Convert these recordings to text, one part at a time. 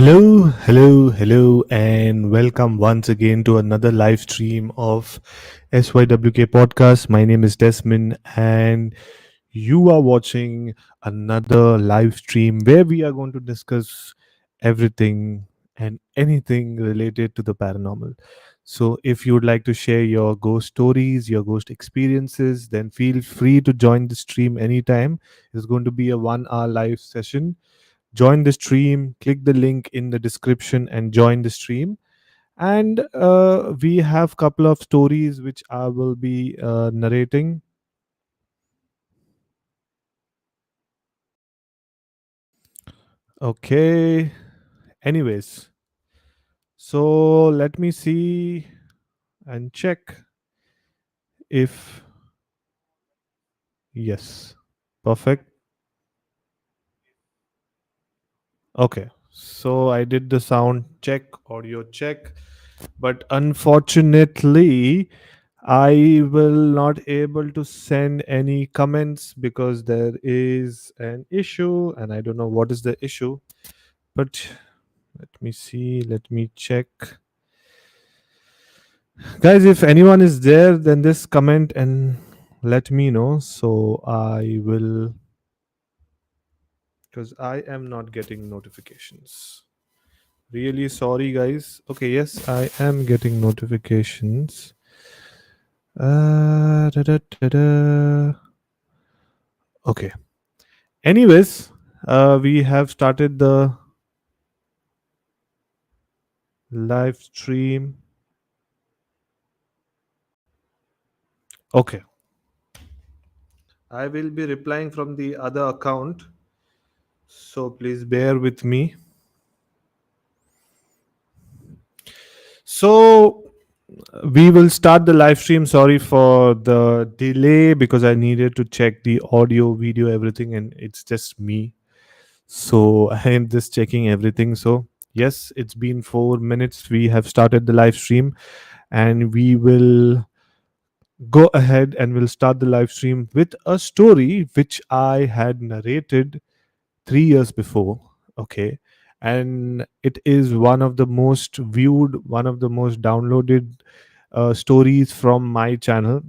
Hello, and welcome once again to another live stream of SYWK podcast. My name is Desmond, and you are watching another live stream where we are going to discuss everything and anything related to the paranormal. So, if you would like to share your ghost stories, your ghost experiences, then feel free to join the stream anytime. It's going to be a 1 hour live session. Join the stream, click the link in the description and join the stream. And we have couple of stories which I will be narrating. Okay, anyways, so let me see and check if yes, perfect. Okay, so I did the sound check, audio check, but unfortunately I will not able to send any comments because there is an issue and I don't know what is the issue. But let me see, let me check. Guys, if anyone is there, then just comment and let me know. So I will, because I am not getting notifications. Really sorry, guys. Okay, yes, I am getting notifications. Da, da, da, da. Okay. Anyways, we have started the live stream. Okay. I will be replying from the other account. So please bear with me. So we will start the live stream. Sorry for the delay because I needed to check the audio, video, everything, and it's just me. So I am just checking everything. So, yes, it's been 4 minutes. We have started the live stream and we will go ahead and we'll start the live stream with a story which I had narrated 3 years before. Okay. And it is one of the most viewed, one of the most downloaded stories from my channel.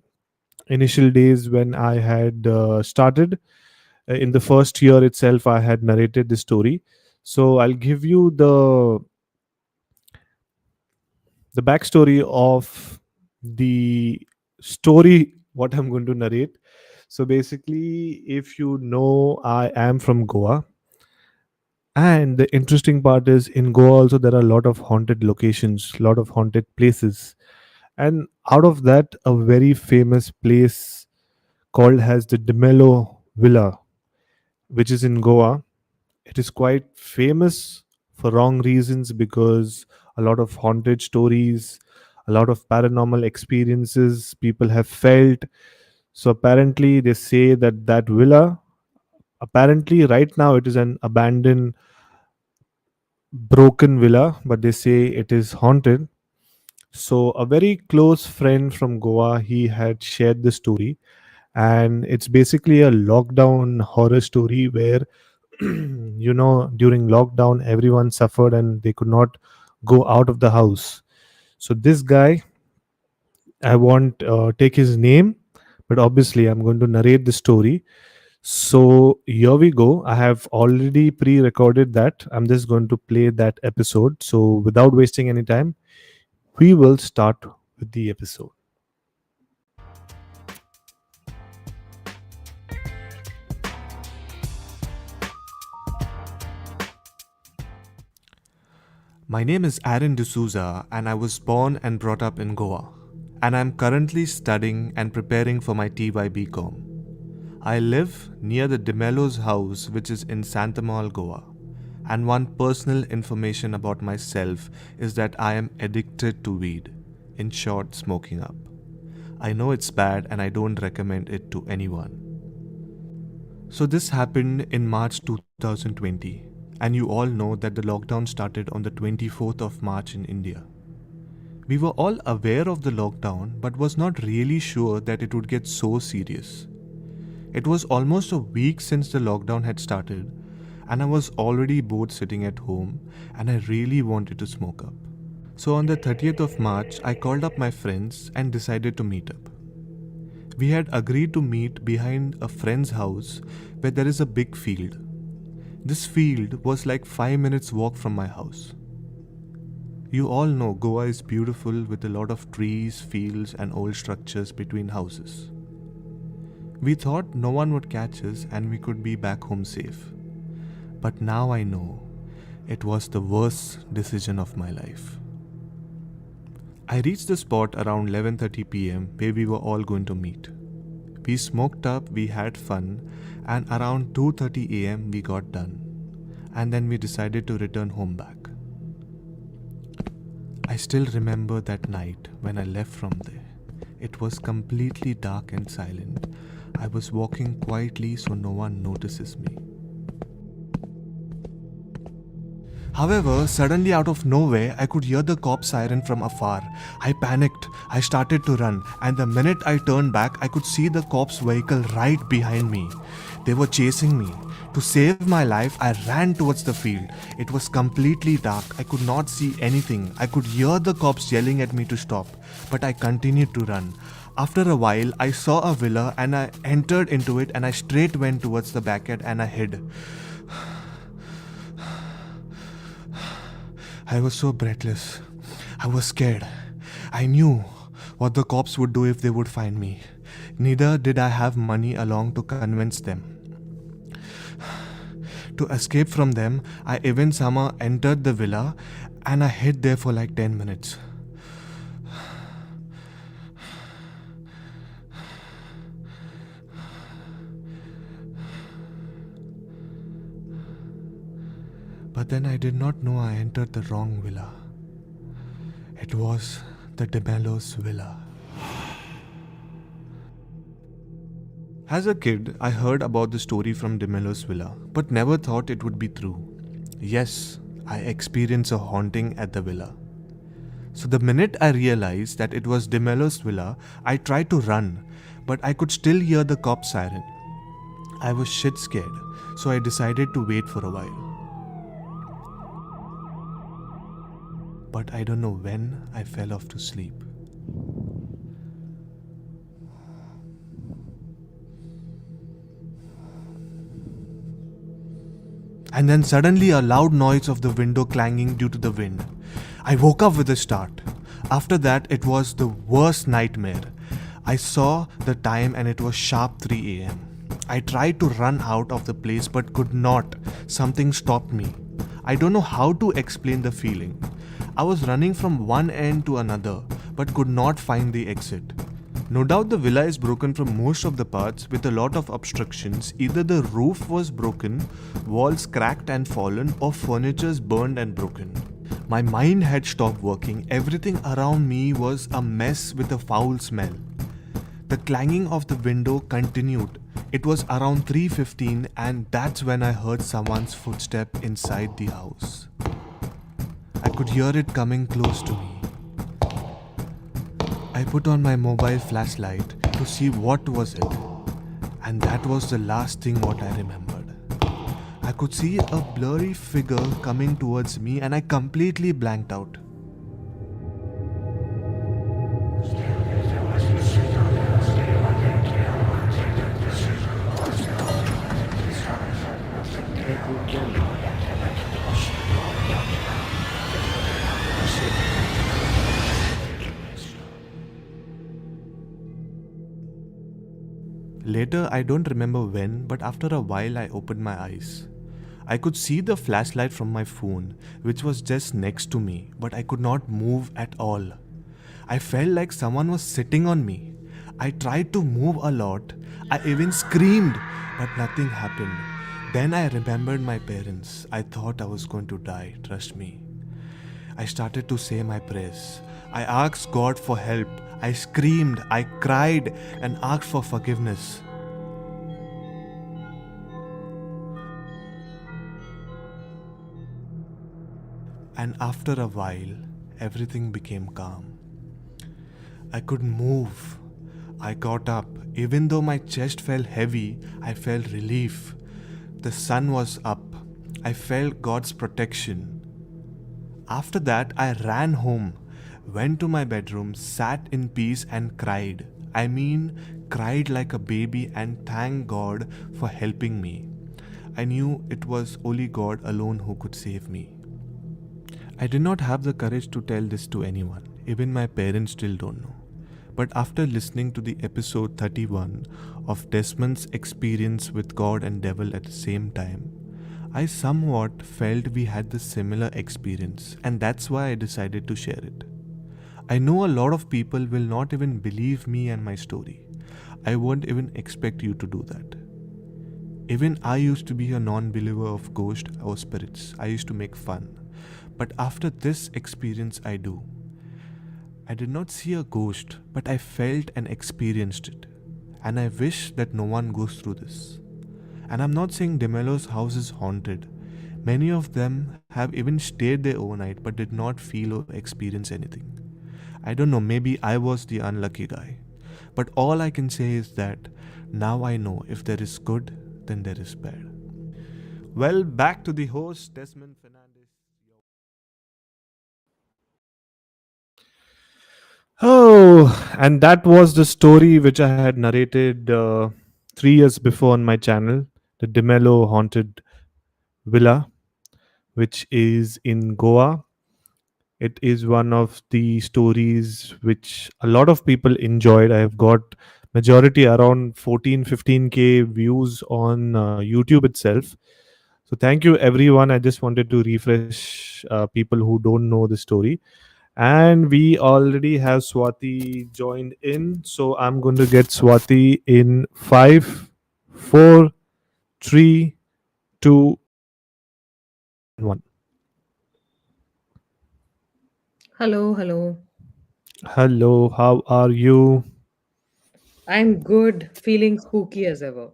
Initial days when I had started, in the first year itself, I had narrated the story. So I'll give you the backstory of the story what I'm going to narrate. So basically, if you know, I am from Goa, and the interesting part is in Goa also there are a lot of haunted locations, lot of haunted places, and out of that, a very famous place called as the Demelo Villa, which is in Goa. It is quite famous for wrong reasons because a lot of haunted stories, a lot of paranormal experiences people have felt. So apparently, they say that that villa, apparently, right now it is an abandoned, broken villa, but they say it is haunted. So a very close friend from Goa, he had shared the story, and it's basically a lockdown horror story where during lockdown everyone suffered and they could not go out of the house. So this guy, I won't take his name, but obviously I'm going to narrate the story. So here we go. I have already pre-recorded that. I'm just going to play that episode. So without wasting any time, we will start with the episode. My name is Aaron D'Souza and I was born and brought up in Goa. And I'm currently studying and preparing for my TY Com. I live near the Demelo's house, which is in Santamal, Goa. And one personal information about myself is that I am addicted to weed, in short, smoking up. I know it's bad and I don't recommend it to anyone. So, this happened in March 2020, and you all know that the lockdown started on the 24th of March in India. We were all aware of the lockdown but was not really sure that it would get so serious. It was almost a week since the lockdown had started, and I was already bored sitting at home and I really wanted to smoke up. So on the 30th of March, I called up my friends and decided to meet up. We had agreed to meet behind a friend's house where there is a big field. This field was like 5 minutes walk from my house. You all know Goa is beautiful with a lot of trees, fields and old structures between houses. We thought no one would catch us and we could be back home safe. But now I know it was the worst decision of my life. I reached the spot around 11:30 pm where we were all going to meet. We smoked up, we had fun, and around 2:30 am we got done. And then we decided to return home back. I still remember that night when I left from there. It was completely dark and silent. I was walking quietly so no one notices me. However, suddenly out of nowhere, I could hear the cop siren from afar. I panicked. I started to run, and the minute I turned back, I could see the cop's vehicle right behind me. They were chasing me. To save my life, I ran towards the field. It was completely dark. I could not see anything. I could hear the cops yelling at me to stop, but I continued to run. After a while, I saw a villa and I entered into it and I straight went towards the backyard and I hid. I was so breathless. I was scared. I knew what the cops would do if they would find me. Neither did I have money along to convince them. To escape from them, I even somehow entered the villa and I hid there for like 10 minutes. But then I did not know I entered the wrong villa. It was the De Mello's villa. As a kid, I heard about the story from De Mello's villa, but never thought it would be true. Yes, I experienced a haunting at the villa. So the minute I realized that it was De Mello's villa, I tried to run, but I could still hear the cop siren. I was shit scared, so I decided to wait for a while. But I don't know when I fell off to sleep. And then suddenly a loud noise of the window clanging due to the wind. I woke up with a start. After that, it was the worst nightmare. I saw the time and it was sharp 3 am. I tried to run out of the place but could not. Something stopped me. I don't know how to explain the feeling. I was running from one end to another but could not find the exit. No doubt the villa is broken from most of the parts with a lot of obstructions. Either the roof was broken, walls cracked and fallen, or furniture's burned and broken. My mind had stopped working. Everything around me was a mess with a foul smell. The clanging of the window continued. It was around 3:15 and that's when I heard someone's footstep inside the house. I could hear it coming close to me. I put on my mobile flashlight to see what was it, and that was the last thing what I remembered. I could see a blurry figure coming towards me and I completely blanked out. Later, I don't remember when, but after a while I opened my eyes. I could see the flashlight from my phone, which was just next to me, but I could not move at all. I felt like someone was sitting on me. I tried to move a lot. I even screamed, but nothing happened. Then I remembered my parents. I thought I was going to die, trust me. I started to say my prayers. I asked God for help. I screamed, I cried, and asked for forgiveness. And after a while, everything became calm. I could move. I got up. Even though my chest felt heavy, I felt relief. The sun was up. I felt God's protection. After that, I ran home, went to my bedroom, sat in peace, and cried. I mean, cried like a baby and thanked God for helping me. I knew it was only God alone who could save me. I did not have the courage to tell this to anyone. Even my parents still don't know. But after listening to the episode 31 of Desmond's experience with God and devil at the same time, I somewhat felt we had the similar experience, and that's why I decided to share it. I know a lot of people will not even believe me and my story. I won't even expect you to do that. Even I used to be a non believer of ghosts or spirits. I used to make fun. But after this experience, I do. I did not see a ghost, but I felt and experienced it. And I wish that no one goes through this. And I'm not saying Demelo's house is haunted. Many of them have even stayed there overnight but did not feel or experience anything. I don't know, maybe I was the unlucky guy. But all I can say is that now I know if there is good, then there is bad. Well, back to the host, Desmond Fernandez. Oh, and that was the story which I had narrated 3 years before on my channel, the Demelo Haunted Villa, which is in Goa. It is one of the stories which a lot of people enjoyed. I have got majority around 14-15K views on YouTube itself. So thank you everyone. I just wanted to refresh people who don't know the story. And we already have Swati joined in. So I'm going to get Swati in 5, 4, 3, 2, 1. Hello, hello. Hello, how are you? I'm good, feeling spooky as ever.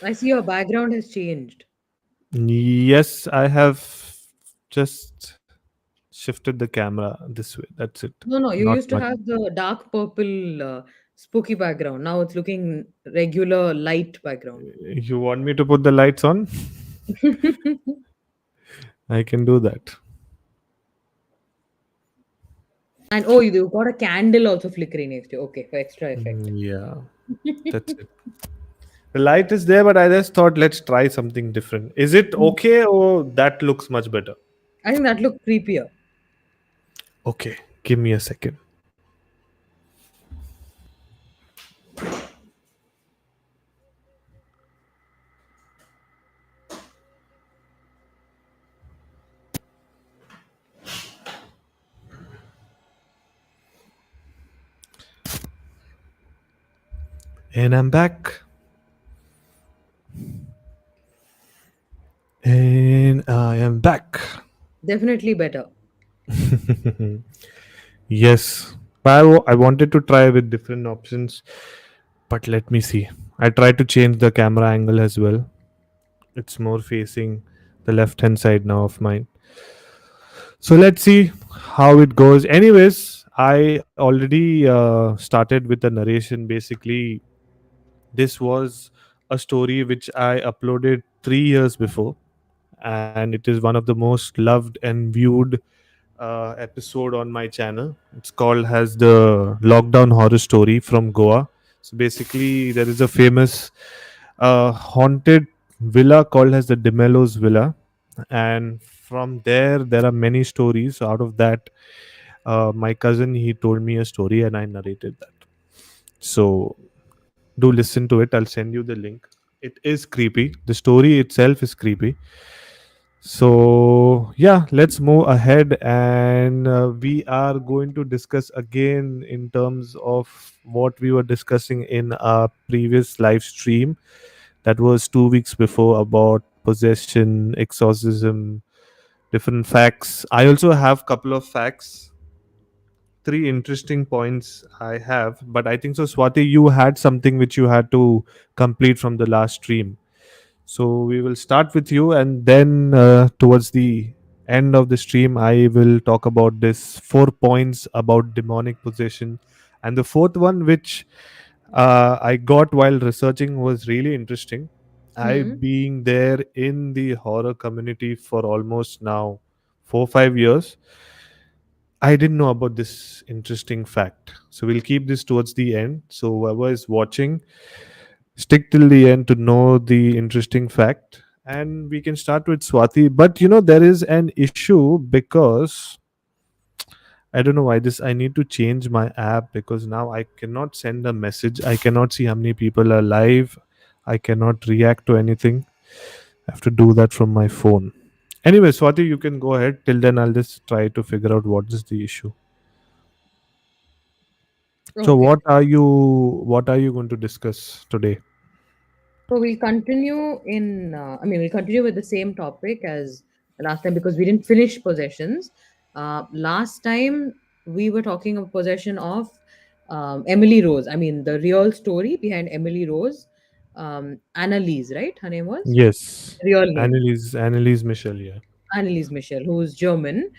I see your background has changed. Yes, I have just shifted the camera this way. That's it. No, no, you Not used to much. have the dark purple spooky background. Now it's looking regular light background. You want me to put the lights on? I can do that. And oh, you got a candle also flickering next to you. Okay, for extra effect. Yeah, that's it. The light is there, but I just thought let's try something different. Is it okay or that looks much better? I think that looked creepier. Okay, give me a second. And I'm back. And I am back. Definitely better. Yes. But I wanted to try with different options, but let me see. I tried to change the camera angle as well. It's more facing the left hand side now of mine. So let's see how it goes. Anyways, I already started with the narration. Basically, this was a story which I uploaded 3 years before, and it is one of the most loved and viewed episode on my channel. It's called as the Lockdown Horror Story from Goa. So basically, there is a famous haunted villa called as the Demelo's Villa, and from there are many stories. So out of that, my cousin he told me a story, and I narrated that. So do listen to it. I'll send you the link. It is creepy. The story itself is creepy. So, yeah, let's move ahead, and we are going to discuss again in terms of what we were discussing in our previous live stream that was 2 weeks before about possession, exorcism, different facts. I also have couple of facts, three interesting points I have, but I think so. Swati, you had something which you had to complete from the last stream. So we will start with you, and then towards the end of the stream, I will talk about this 4 points about demonic possession, and the fourth one, which I got while researching, was really interesting. I Hmm. being there in the horror community for almost now 4 5 years, I didn't know about this interesting fact. So we'll keep this towards the end. So whoever is watching, stick till the end to know the interesting fact. And we can start with Swati. But there is an issue because I don't know why this. I need to change my app because now I cannot send a message. I cannot see how many people are live. I cannot react to anything. I have to do that from my phone. Anyway, Swati, you can go ahead. Till then, I'll just try to figure out what is the issue. So, Okay. what are you going to discuss today? So we'll continue in, we'll continue with the same topic as last time because we didn't finish possessions. Last time we were talking of possession of Emily Rose. I mean, the real story behind Emily Rose, Annalise, right? Her name was Yes, real name. Annalise Michel. Yeah. Anneliese Michel, who's German.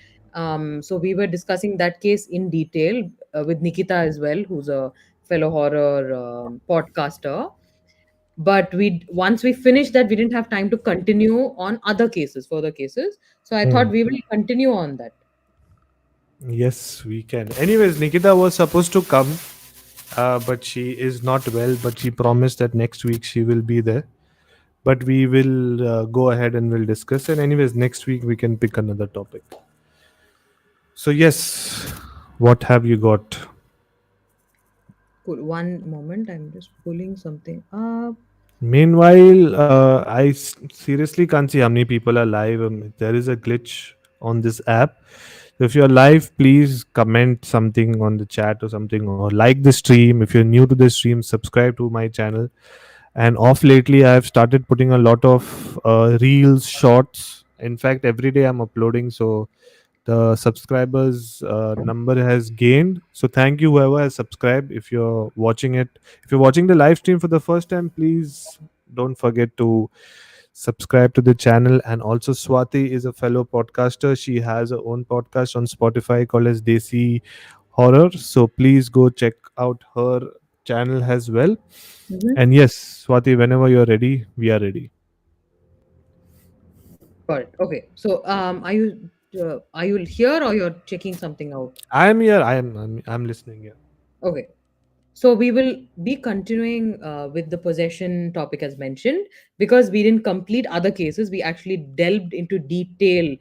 So we were discussing that case in detail with Nikita as well, who's a fellow horror podcaster. But we once we finished that, we didn't have time to continue on other cases, further cases. So I thought Hmm. we will continue on that. Yes, we can. Anyways, Nikita was supposed to come, but she is not well. But she promised that next week she will be there. But we will go ahead and we'll discuss. And anyways, next week we can pick another topic. So yes, what have you got? Cool. One moment, I'm just pulling something up. Meanwhile, seriously can't see how many people are live. There is a glitch on this app. So if you're live, please comment something on the chat or something, or like the stream. If you're new to the stream, subscribe to my channel. And off lately, I've started putting a lot of reels, shorts. In fact, every day I'm uploading. So the subscribers number has gained, so thank you whoever has subscribed. If you're watching it, if you're watching the live stream for the first time, please don't forget to subscribe to the channel. And also, Swati is a fellow podcaster. She has her own podcast on Spotify called as Desi Horror, so please go check out her channel as well. Mhm. And yes, Swati, whenever you're ready, we are ready. Got it. Okay. So are you here or you're checking something out? I am here. I'm listening here. Okay. So we will be continuing with the possession topic as mentioned because we didn't complete other cases. We actually delved into detail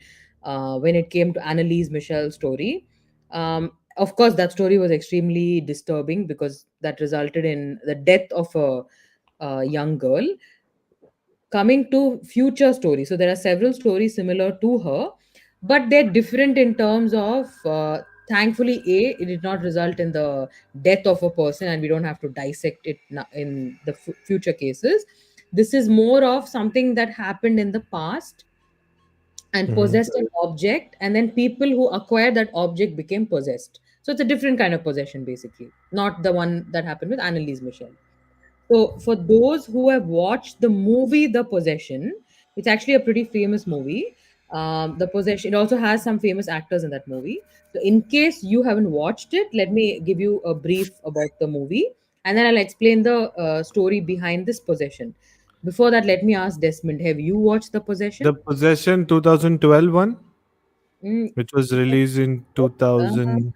when it came to Annalise Michel's story. Of course, that story was extremely disturbing because that resulted in the death of a young girl. Coming to future stories, so there are several stories similar to her, but they're different in terms of thankfully it did not result in the death of a person and we don't have to dissect it in the future cases. This is more of something that happened in the past and Mhm. possessed an object, and then people who acquired that object became possessed. So it's a different kind of possession, basically, not the one that happened with Annalise Michel. So, for those who have watched the movie The Possession, it's actually a pretty famous movie. The Possession, it also has some famous actors in that movie. So, in case you haven't watched it, let me give you a brief about the movie and then I'll explain the story behind this possession. Before that, let me ask Desmond, have you watched The Possession? The Possession 2012 one, Mm, which was released in uh, 2000.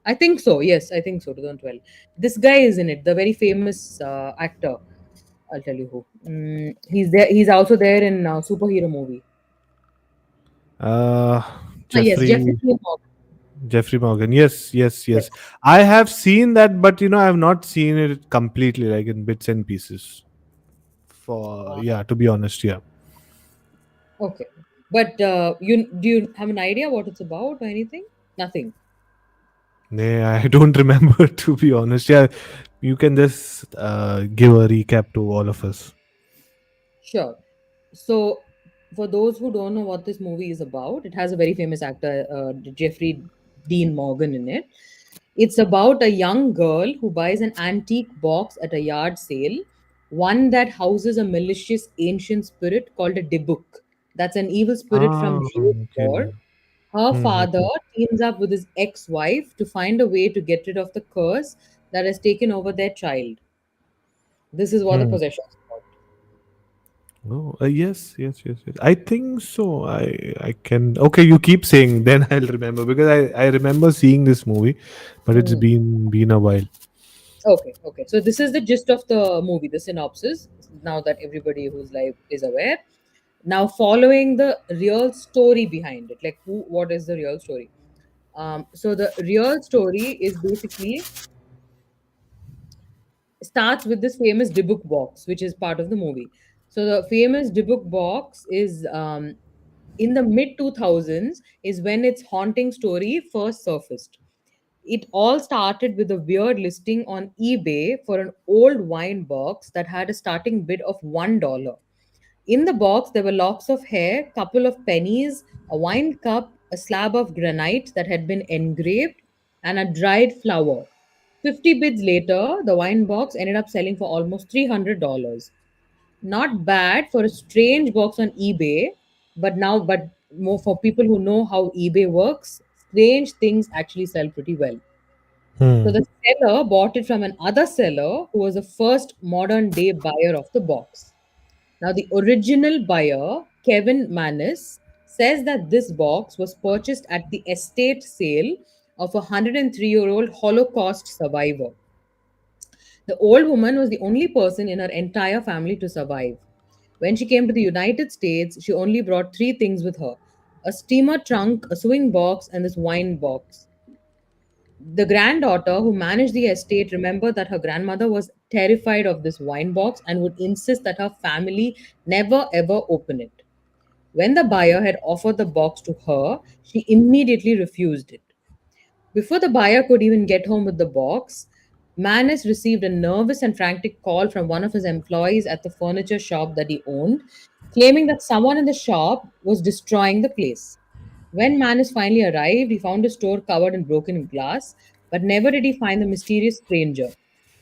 I think so. Yes, I think so. 2012. This guy is in it, the very famous actor. I'll tell you who. He's there. He's also there in superhero movie. uh Ah, yes, Jeffrey Jeffrey Dean Morgan. Jeffrey Morgan. Yes, yes, Yes. yes. I have seen that, but I have not seen it completely, like in bits and pieces. For Uh, yeah, to be honest, yeah. okay, but you do you have an idea what it's about or anything? Nothing. Nay, I don't remember, to be honest. Yeah, you can just give a recap to all of us. Sure. So, for those who don't know what this movie is about, it has a very famous actor, Jeffrey Dean Morgan, in it. It's about a young girl who buys an antique box at a yard sale, one that houses a malicious ancient spirit called a Dibuk. That's an evil spirit from Ah, Jewish lore. okay. Her father Mm-hmm. teams up with his ex wife to find a way to get rid of the curse that has taken over their child. This is what the Hmm. possession is about. Oh, yes, yes, yes, yes. I think so. I can. Okay, you keep saying, then I'll remember because I remember seeing this movie, but it's Hmm. been a while. Okay, okay. So this is the gist of the movie, the synopsis. Now that everybody who's live is aware, now following the real story behind it, like who, what is the real story? So the real story is basically starts with this famous Dybbuk box, which is part of the movie. So the famous Dybbuk box is in the mid 2000s is when its haunting story first surfaced. It all started with a weird listing on eBay for an old wine box that had a starting bid of $1. In the box, there were locks of hair, couple of pennies, a wine cup, a slab of granite that had been engraved, and a dried flower. 50 bids later, the wine box ended up selling for almost $300. Not bad for a strange box on eBay, but more for people who know how eBay works, strange things actually sell pretty well. So Hmm. the seller bought it from another seller who was the first modern day buyer of the box. Now, the original buyer, Kevin Manis, says that this box was purchased at the estate sale of a 103-year-old Holocaust survivor. The old woman was the only person in her entire family to survive. When she came to the United States, she only brought three things with her: a steamer trunk, a sewing box, and this wine box. The granddaughter who managed the estate remembered that her grandmother was terrified of this wine box and would insist that her family never ever open it. When the buyer had offered the box to her, she immediately refused it. Before the buyer could even get home with the box, Manis received a nervous and frantic call from one of his employees at the furniture shop that he owned, claiming that someone in the shop was destroying the place. When Manis finally arrived, he found his store covered in broken glass, but never did he find the mysterious stranger.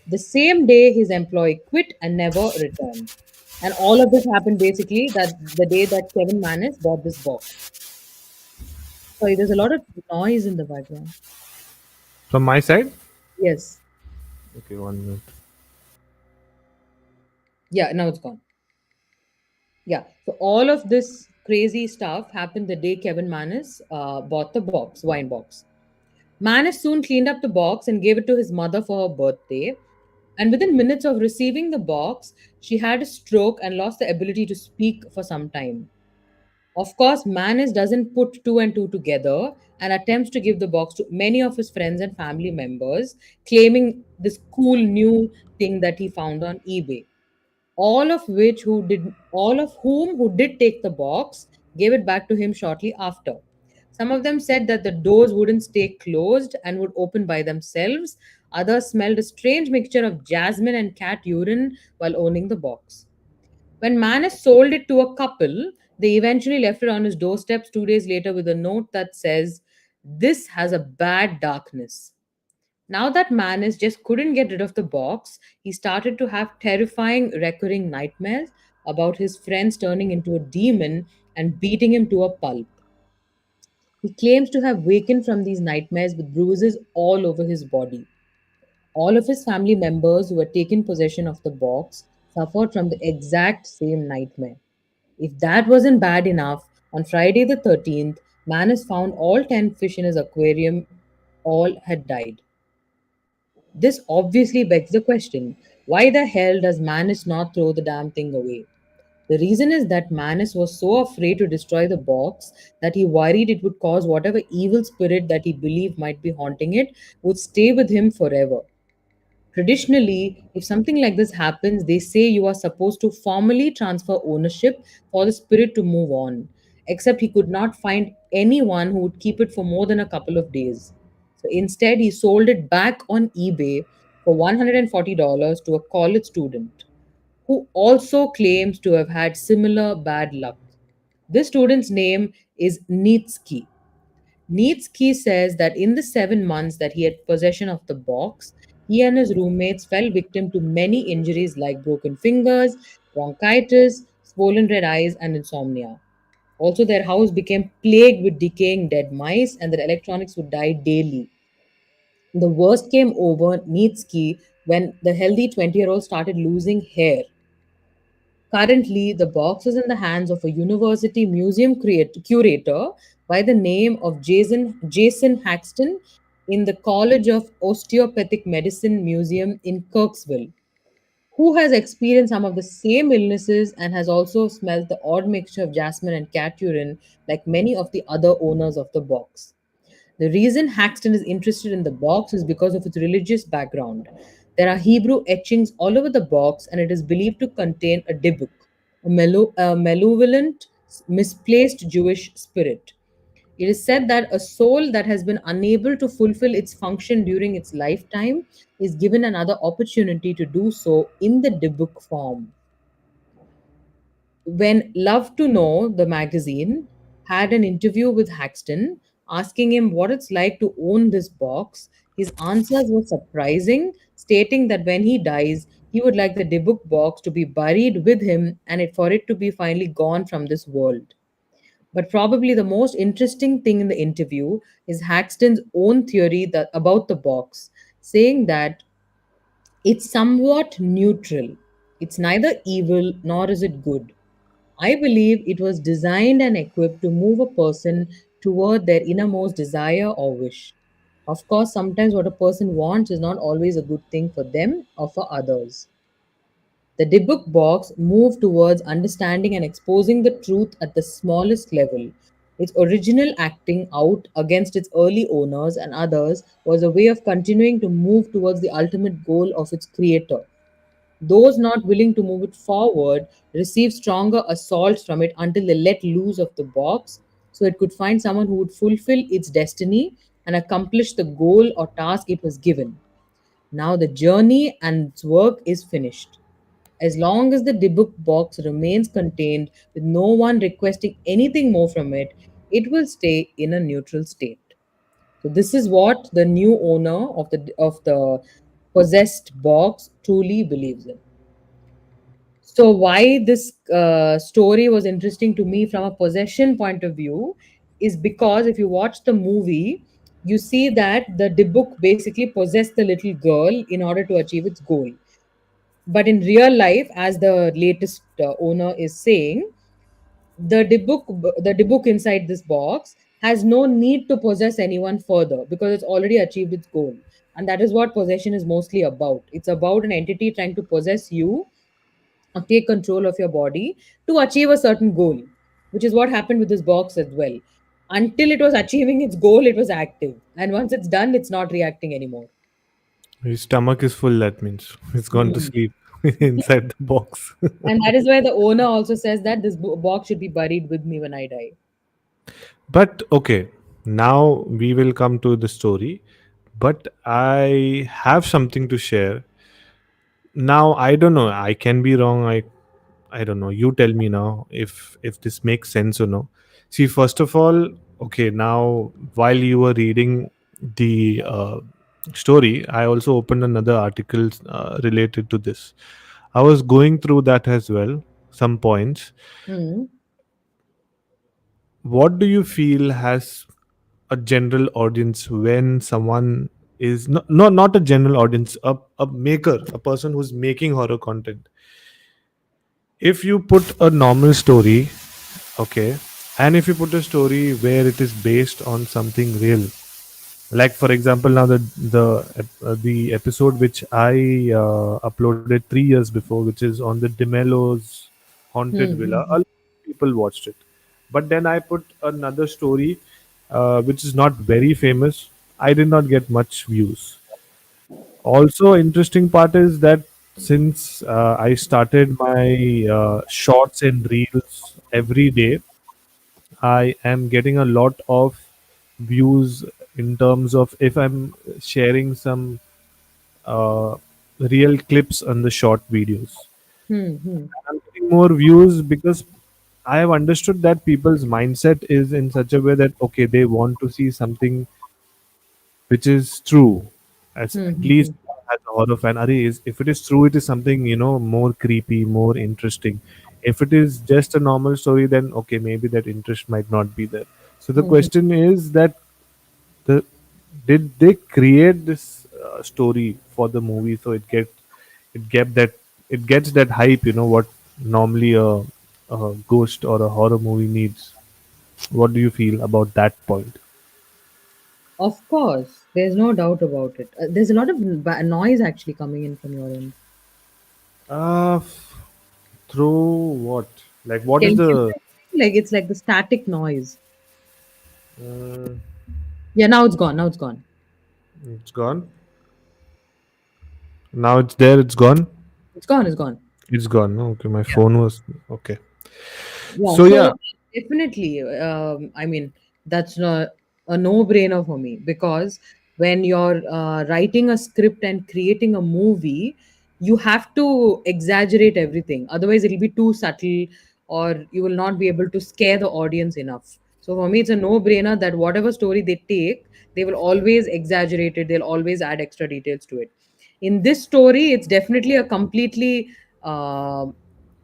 The same day, his employee quit and never returned. And all of this happened basically that the day that Kevin Manis bought this box. Sorry, there's a lot of noise in the background. From my side. Yes. Okay, 1 minute. Yeah, now it's gone. Yeah. So all of this crazy stuff happened the day Kevin Manis bought the box, wine box. Manis soon cleaned up the box and gave it to his mother for her birthday. And within minutes of receiving the box, she had a stroke and lost the ability to speak for some time. Of course, Manis doesn't put two and two together and attempts to give the box to many of his friends and family members, claiming this cool new thing that he found on eBay. All of whom who did take the box gave it back to him shortly after. Some of them said that the doors wouldn't stay closed and would open by themselves. Others smelled a strange mixture of jasmine and cat urine while owning the box. When Manis sold it to a couple, they eventually left it on his doorsteps 2 days later with a note that says, "This has a bad darkness." Now that Manis just couldn't get rid of the box, he started to have terrifying recurring nightmares about his friends turning into a demon and beating him to a pulp. He claims to have wakened from these nightmares with bruises all over his body. All of his family members who had taken possession of the box suffered from the exact same nightmare. If that wasn't bad enough, on Friday the 13th, Manis found all 10 fish in his aquarium all had died. This obviously begs the question, why the hell does Manis not throw the damn thing away? The reason is that Manis was so afraid to destroy the box that he worried it would cause whatever evil spirit that he believed might be haunting it would stay with him forever. Traditionally, if something like this happens, they say you are supposed to formally transfer ownership for the spirit to move on. Except he could not find anyone who would keep it for more than a couple of days. So instead, he sold it back on eBay for $140 to a college student who also claims to have had similar bad luck. This student's name is Nitsky. Nitsky says that in the 7 months that he had possession of the box, he and his roommates fell victim to many injuries like broken fingers, bronchitis, swollen red eyes, and insomnia. Also, their house became plagued with decaying dead mice, and their electronics would die daily. The worst came over Nitsky when the healthy 20-year-old started losing hair. Currently, the box is in the hands of a university museum curator by the name of Jason Haxton in the College of Osteopathic Medicine Museum in Kirksville, who has experienced some of the same illnesses and has also smelled the odd mixture of jasmine and cat urine like many of the other owners of the box. The reason Haxton is interested in the box is because of its religious background. There are Hebrew etchings all over the box, and it is believed to contain a dibuk, a malevolent, misplaced Jewish spirit. It is said that a soul that has been unable to fulfill its function during its lifetime is given another opportunity to do so in the dibuk form. When Love to Know, the magazine, had an interview with Haxton asking him what it's like to own this box, his answers were surprising, stating that when he dies, he would like the Dibuk box to be buried with him and for it to be finally gone from this world. But probably the most interesting thing in the interview is Haxton's own theory about the box, saying that it's somewhat neutral. It's neither evil nor is it good. I believe it was designed and equipped to move a person toward their innermost desire or wish. Of course, sometimes what a person wants is not always a good thing for them or for others. The Dibuk box moved towards understanding and exposing the truth at the smallest level. Its original acting out against its early owners and others was a way of continuing to move towards the ultimate goal of its creator. Those not willing to move it forward received stronger assaults from it until they let loose of the box so it could find someone who would fulfill its destiny and accomplish the goal or task it was given. Now the journey and its work is finished. As long as the debug box remains contained with no one requesting anything more from it, it will stay in a neutral state. So this is what the new owner of the possessed box truly believes in. So, why this story was interesting to me from a possession point of view is because if you watch the movie, you see that the Dibuk basically possessed the little girl in order to achieve its goal. But in real life, as the latest owner is saying, the Dibuk inside this box has no need to possess anyone further because it's already achieved its goal. And that is what possession is mostly about. It's about an entity trying to possess you or take control of your body to achieve a certain goal, which is what happened with this box as well. Until it was achieving its goal, it was active. And once it's done, it's not reacting anymore. His stomach is full, that means he's gone to Hmm. sleep inside the box. And that is why the owner also says that this box should be buried with me when I die. But okay, now we will come to the story. But I have something to share. Now I don't know. I can be wrong. I don't know. You tell me now if this makes sense or no. See, first of all, okay. Now while you were reading the story, I also opened another article related to this. I was going through that as well. Some points. Hmm. What do you feel has a general audience when someone is not a general audience, a maker, a person who's making horror content? If you put a normal story, okay, and if you put a story where it is based on something real, like for example now the episode which I uploaded 3 years before, which is on the Demello's haunted Hmm. villa, a Hmm. lot of people watched it. But then I put another story which is not very famous. I did not get much views. Also interesting part is that since I started my shorts and reels every day, I am getting a lot of views in terms of if I'm sharing some uh, real clips on the short videos. Hmm. Hmm. I'm getting more views because I have understood that people's mindset is in such a way that okay, they want to see something which is true, as Hmm. at Hmm. least Hmm. as a horror fan. Is if it is true, it is something more creepy, more interesting. If it is just a normal story, then okay, maybe that interest might not be there. So the Hmm. Hmm. question is that the did they create this story for the movie so it get that it gets that hype? You know what normally a ghost or a horror movie needs. What do you feel about that point? Of course, there's no doubt about it. There's a lot of noise actually coming in from your end. Uh, f- through what? Like, what Can is you the? like it's like the static noise? Uh, Yeah, now it's gone. Now it's gone. it's gone. Now it's there. It's gone. It's gone. It's gone. It's gone. Okay, my Yeah. phone was okay. Yeah, So so yeah. definitely, I mean, that's a no-brainer for me because when you're writing a script and creating a movie, you have to exaggerate everything. Otherwise, it'll be too subtle, or you will not be able to scare the audience enough. So for me, it's a no-brainer that whatever story they take, they will always exaggerate it. They'll always add extra details to it. In this story, it's definitely a completely uh,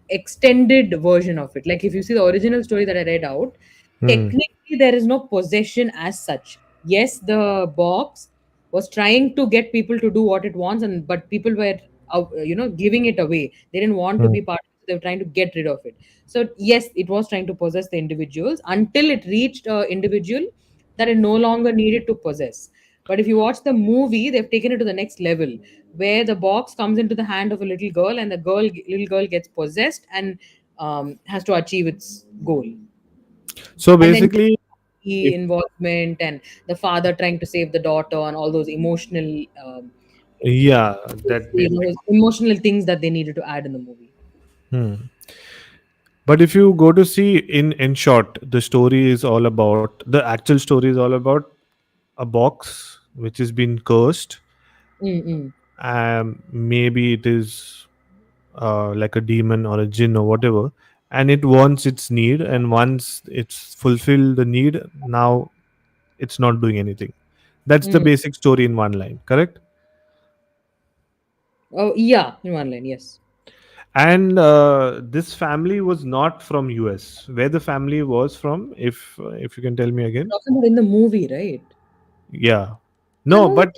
extended version of it. Like if you see the original story that I read out, Hmm. technically there is no possession as such. Yes, the box was trying to get people to do what it wants, and but people were giving it away. They didn't want to Hmm. be part of it. They were trying to get rid of it. So yes, it was trying to possess the individuals until it reached a individual that it no longer needed to possess. But if you watch the movie, they've taken it to the next level where the box comes into the hand of a little girl and the little girl gets possessed and has to achieve its goal. So And then basically, the if involvement and the father trying to save the daughter and all those emotional yeah, that those emotional things that they needed to add in the movie. hmm. But if you go to see in short, the story is all about the actual story is all about a box which has been cursed. Mm-mm. Maybe it is like a demon or a jinn or whatever, and it wants its need, and once it's fulfilled the need, now it's not doing anything. That's the Mm. basic story in one line, correct? Oh yeah, in one line, yes. And this family was not from US. Where the family was from, if you can tell me again. Talking about in the movie, right? Yeah. Yeah, No, movie. but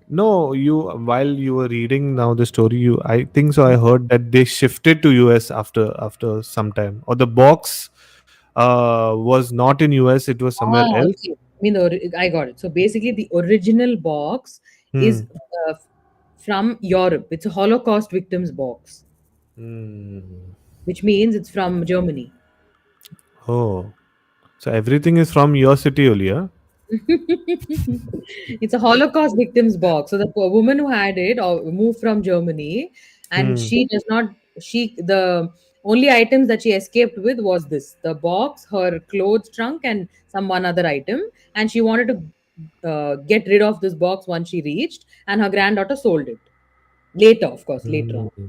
no, you while you were reading now the story, you I think so. I heard that they shifted to US after some time, or the box was not in US. It was somewhere Ah, else. okay. I mean, I got it. So basically, the original box is Hmm. from Europe. It's a Holocaust victims box, Hmm. which means it's from Germany. Oh, so everything is from your city only, huh? It's a Holocaust victims box. So the woman who had it moved from Germany, and Hmm. she does not. She the only items that she escaped with was this: the box, her clothes trunk, and some one other item. And she wanted to get rid of this box once she reached, and her granddaughter sold it later, of course, later on. Hmm.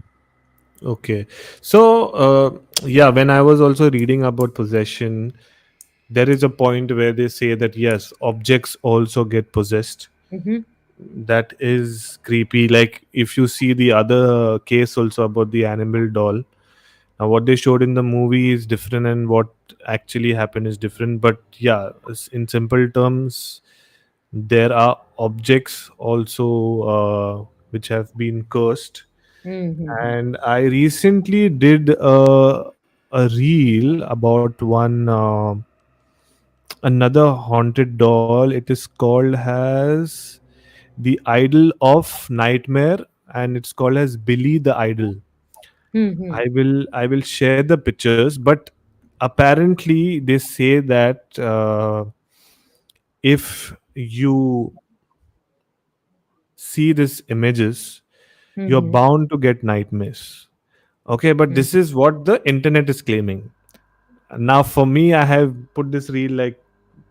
Okay. So, yeah, when I was also reading about possession, there is a point where they say that yes, objects also get possessed. Mm-hmm. That is creepy. Like if you see the other case also about the animal doll. Now, what they showed in the movie is different, and what actually happened is different. But yeah, in simple terms, there are objects also which have been cursed. Mm-hmm. And I recently did a reel about one another haunted doll. It is called as the Idol of Nightmare, and it's called as Billy the Idol. Mm-hmm. I will share the pictures, but apparently they say that if you see these images, you're Mm-hmm. bound to get nightmares. Okay, but this is what the internet is claiming. Now, for me, I have put this reel like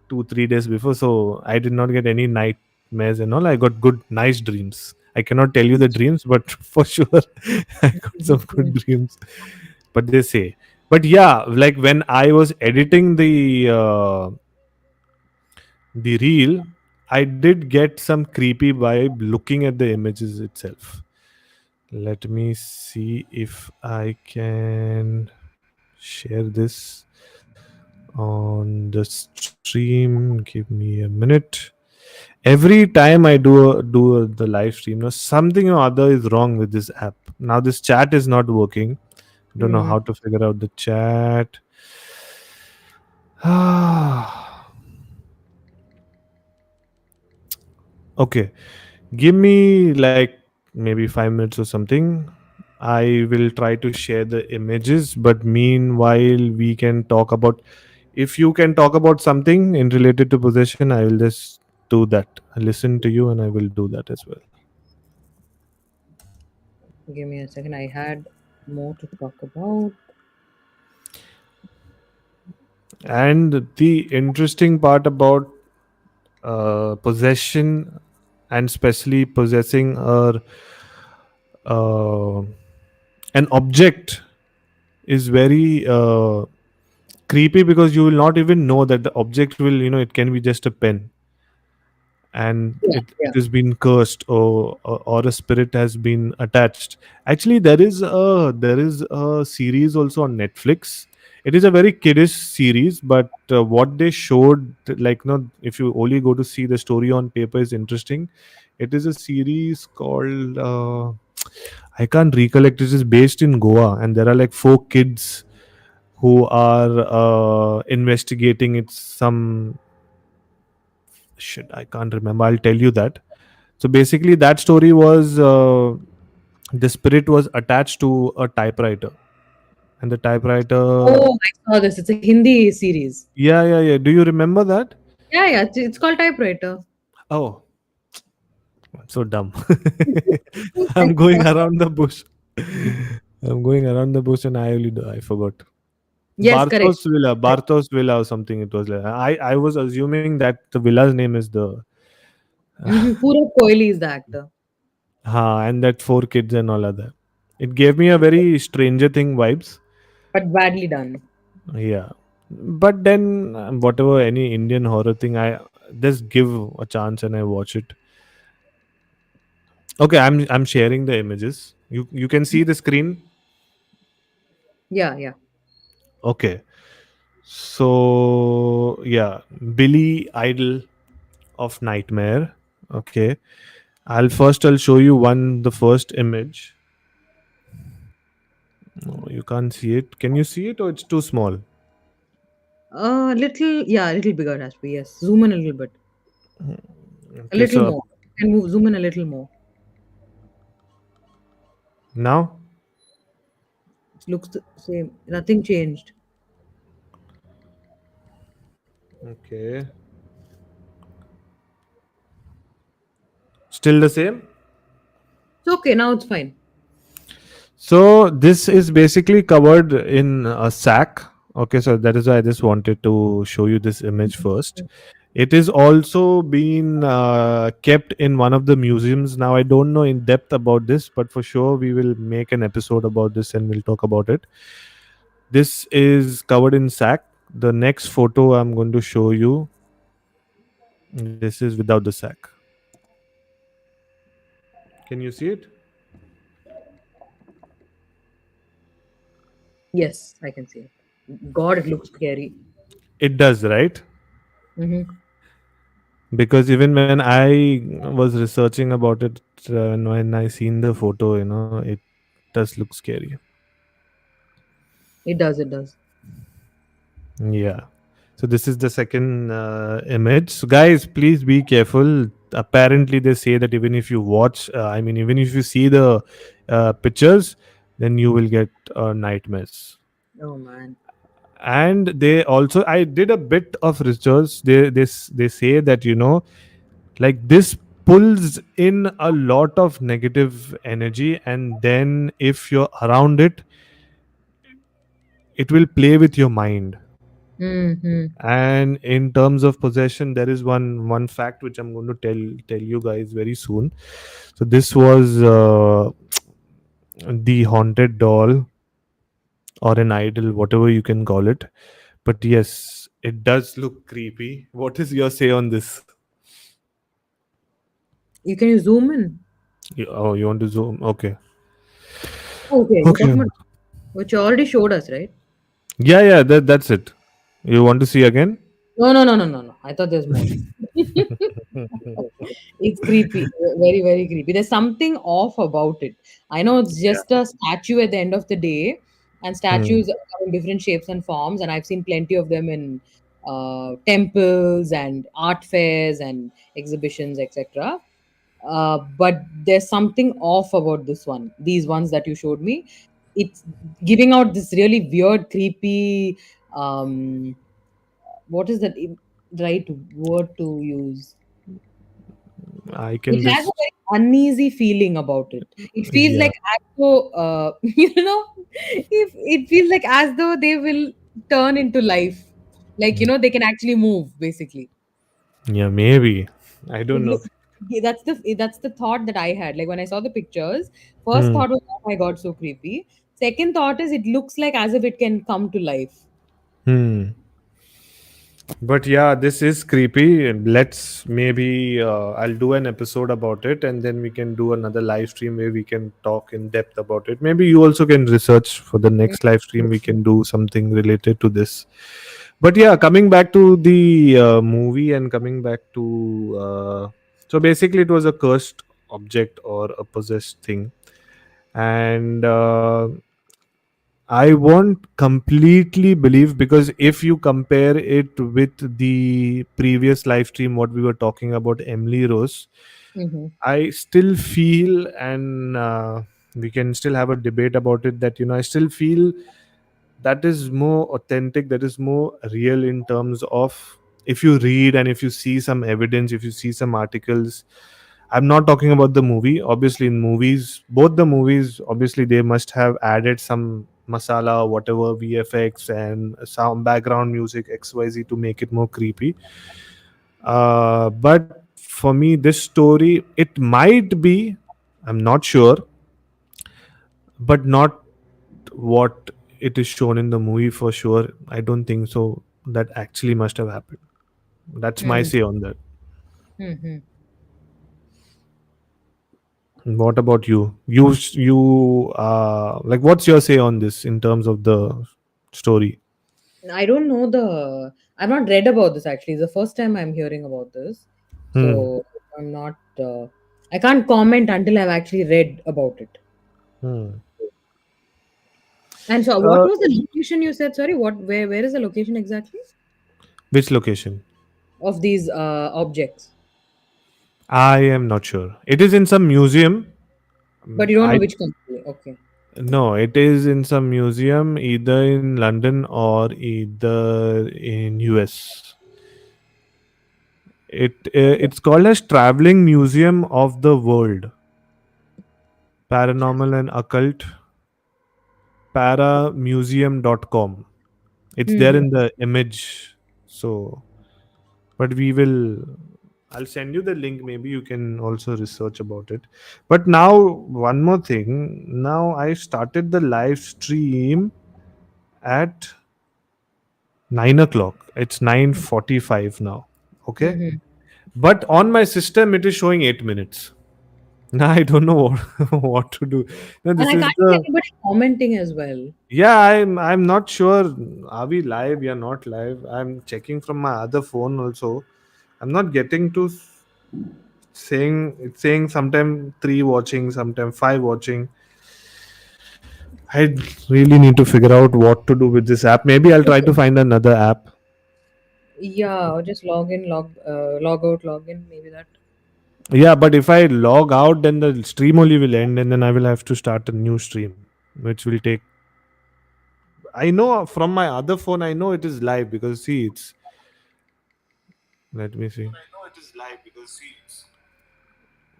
2 3 days before, so I did not get any nightmares and all. I got good, nice dreams. I cannot tell you the dreams, but for sure, I got some Mm-hmm. good dreams. But they say, but yeah, like when I was editing the reel, I did get some creepy vibe looking at the images itself. Let me see if I can share this on the stream. Give me a minute. Every time I the live stream, something or other is wrong with this app. Now this chat is not working. Don't know how to figure out the chat. Okay, give me like maybe 5 minutes or something. I will try to share the images, but meanwhile, we can talk about. If you can talk about something in related to possession, I will just do that. I listen to you, and I will do that as well. Give me a second. I had more to talk about. And the interesting part about possession, and especially possessing uh, an object, is very creepy, because you will not even know that the object will, it can be just a pen, and Yeah, it yeah. has been cursed, or a spirit has been attached. Actually, there is a series also on Netflix. It is a very kiddish series, but what they showed, like, if you only go to see the story on paper, is interesting. It is a series called, I can't recollect. It is based in Goa, and there are like four kids who are investigating. It's some shit, I can't remember. I'll tell you that. So basically, that story was, the spirit was attached to a typewriter, and the typewriter. Oh, I saw this. It's a Hindi series. Yeah, yeah, yeah. Do you remember that? Yeah, yeah. It's called Typewriter. Oh, I'm so dumb. Oh my I'm going God. around the bush. I'm going around the bush, and I forgot. Yes, correct. Barthos Villa or something. It was like, I was assuming that the villa's name is the. Purab Kohli is the actor, And that four kids and all other. It gave me a very Stranger Thing vibes. but badly done. Yeah, but then whatever, any Indian horror thing, I just give a chance and I watch it. Okay, I'm sharing the images. You can see the screen. Yeah, yeah. Okay, so yeah, Billy Idol of Nightmare. Okay, I'll show you the first image. No, you can't see it. Can you see it, or it's too small? Little, yeah, a little bigger has to be. Yes, zoom in a little bit, a Okay, little so more. And move, zoom in a little more. now. It looks the same. Nothing changed. Okay, still the same. It's okay. Now it's fine. So this is basically covered in a sack. Okay, so that is why I just wanted to show you this image first. It is also been kept in one of the museums. Now I don't know in depth about this, but for sure we will make an episode about this and we'll talk about it. This is covered in sack. The next photo I'm going to show you, this is without the sack. Can you see it? Yes, I can see it. God, it looks scary. It does, right? Mm-hmm. Because even when I was researching about it, and when I seen the photo, it does look scary. It does. It does. Yeah. So this is the second image. So guys, please be careful. Apparently, they say that even if you watch, even if you see the pictures, then you will get nightmares. Oh man. And they also, I did a bit of research. They say that, like, this pulls in a lot of negative energy, and then if you're around it, it will play with your mind. Mm-hmm. And in terms of possession, there is one fact which I'm going to tell you guys very soon. So this was the haunted doll, or an idol, whatever you can call it. But yes, it does look creepy. What is your say on this? You zoom in. Oh, you want to zoom? Okay. Okay, you're Okay. talking about which you already showed us, right? Yeah, yeah, that's it. You want to see again? No, no, no, no, no, no. I thought there's more. It's creepy, very, very creepy. There's something off about it. I know it's Yeah. just a statue at the end of the day, and Hmm. statues come in different shapes and forms, and I've seen plenty of them in temples and art fairs and exhibitions, etc. But there's something off about this one. These ones that you showed me, it's giving out this really weird, creepy. Um, what is that right word to use? I It can has a just, very uneasy feeling about it. It feels yeah. like as though, if it feels like as though they will turn into life, like they can actually move, basically. Yeah, maybe. I It don't know. look, yeah, that's the thought that I had. Like when I saw the pictures, first Hmm. thought was, oh my god, so creepy. Second thought is, it looks like as if it can come to life. Hmm. But yeah, this is creepy. Let's maybe I'll do an episode about it, and then we can do another live stream where we can talk in depth about it. Maybe you also can research for the next live stream. We can do something related to this. But yeah, coming back to the movie and coming back to so basically, it was a cursed object or a possessed thing, and I won't completely believe, because if you compare it with the previous live stream, what we were talking about, Emily Rose, Mm-hmm. I still feel, and we can still have a debate about it, that I still feel that is more authentic, that is more real in terms of, if you read and if you see some evidence, if you see some articles. I'm not talking about the movie. Obviously, in movies, both the movies, obviously, they must have added some masala, whatever, VFX and sound, background music, XYZ, to make it more creepy. But for me, this story, it might be, I'm not sure, but not what it is shown in the movie for sure. I don't think so. That actually must have happened. That's my say on that. Mm-hmm. What about you? Like, what's your say on this in terms of the story? I don't know the. I've not read about this actually. It's the first time I'm hearing about this, Hmm. so I'm not. I can't comment until I've actually read about it. Hmm. And so, what Uh, was the location you said? Sorry, what? Where is the location exactly which location? of these objects? I am not sure. It is in some museum. But you don't know I which country. Okay. No, it is in some museum, either in London or either in US. It's called as Traveling Museum of the World, Paranormal and Occult, paramuseum.com. It's there Hmm. in the image. So, but I'll send you the link. Maybe you can also research about it. But now, one more thing. Now, I started the live stream at 9 o'clock. It's 9:45 now. Okay. Mm-hmm. But on my system, it is showing 8 minutes. Now I don't know what to do. No, And this I is can't see the anybody commenting as well. Yeah, I'm not sure. Are we live? We are not live. I'm checking from my other phone also. I'm not getting to saying, it's saying sometime three watching, sometime five watching. I really need to figure out what to do with this app. Maybe I'll try to find another app. Yeah, or just log in, log out, log in. Maybe that. Yeah, but if I log out, then the stream only will end, and then I will have to start a new stream, which will take. I know from my other phone, I know it is live, because see, it's. Let me see.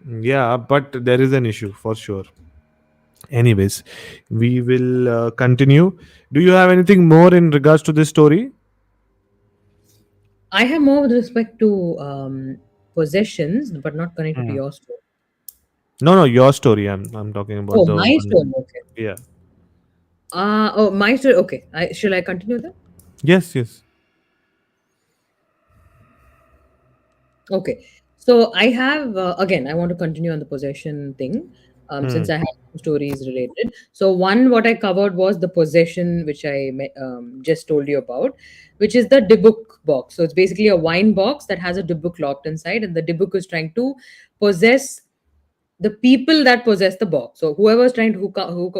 Yeah, but there is an issue for sure. Anyways, we will continue. Do you have anything more in regards to this story? I have more with respect to possessions, but not connected to Hmm. your story. No, no, your story. I'm talking about Oh, the my one. story. Okay. Yeah. Oh, my story. Okay. Shall I continue then? Yes, yes. Okay. So I have again. I want to continue on the possession thing, Hmm. since I have two stories related. So one, what I covered was the possession, which I just told you about, which is the Dibuk box. So it's basically a wine box that has a Dibuk locked inside, and the Dibuk is trying to possess the people that possess the box. So whoever's trying to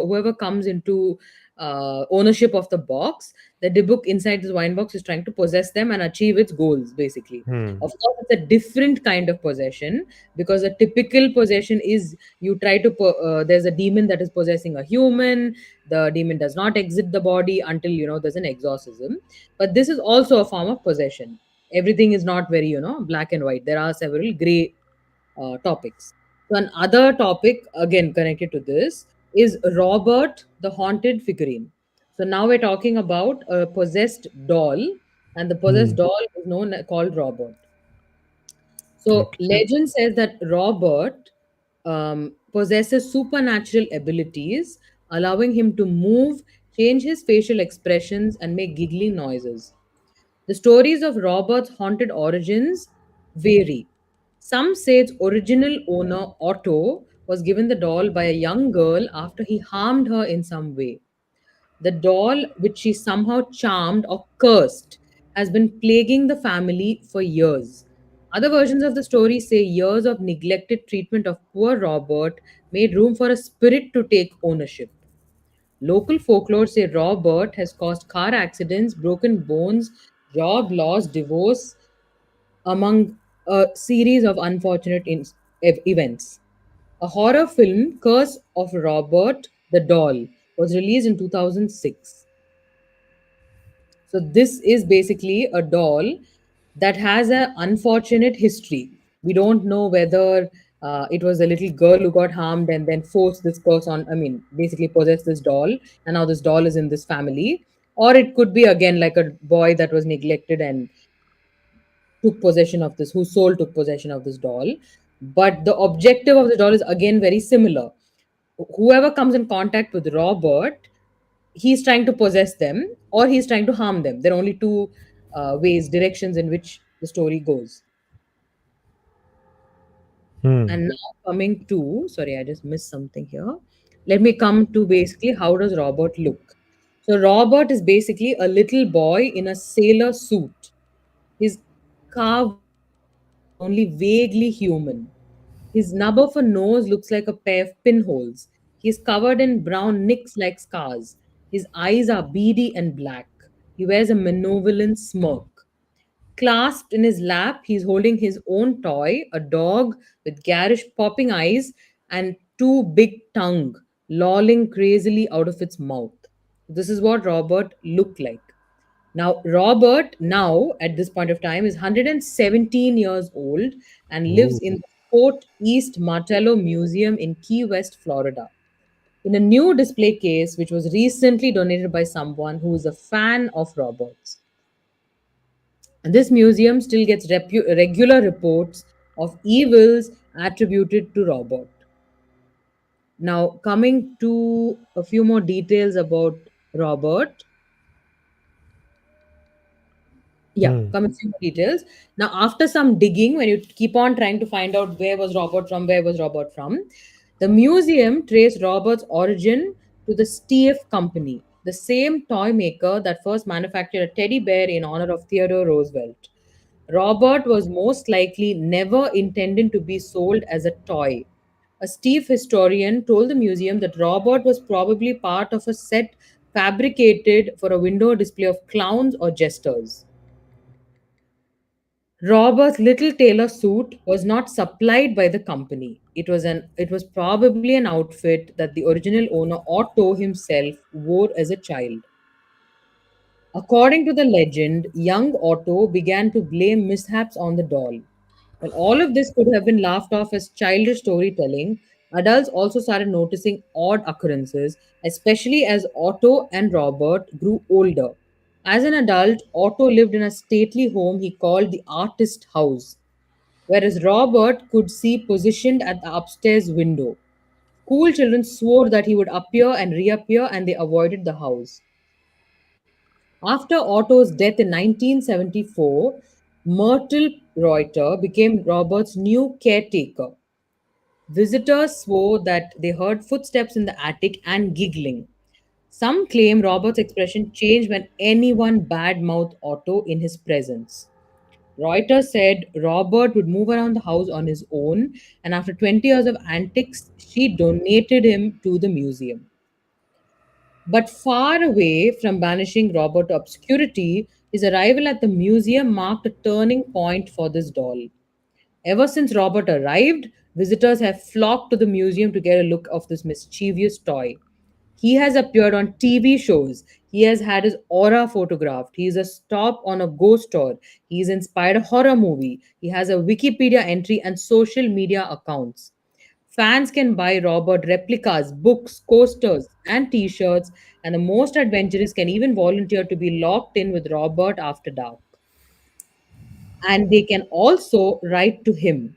whoever comes into ownership of the box. The Dybbuk inside this wine box is trying to possess them and achieve its goals, basically. Hmm. Of course, it's a different kind of possession, because a typical possession is you try to, there's a demon that is possessing a human. The demon does not exit the body until, there's an exorcism. But this is also a form of possession. Everything is not very, black and white. There are several gray topics. So another topic again connected to this is Robert the haunted figurine. So now we're talking about a possessed doll, and the possessed Hmm. doll is known called Robert. So Okay. legend says that Robert possesses supernatural abilities, allowing him to move, change his facial expressions, and make giggling noises. The stories of Robert's haunted origins vary. Some say its original owner, Otto, was given the doll by a young girl after he harmed her in some way. The doll, which she somehow charmed or cursed, has been plaguing the family for years. Other versions of the story say years of neglected treatment of poor Robert made room for a spirit to take ownership. Local folklore say Robert has caused car accidents, broken bones, job loss, divorce, among a series of unfortunate events. A horror film, Curse of Robert the Doll, was released in 2006. So this is basically a doll that has an unfortunate history. We don't know whether it was a little girl who got harmed and then forced this curse on. I mean, basically possessed this doll, and now this doll is in this family, or it could be again like a boy that was neglected and took possession of this, whose soul took possession of this doll. But the objective of the doll is again very similar. Whoever comes in contact with Robert, he's trying to possess them or he's trying to harm them. There are only two ways, directions in which the story goes. Hmm. And now coming to, sorry, I just missed something here. Let me come to basically how does Robert look? So Robert is basically a little boy in a sailor suit. His carved face is only vaguely human. His nub of a nose looks like a pair of pinholes. He is covered in brown nicks like scars. His eyes are beady and black. He wears a malevolent smirk. Clasped in his lap, he is holding his own toy, a dog with garish popping eyes and two big tongue lolling crazily out of its mouth. This is what Robert looked like. Now, Robert, now at this point of time, is 117 years old and lives Oh. in the Fort East Martello Museum in Key West, Florida, in a new display case which was recently donated by someone who is a fan of Robert's. And this museum still gets regular reports of evils attributed to Robert. Now, coming to a few more details about Robert. Yeah, Hmm. come a few more details. Now, after some digging, when you keep on trying to find out where was Robert from, the museum traced Robert's origin to the Stief Company, the same toy maker that first manufactured a teddy bear in honor of Theodore Roosevelt. Robert was most likely never intended to be sold as a toy. A Steve historian told the museum that Robert was probably part of a set fabricated for a window display of clowns or jesters. Robert's little tailor suit was not supplied by the company. It was probably an outfit that the original owner Otto himself wore as a child. According to the legend, young Otto began to blame mishaps on the doll. While all of this could have been laughed off as childish storytelling, adults also started noticing odd occurrences, especially as Otto and Robert grew older. As an adult, Otto lived in a stately home he called the artist house, whereas Robert could see positioned at the upstairs window. School children swore that he would appear and reappear, and they avoided the house. After Otto's death in 1974, Myrtle Reuter became Robert's new caretaker. Visitors swore that they heard footsteps in the attic and giggling. Some claim Robert's expression changed when anyone badmouthed Otto in his presence. Reuter said Robert would move around the house on his own, and after 20 years of antics, she donated him to the museum. But far away from banishing Robert to obscurity, his arrival at the museum marked a turning point for this doll. Ever since Robert arrived, visitors have flocked to the museum to get a look of this mischievous toy. He has appeared on TV shows. He has had his aura photographed. He is a stop on a ghost tour. He has inspired a horror movie. He has a Wikipedia entry and social media accounts. Fans can buy Robert replicas, books, coasters, and t shirts, and the most adventurous can even volunteer to be locked in with Robert after dark. And they can also write to him.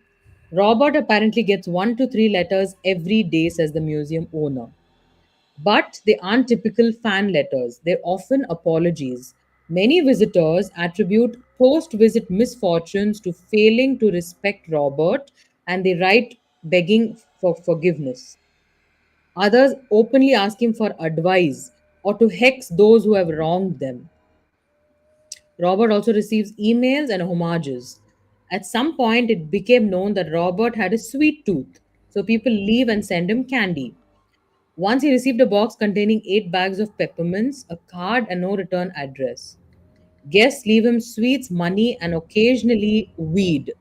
Robert apparently gets 1 to 3 letters every day, says the museum owner. But they aren't typical fan letters, they're often apologies. Many visitors attribute post visit misfortunes to failing to respect Robert, and they write begging for forgiveness. Others openly ask him for advice or to hex those who have wronged them. Robert also receives emails and homages. At some point, it became known that Robert had a sweet tooth, so people leave and send him candy. Once he received a box containing 8 bags of peppermints, a card, and no return address. Guests leave him sweets, money, and occasionally weed.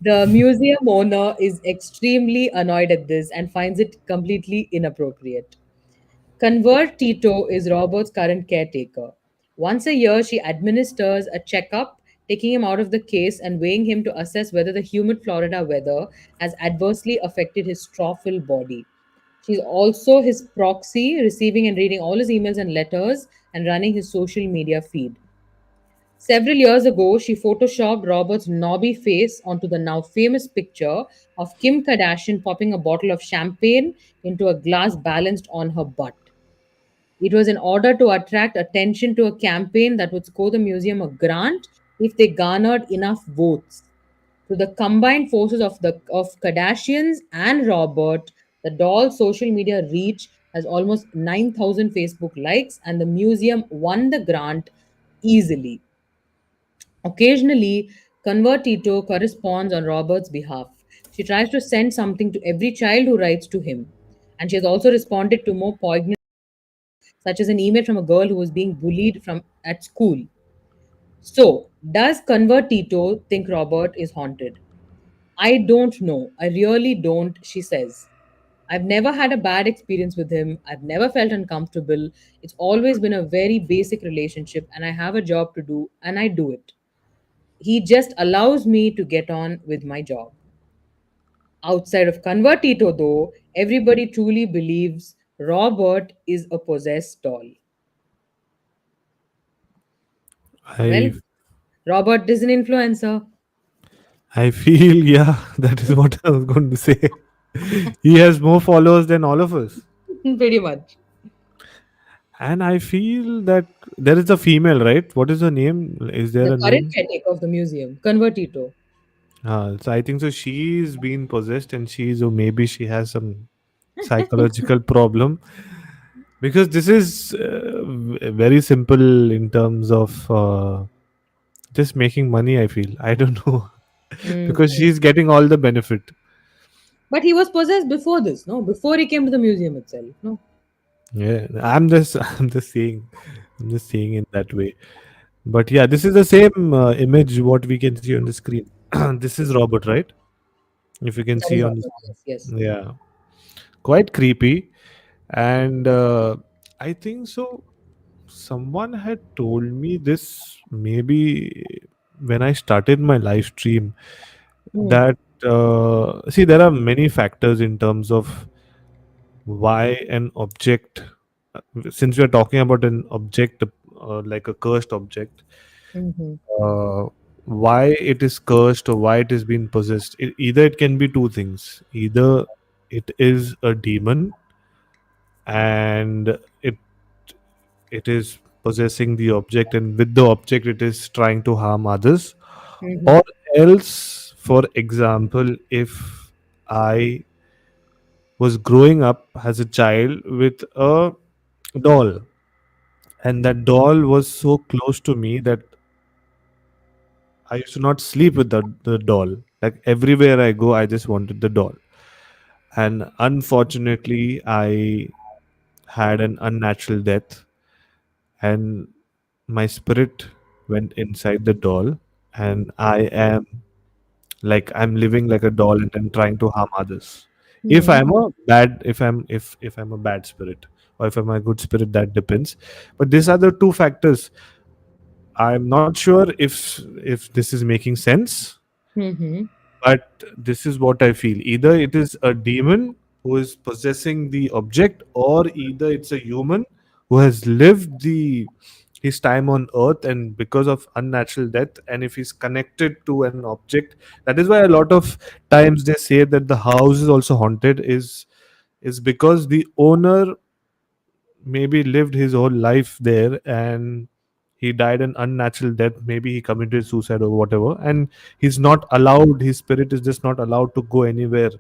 The museum owner is extremely annoyed at this and finds it completely inappropriate. Convert Tito is Robert's current caretaker. Once a year, she administers a checkup, taking him out of the case and weighing him to assess whether the humid Florida weather has adversely affected his strawful body. She's also his proxy, receiving and reading all his emails and letters and running his social media feed. Several years ago, she photoshopped Robert's knobby face onto the now famous picture of Kim Kardashian popping a bottle of champagne into a glass balanced on her butt. It was in order to attract attention to a campaign that would score the museum a grant if they garnered enough votes. To the combined forces of Kardashians and Robert, the doll's social media reach has almost 9,000 Facebook likes, and the museum won the grant easily. Occasionally, Convertito corresponds on Robert's behalf. She tries to send something to every child who writes to him. And she has also responded to more poignant, such as an email from a girl who was being bullied from at school. So, does Convertito think Robert is haunted? I don't know. I really don't, she says. I've never had a bad experience with him. I've never felt uncomfortable. It's always been a very basic relationship, and I have a job to do, and I do it. He just allows me to get on with my job. Outside of Convertito, though, everybody truly believes Robert is a possessed doll. I Well, Robert is an influencer. I feel yeah, that is what I was going to say. He has more followers than all of us. Pretty much. And I feel that there is a female, right? What is her name? Is there The a current name? caretaker of the museum, Convertito. So I think so. She's been possessed, and she's or maybe she has some psychological problem because this is very simple in terms of just making money. I feel I don't know because Mhm. she's getting all the benefit. But he was possessed before this, no? Before he came to the museum itself, no? Yeah, I'm just I'm just saying in that way. But yeah, this is the same image what we can see on the screen. This is Robert, right? If you can That see is on the Robert, screen. yes, yes. Yeah, quite creepy. And I think so. Someone had told me this maybe when I started my live stream Hmm. that see there are many factors in terms of why an object since we are talking about an object like a cursed object Mm-hmm. uh, why it is cursed or why it is being possessed either it can be two things either it is a demon and it is possessing the object and with the object it is trying to harm others Mm-hmm. or else for example if I was growing up as a child with a doll and that doll was so close to me that I used to not sleep with the doll. Like everywhere I go, I just wanted the doll. And unfortunately, I had an unnatural death, and my spirit went inside the doll, and I am like I'm living like a doll and I'm trying to harm others. If Hmm. I'm a bad, if I'm a bad spirit, or if I'm a good spirit, that depends. But these are the two factors. I'm not sure if this is making sense, Hmm. but this is what I feel. Either it is a demon who is possessing the object, or either it's a human who has lived the his time on earth, and because of unnatural death, and if he's connected to an object. That is why a lot of times they say that the house is also haunted, is because the owner maybe lived his whole life there, and he died an unnatural death. Maybe he committed suicide or whatever, and he's not allowed, his spirit is just not allowed to go anywhere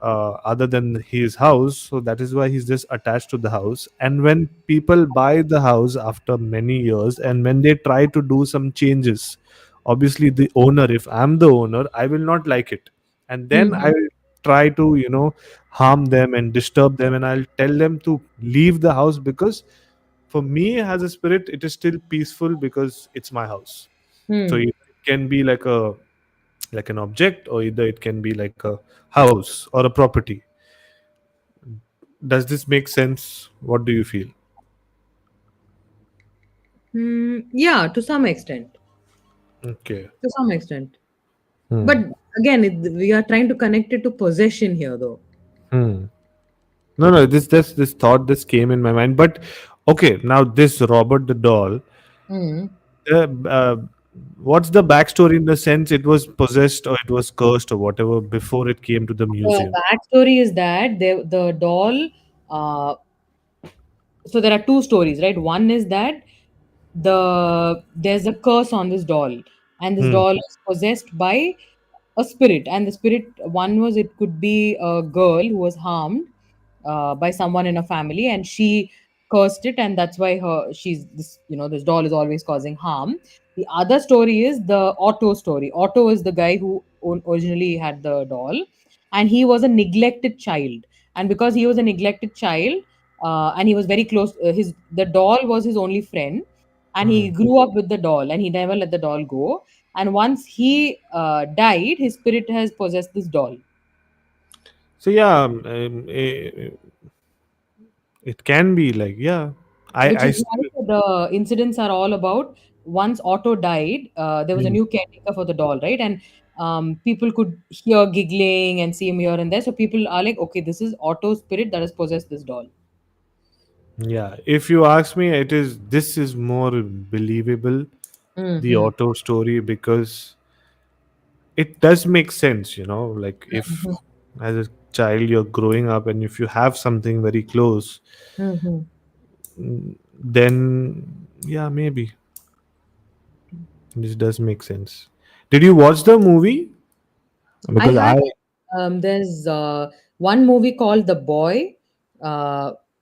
other than his house. So that is why he's just attached to the house. And when people buy the house after many years, and when they try to do some changes, obviously the owner, if I'm the owner, I will not like it, and then I Hmm. will try to harm them and disturb them, and I'll tell them to leave the house, because for me as a spirit it is still peaceful because it's my house. So Hmm. it can be like an object, or either it can be like a house or a property. Does this make sense? What do you feel? Hmm. Yeah, to some extent. Okay. To some extent. But Hmm. again, we are trying to connect it to possession here, though. Hmm. No, this thought this came in my mind, but okay, now this Robert the doll, Hmm. uh, what's the backstory, in the sense it was possessed or it was cursed or whatever before it came to the The museum? backstory is that the doll. Uh, so there are two stories, right? One is that there's a curse on this doll, and this Hmm. doll is possessed by a spirit. And the spirit, one was, it could be a girl who was harmed by someone in a family, and she cursed it, and that's why she's this, this doll is always causing harm. The other story is the Otto story. Otto is the guy who originally had the doll, and he was a neglected child. And because he was a neglected child, and he was very close, his the doll was his only friend, and he Hmm. grew up with the doll, and he never let the doll go. And once he died, his spirit has possessed this doll. So yeah, it can be like, yeah, Which I is why still. the incidents are all about, once Otto died, there was a Hmm. new caretaker for the doll, right? And people could hear giggling and see him here and there. So people are like, okay, this is Otto's spirit that has possessed this doll. Yeah, if you ask me, this is more believable, the Hmm. auto story, because it does make sense, like if Hmm. as a child you're growing up and if you have something very close, Hmm. then yeah, maybe this does make sense. Did you watch the movie? I Because had I there's one movie called The Boy.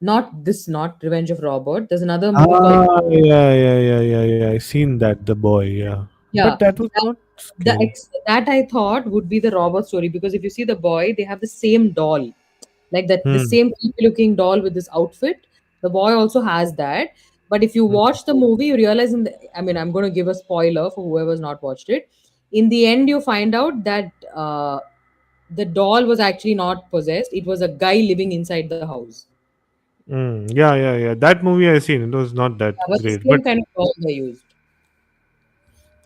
Not Revenge of Robert. There's another movie called, yeah, I seen that, the boy, yeah, but yeah. that was That, not scary. that I thought would be the Robert story, because if you see The Boy, they have the same doll, like that, the Hmm. same creepy looking doll with this outfit. The Boy also has that. But if you Hmm. watch the movie, you realize I mean, I'm going to give a spoiler for whoever's not watched it. In the end, you find out that the doll was actually not possessed. It was a guy living inside the house. Yeah, that movie I seen, it was not that That was the great, but same kind of doll they used.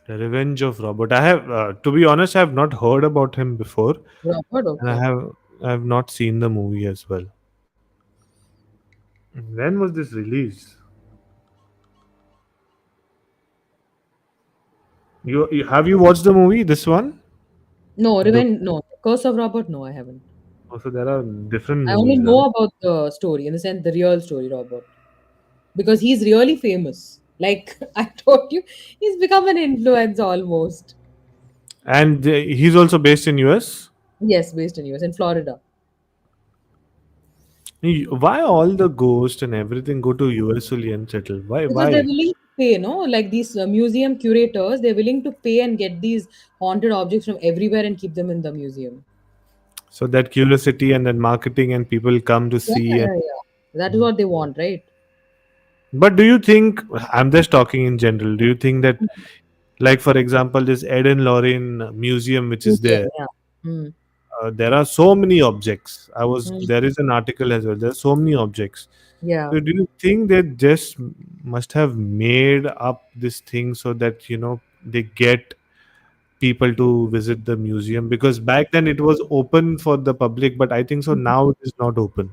The Revenge of Robert. I have, to be honest, I have not heard about him before, Robert, and okay. I have not seen the movie as well. When was this released? You have you watched the movie? This one? No, The Revenge, no. Curse of Robert, no, I haven't. Also there are different I only movies, huh? know about the story, in the sense, the real story, Robert, because he's really famous. Like I told you, he's become an influence almost. And he's also based in US. Yes, based in US, in Florida. Why all the ghosts and everything go to US only and settle? Why? Because they're Why? willing to pay, no? Like these museum curators, they're willing to pay and get these haunted objects from everywhere and keep them in the museum. So that curiosity and then marketing and people come to Yeah, see, and yeah, yeah. That is what they want, right? But do you think, I'm just talking in general, do you think that, like for example, this Ed and Lorraine museum which is Museum, there, yeah. Mm. there are so many objects. Mm. There is an article as well. There's so many objects. Yeah. So do you think they just must have made up this thing so that they get people to visit the museum? Because back then it was open for the public, but I think so now it is not open.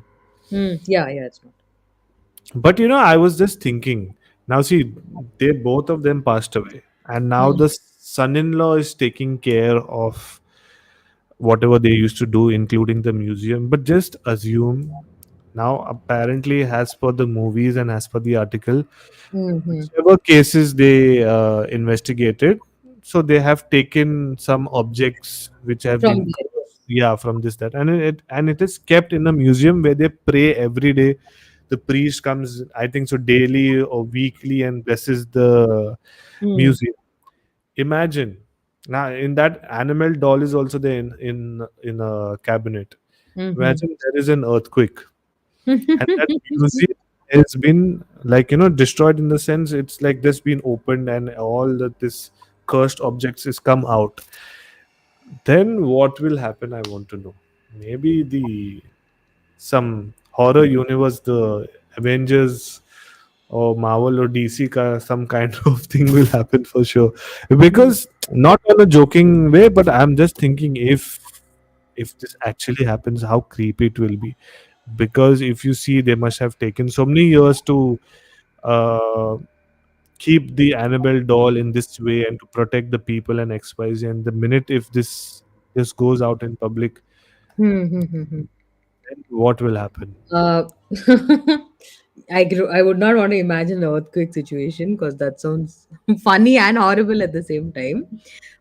Mm. Yeah, yeah, it's not. But I was just thinking. Now see, they both of them passed away, and now Mm. the son-in-law is taking care of whatever they used to do, including the museum. But just assume now, apparently, as per the movies and as per the article, Mm-hmm. whichever cases they investigated, so they have taken some objects which have From been, there, yes. yeah, from this that, and it is kept in a museum where they pray every day. The priest comes, I think so, daily or weekly, and blesses the Mm. museum. Imagine now, in that animal doll is also there in a cabinet. Mm-hmm. Imagine there is an earthquake, and that museum has been, like, destroyed, in the sense it's like this been opened and all that this cursed objects is come out. Then what will happen? I want to know. Maybe the some horror universe, the Avengers or Marvel or DC, some kind of thing will happen for sure. Mm. Because not on a joking way, but I'm just thinking, if this actually happens, how creepy it will be. Because if you see, they must have taken so many years to uh, keep the Annabelle doll in this way and to protect the people and XYZ. And the minute if this goes out in public, Mm-hmm. then what will happen? Uh, I would not want to imagine an earthquake situation because that sounds funny and horrible at the same time.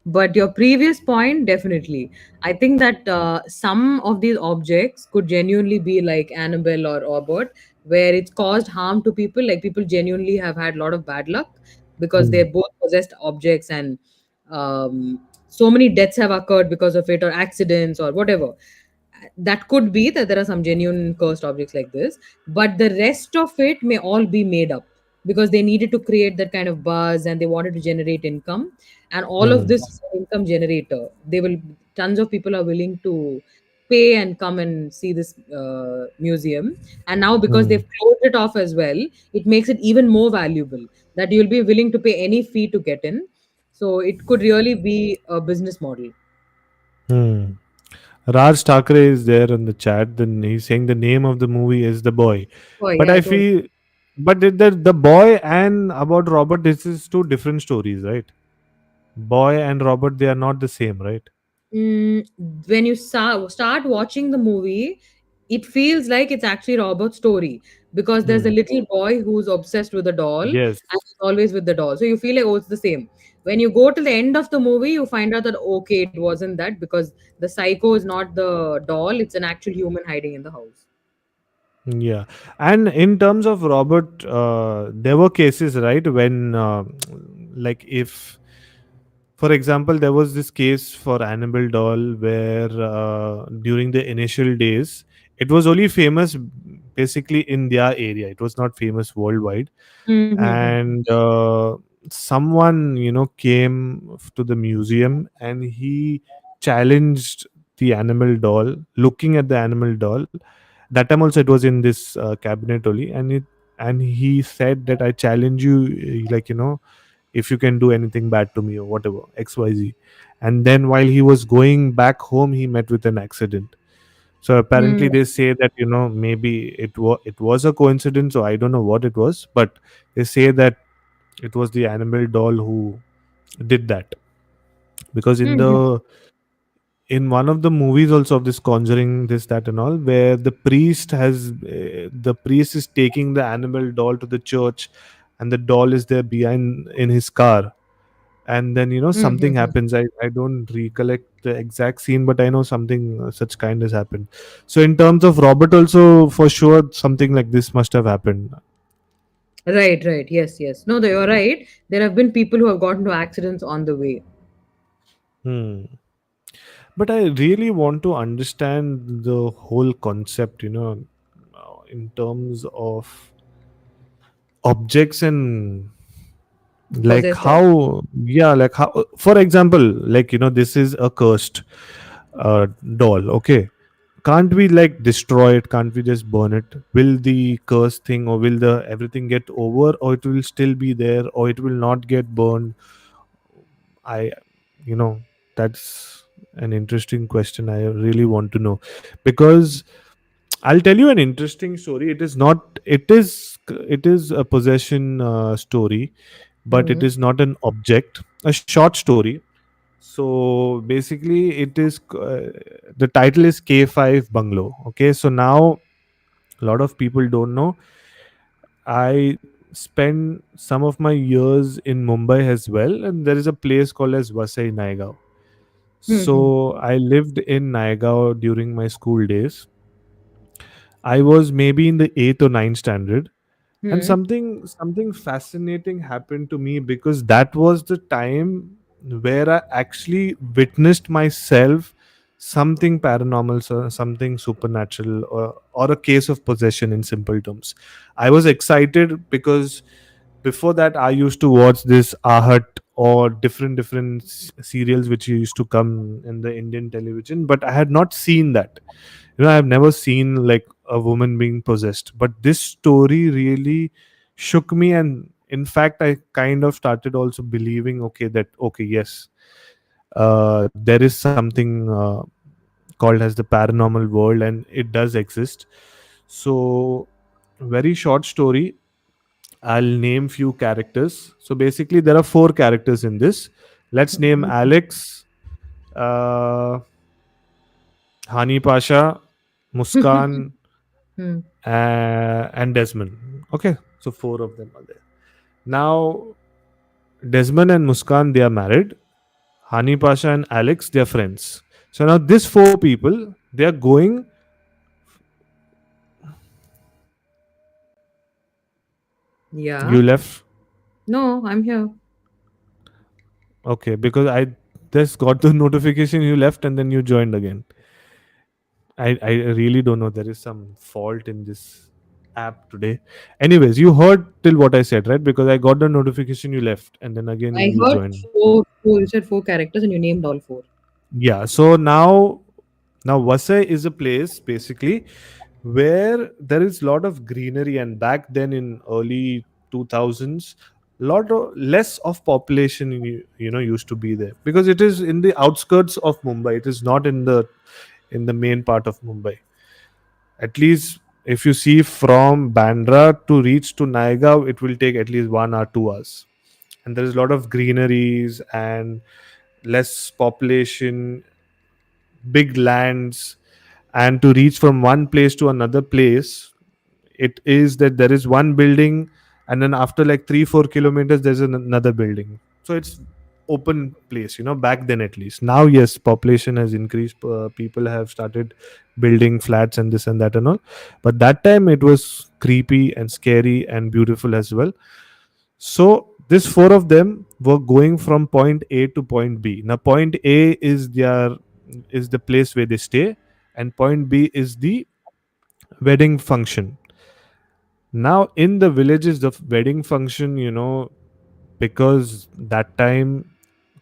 But your previous point, definitely. I think that some of these objects could genuinely be like Annabelle or Robert, where it's caused harm to people. Like people genuinely have had a lot of bad luck because Hmm. they're both possessed objects, and so many deaths have occurred because of it, or accidents, or whatever. That could be that there are some genuine cursed objects like this, but the rest of it may all be made up because they needed to create that kind of buzz and they wanted to generate income. And all of Hmm. this is an income generator. They will, tons of people are willing to pay and come and see this museum. And now because Hmm. they've closed it off as well, it makes it even more valuable, that you'll be willing to pay any fee to get in. So it could really be a business model. Hmm. Raj Thakre is there in the chat. Then he's saying the name of the movie is The Boy. Oh But yeah, I I told. feel, but the boy and about Robert, this is two different stories, right? Boy and Robert, they are not the same, right? Mm, when you start watching the movie, it feels like it's actually Robert's story because there's a Hmm. little boy who's obsessed with the doll Yes. and he's always with the doll. So you feel like, oh, it's the same. When you go to the end of the movie, you find out that, okay, it wasn't that because the psycho is not the doll, it's an actual human hiding in the house. Yeah, and in terms of Robert, there were cases, right, when, like, if, for example, there was this case for Annabelle doll where, during the initial days, it was only famous basically in their area. It was not famous worldwide, Mm-hmm. and someone came to the museum and he challenged the animal doll, looking at the animal doll. That time also it was in this cabinet only, and he said that, I challenge you, like, if you can do anything bad to me or whatever, XYZ. And then while he was going back home, he met with an accident. So apparently Mm. they say that, maybe it was a coincidence, or I don't know what it was, but they say that it was the animal doll who did that. Because Mm-hmm. in one of the movies also of this Conjuring, this, that, and all, where the priest is taking the animal doll to the church, and the doll is there behind in his car. And then something Mm-hmm. happens. I don't recollect the exact scene, but I know something such kind has happened. So in terms of Robert also, for sure something like this must have happened. Right, right. Yes, yes. No, you're right. There have been people who have gotten into accidents on the way. Hmm. But I really want to understand the whole concept, in terms of objects and like Possessor. how, yeah, like how, for example, like this is a cursed doll, okay, can't we like destroy it, can't we just burn it? Will the curse thing, or will the everything get over, or it will still be there, or it will not get burned? I you know that's an interesting question. I really want to know, because I'll tell you an interesting story. It is a possession story, but it Hmm. is not an object, a short story. So basically it is the title is K5 Bungalow. Okay, so now a lot of people don't know, I spent some of my years in Mumbai as well, and there is a place called as Vasai Naigaon. So Hmm. I lived in Naigaon during my school days. I was maybe in the 8th or ninth standard, and Hmm. something fascinating happened to me, because that was the time where I actually witnessed myself something paranormal, so something supernatural, or a case of possession in simple terms. I was excited because before that I used to watch this Ahat or different serials which used to come in the Indian television, but I had not seen that. I've never seen like a woman being possessed, but this story really shook me. And in fact, I kind of started also believing, okay, that okay, yes, there is something called as the paranormal world, and it does exist. So very short story, I'll name few characters. So basically there are four characters in this. Let's name Alex, uh, Hani Pasha, Muskan, Hmm. and Desmond. Okay, so four of them are there. Now, Desmond and Muskan, they are married. Hani Pasha and Alex, they are friends. So now, these four people, they are going. Yeah. You left, No, I'm here. okay? Because I just got the notification you left and then you joined again. I really don't know. There is some fault in this app today. Anyways, you heard till what I said, right? Because I got the notification you left and then again I you heard joined. four. You said four characters and you named all four. Yeah. So now Vasai is a place basically where there is a lot of greenery, and back then in early 2000s, less of population used to be there, because it is in the outskirts of Mumbai. It is not in the main part of Mumbai. At least if you see from Bandra to reach to Naigaon, it will take at least 1 or 2 hours. And there is a lot of greeneries and less population, big lands. And to reach from one place to another place, it is that there is one building, and then after like 3-4 kilometers there's another building. So it's open place, back then. At least now, yes, population has increased, people have started building flats and this and that and all, but that time it was creepy and scary and beautiful as well. So this four of them were going from point A to point B. Now point A is the place where they stay, and point B is the wedding function. Now in the villages, the wedding function, because that time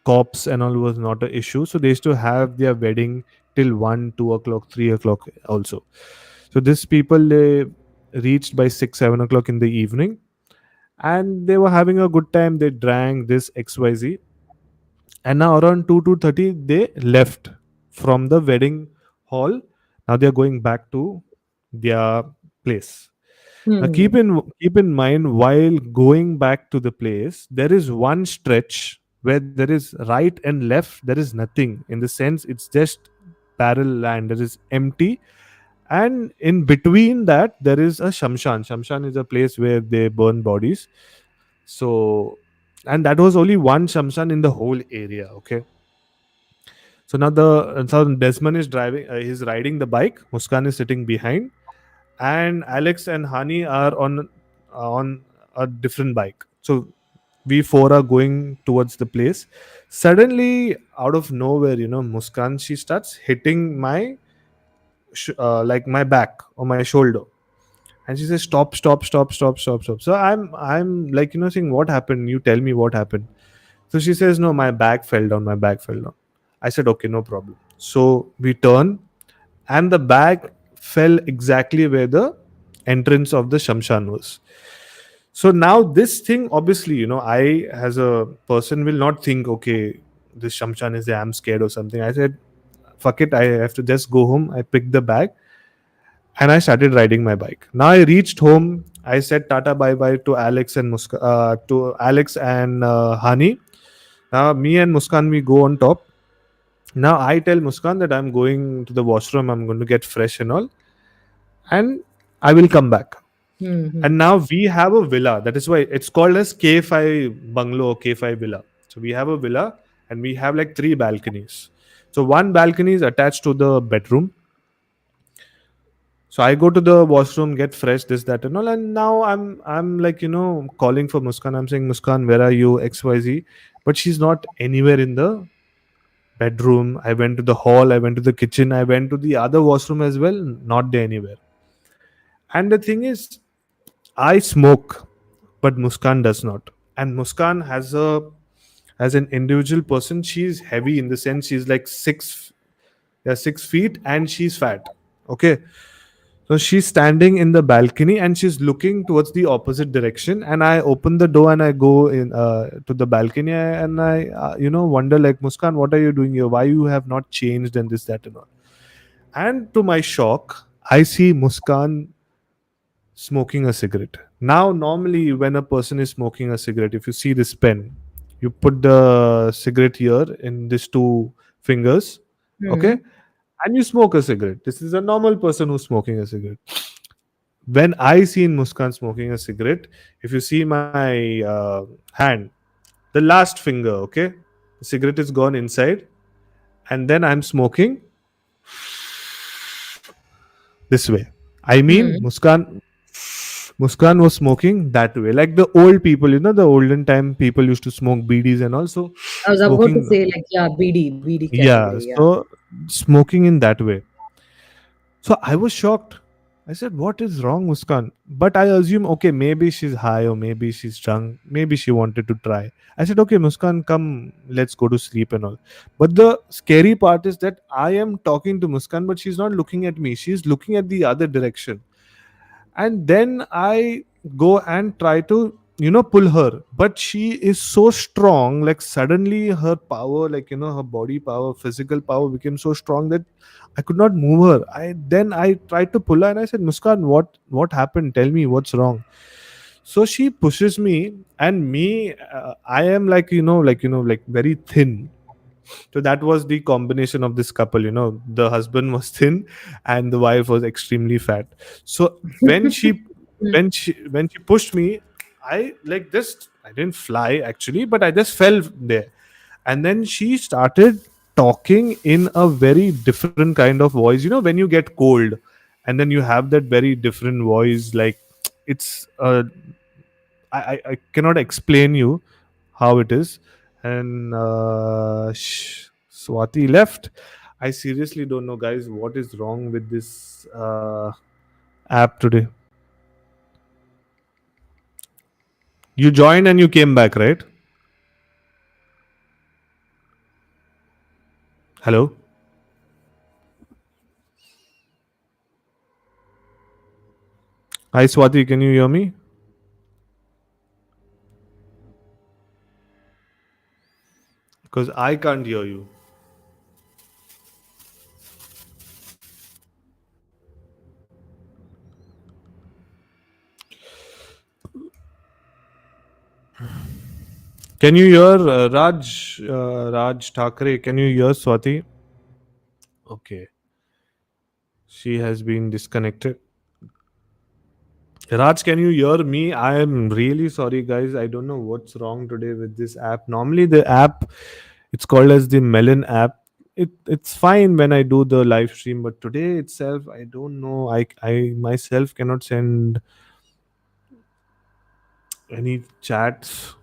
cops and all was not a issue, so they used to have their wedding till 1, 2 o'clock, 3 o'clock also. So these people, they reached by 6, 7 o'clock in the evening, and they were having a good time. They drank this XYZ, and now around 2 2:30 they left from the wedding hall. Now they are going back to their place. Now Hmm. keep in mind, while going back to the place, there is one stretch where there is right and left. There is nothing, in the sense it's just parallel land. There is empty, and in between that there is a shamshan. Shamshan is a place where they burn bodies. So, and that was only one shamshan in the whole area. Okay. So Desmond is driving. He's riding the bike. Muskan is sitting behind, and Alex and Hani are on a different bike. So we four are going towards the place. Suddenly, out of nowhere, Muskan, she starts hitting my like my back or my shoulder. And she says, stop, stop, stop, stop, stop, stop. So I'm like, saying, what happened? You tell me what happened. So she says, no, my bag fell down. My bag fell down. I said, okay, no problem. So we turn, and the bag fell exactly where the entrance of the Shamshan was. So now this thing, obviously, I as a person will not think, okay, this Shamshan is there, I'm scared or something. I said, fuck it, I have to just go home. I picked the bag and I started riding my bike. Now I reached home. I said Tata bye bye to Alex and Hani. Now me and Muskan we go on top. Now I tell Muskan that I'm going to the washroom. I'm going to get fresh and all, and I will come back. Hmm. And now we have a villa. That is why it's called as K5 bungalow or K5 villa. So we have a villa and we have like three balconies. So one balcony is attached to the bedroom. So I go to the washroom, get fresh, this, that, and all. And now I'm like, calling for Muskan. I'm saying, Muskan, where are you? XYZ. But she's not anywhere in the bedroom. I went to the hall, I went to the kitchen, I went to the other washroom as well. Not there anywhere. And the thing is, I smoke, but Muskan does not. And Muskan has a as an individual person, she's heavy in the sense she's like 6 feet and she's fat. Okay. So she's standing in the balcony and she's looking towards the opposite direction. And I open the door and I go in to the balcony and I, wonder like, Muskan, what are you doing here? Why you have not changed and this, that, and all. And to my shock, I see Muskan smoking a cigarette. Now, normally, when a person is smoking a cigarette, if you see this pen, you put the cigarette here in these two fingers, okay, Hmm. and you smoke a cigarette. This is a normal person who's smoking a cigarette. When I seen Muskan smoking a cigarette, if you see my hand, the last finger, okay, the cigarette is gone inside, and then I'm smoking this way. I mean, Hmm. Muskan was smoking that way. Like the old people, the olden time people used to smoke BDs and also I was about to smoking. say, like, yeah, BD Yeah, category. Yeah. so smoking in that way. So I was shocked. I said, what is wrong, Muskan? But I assume, okay, maybe she's high or maybe she's drunk. Maybe she wanted to try. I said, okay, Muskan, come, let's go to sleep and all. But the scary part is that I am talking to Muskan, but she's not looking at me. She's looking at the other direction. And then I go and try to pull her, but she is so strong, like suddenly her power, like her body power, physical power became so strong that I could not move her. I tried to pull her and I said, Muskan, what happened? Tell me what's wrong. So she pushes me, and me, I am like like very thin. So that was the combination of this couple. The husband was thin and the wife was extremely fat. So when she pushed me, I like just, I didn't fly actually, but I just fell there. And then she started talking in a very different kind of voice. When you get cold and then you have that very different voice, like it's I cannot explain you how it is. And Swati left. I seriously don't know, guys, what is wrong with this app today. You joined and you came back, right? Hello. Hi, Swati. Can you hear me? Because I can't hear you. Can you hear Raj Thakre? Can you hear Swati? Okay, she has been disconnected. Raj, can you hear me? I am really sorry, guys. I don't know what's wrong today with this app. Normally, the app, it's called as the Melon app. It's fine when I do the live stream, but today itself, I don't know. I myself cannot send any chats.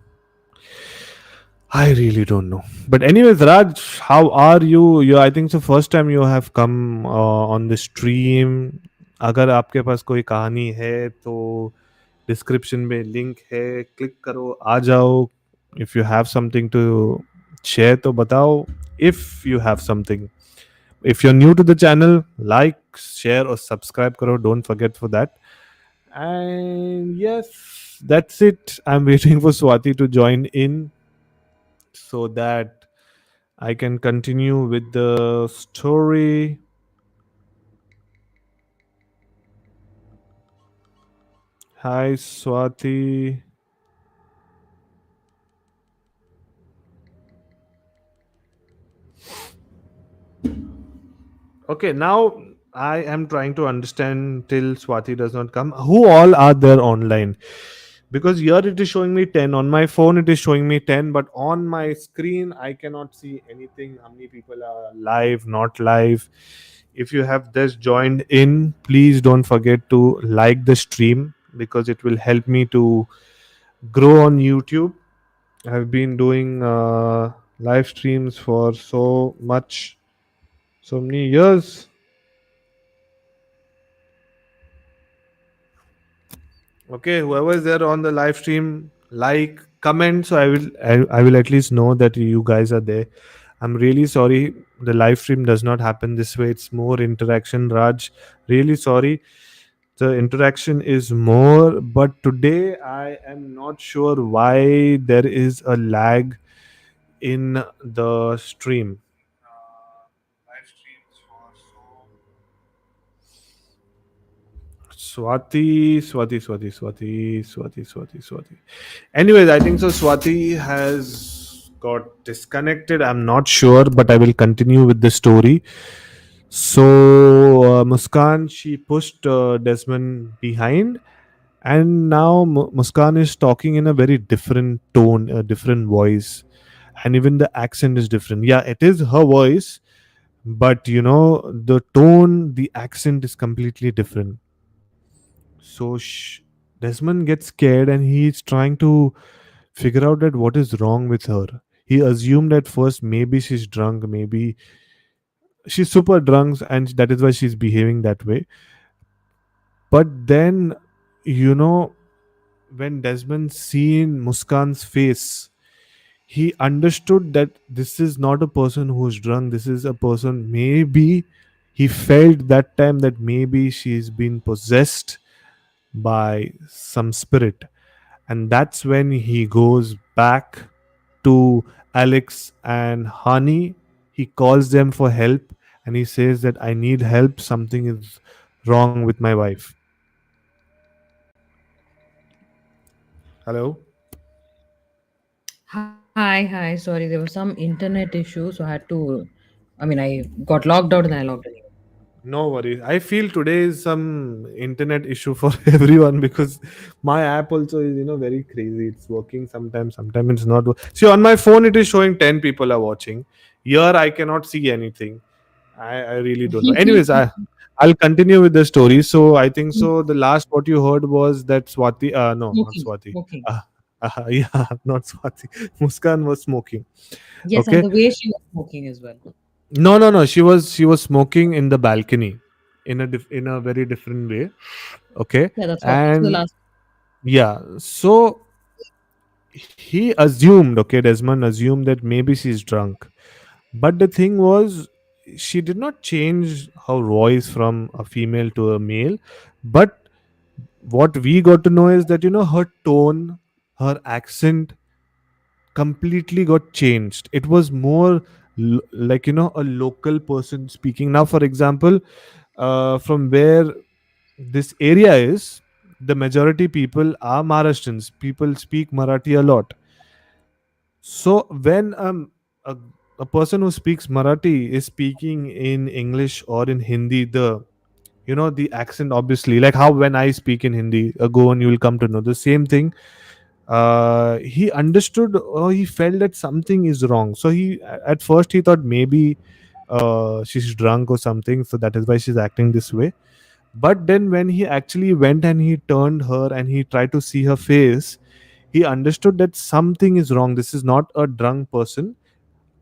I really don't know. But anyways, Raj, how are you? I think it's the first time you have come on the stream. अगर आपके पास कोई कहानी है तो description में link है, click करो, आ जाओ. If you have something to share तो बताओ. If you have something, if you're new to the channel, like, share or subscribe karo, don't forget for that. And yes, that's it. I'm waiting for Swati to join in so that I can continue with the story. Hi Swati. Okay, now I am trying to understand till Swati does not come. Who all are there online? Because here it is showing me 10. On my phone, it is showing me 10, but on my screen, I cannot see anything. How many people are live, not live? If you have just joined in, please don't forget to like the stream because it will help me to grow on YouTube. I've been doing live streams for so many years. Okay, whoever is there on the live stream, like, comment, so I will at least know that you guys are there. I'm really sorry the live stream does not happen this way. It's more interaction, Raj. Really sorry. The interaction is more, but today I am not sure why there is a lag in the stream. Live streams for Swati. Anyways, I think so. Swati has got disconnected. I'm not sure, but I will continue with the story. So, Muskan, she pushed Desmond behind, and now Muskan is talking in a very different tone, a different voice, and even the accent is different. Yeah, it is her voice, but the tone, the accent is completely different. So Desmond gets scared and he's trying to figure out that what is wrong with her. He assumed at first maybe she's drunk, maybe she's super drunk, and that is why she's behaving that way. But then, you know, when Desmond seen Muskan's face, he understood that this is not a person who's drunk. This is a person, maybe he felt that time that maybe she's been possessed by some spirit. And that's when he goes back to Alex and Hani. He calls them for help and he says that I need help. Something is wrong with my wife. Hello? Hi. Sorry, there was some internet issue, so I had to. I mean, I got logged out and I logged in. No worries. I feel today is some internet issue for everyone because my app also is, very crazy. It's working sometimes it's not. See, on my phone, it is showing 10 people are watching. Here, I cannot see anything. I really don't know. Anyways, I'll continue with the story. So I think so. The last what you heard was that Swati, no, not Smoking, Swati. smoking. Yeah, not Swati. Muskan was smoking. Yes, and Okay. the way she was smoking as well. No. She was smoking in the balcony, in a very different way. Okay, Yeah, that's what. That's the and last. yeah, so he assumed. Okay, Desmond assumed that maybe she's drunk. But the thing was, she did not change her voice from a female to a male. But what we got to know is that, her tone, her accent completely got changed. It was more like, a local person speaking. Now, for example, from where this area is, the majority people are Maharashtrians. People speak Marathi a lot. So when a person who speaks Marathi is speaking in English or in Hindi, the accent, obviously, like how when I speak in Hindi, go on, you will come to know the same thing. He understood, or he felt that something is wrong. So at first he thought maybe she's drunk or something, so that is why she's acting this way. But then when he actually went and he turned her and he tried to see her face, he understood that something is wrong. This is not a drunk person.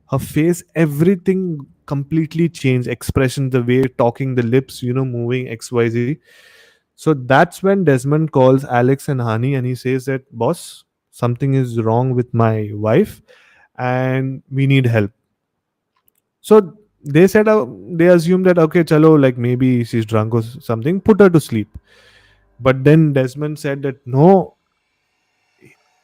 Her face, everything completely changed expression, the way talking, the lips, moving XYZ. So that's when Desmond calls Alex and Hani and he says that, boss, something is wrong with my wife and we need help. So they said, they assumed that, okay, chalo, like maybe she's drunk or something, put her to sleep. But then Desmond said that, no,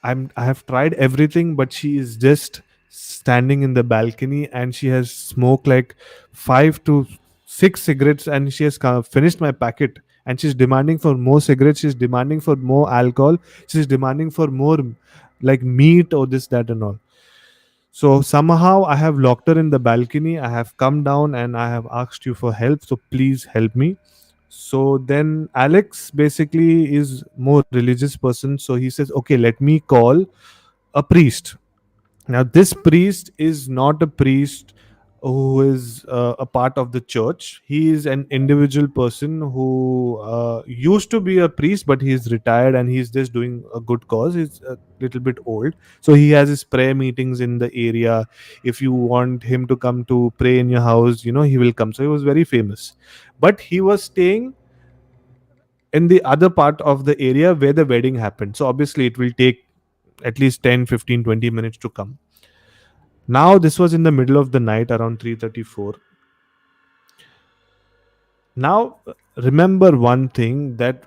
I have tried everything, but she is just standing in the balcony and she has smoked like 5 to 6 cigarettes and she has finished my packet and she's demanding for more cigarettes, she's demanding for more alcohol, she's demanding for more like meat or this, that and all. So somehow I have locked her in the balcony. I have come down and I have asked you for help. So please help me. So then Alex basically is more religious person. So he says, okay, let me call a priest. Now this priest is not a priest who is a part of the church. He is an individual person who used to be a priest, but he is retired and he's just doing a good cause. He's a little bit old, so he has his prayer meetings in the area. If you want him to come to pray in your house, he will come. So he was very famous, but he was staying in the other part of the area where the wedding happened. So obviously it will take at least 10, 15, 20 minutes to come. Now this was in the middle of the night around 3:34. Now remember one thing, that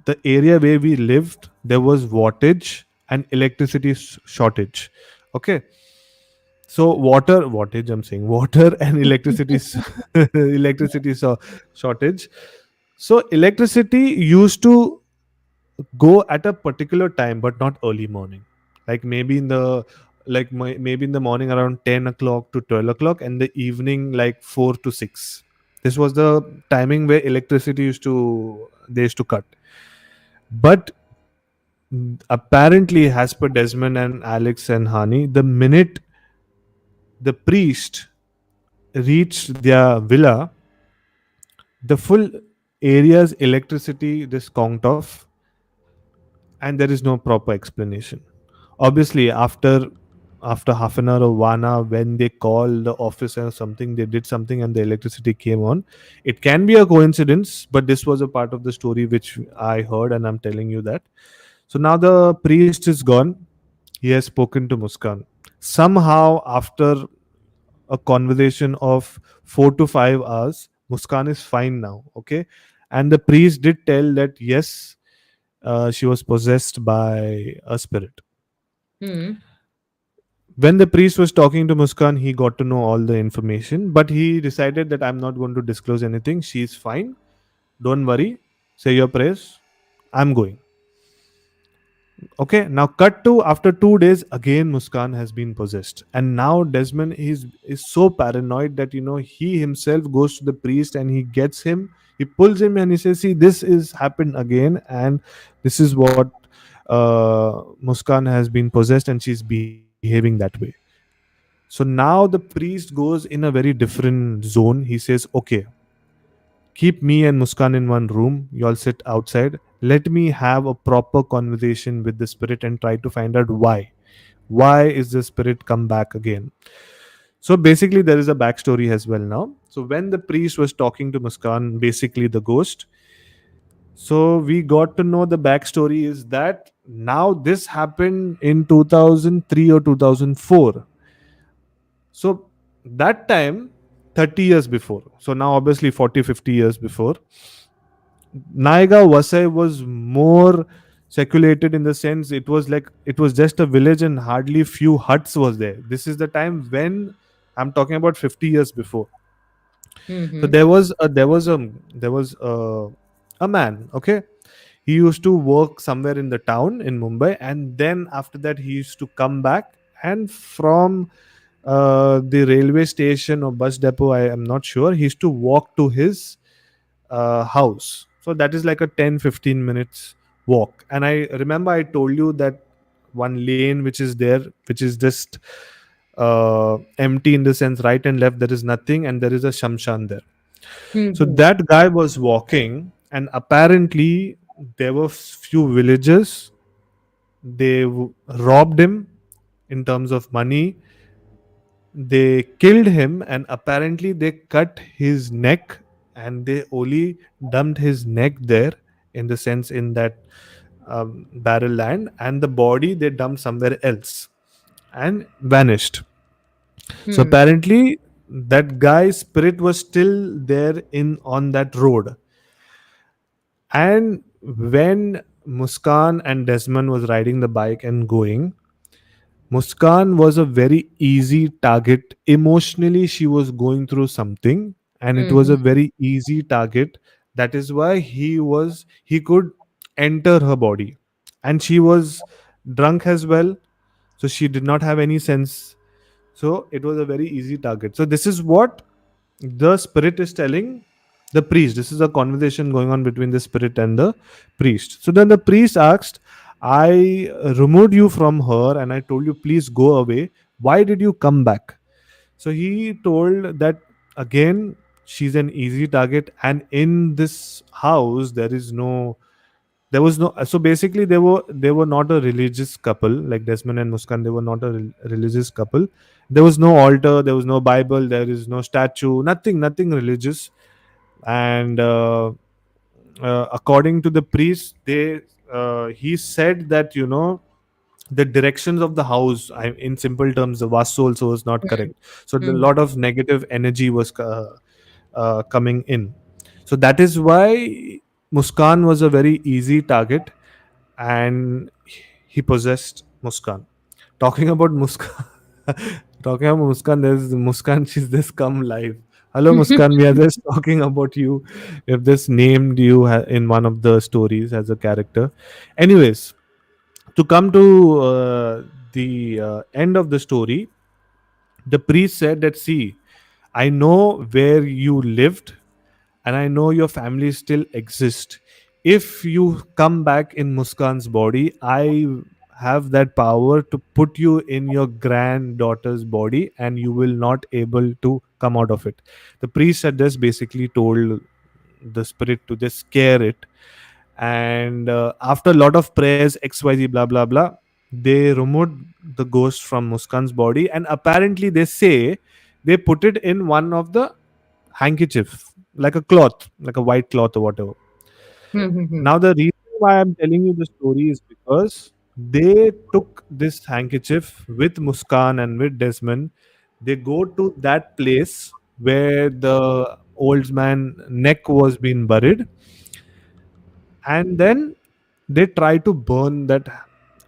the area where we lived, there was wattage and electricity shortage. Okay. So water wattage, I'm saying water and electricity electricity shortage. So electricity used to go at a particular time but not early morning, like maybe in the maybe in the morning around 10 o'clock to 12 o'clock and the evening like 4 to 6. This was the timing where electricity used to cut. But apparently, as per Desmond and Alex and Hani, the minute the priest reached their villa, the full area's electricity just conked off and there is no proper explanation. Obviously, after half an hour or 1 hour, when they call the office or something, they did something and the electricity came on. It can be a coincidence, but this was a part of the story which I heard and I'm telling you that. So now the priest is gone. He has spoken to Muskan. Somehow, after a conversation of 4 to 5 hours, Muskan is fine now. Okay. And the priest did tell that yes, she was possessed by a spirit. Hmm. When the priest was talking to Muskan, he got to know all the information, but he decided that I'm not going to disclose anything. She's fine. Don't worry. Say your prayers. I'm going. Okay, now cut to after 2 days, again Muskan has been possessed. And now Desmond is so paranoid that he himself goes to the priest and he gets him, he pulls him and he says, see, this is happened again, and this is what Muskan has been possessed and she's behaving that way. So now the priest goes in a very different zone. He says, okay, keep me and Muskan in one room. You all sit outside. Let me have a proper conversation with the spirit and try to find out why. Why is the spirit come back again? So basically, there is a backstory as well now. So when the priest was talking to Muskan, basically the ghost, so we got to know the backstory is that now this happened in 2003 or 2004. So that time, 30 years before. So now obviously 40, 50 years before, Naiga Vasai was more circulated in the sense it was just a village and hardly few huts was there. This is the time when I'm talking about 50 years before. So Hmm. there was a man. Okay, he used to work somewhere in the town in Mumbai, and then after that he used to come back, and from the railway station or bus depot, I am not sure, he used to walk to his house. So that is like a 10-15 minutes walk. And I remember I told you that one lane which is there, which is just empty in the sense right and left, there is nothing, and there is a shamshan there. So Hmm. that guy was walking, and apparently there were few villagers. They robbed him in terms of money. they killed him, and apparently they cut his neck, and they only dumped his neck there, in the sense in that barrel land, and the body they dumped somewhere else and vanished. So Hmm. apparently that guy's spirit was still there in on that road. And when Muskan and Desmond was riding the bike and going, Muskan was a very easy target. Emotionally, she was going through something, and it was Hmm. a very easy target. That is why he could enter her body, and she was drunk as well, so she did not have any sense. So it was a very easy target. So this is what the spirit is telling the priest. This is a conversation going on between the spirit and the priest. So then the priest asked, I removed you from her and I told you, please go away. Why did you come back? So he told that again, she's an easy target, and in this house, there was no, so basically they were not a religious couple like Desmond and Muskan. They were not a religious couple. There was no altar, there was no Bible, there is no statue, nothing religious. And according to the priest, they he said that, the directions of the house, in simple terms, the vastu also was not correct. So a Hmm. lot of negative energy was coming in. So that is why Muskan was a very easy target, and he possessed Muskan. Talking about Muskan, talking about Muskan, there's Muskan. She's just come live. Hello, Muskan. We are just talking about you. We have just named you in one of the stories as a character. Anyways, to come to the end of the story, the priest said that, see, I know where you lived, and I know your family still exists. If you come back in Muskan's body, I have that power to put you in your granddaughter's body, and you will not able to come out of it. The priest had just basically told the spirit to just scare it. And after a lot of prayers, XYZ, blah blah blah, they removed the ghost from Muskan's body, and apparently they say they put it in one of the handkerchief, like a cloth, like a white cloth or whatever. Hmm. Hmm. Hmm. Now, the reason why I'm telling you the story is because they took this handkerchief with Muskan and with Desmond. They go to that place where the old man neck was being buried, and then they try to burn that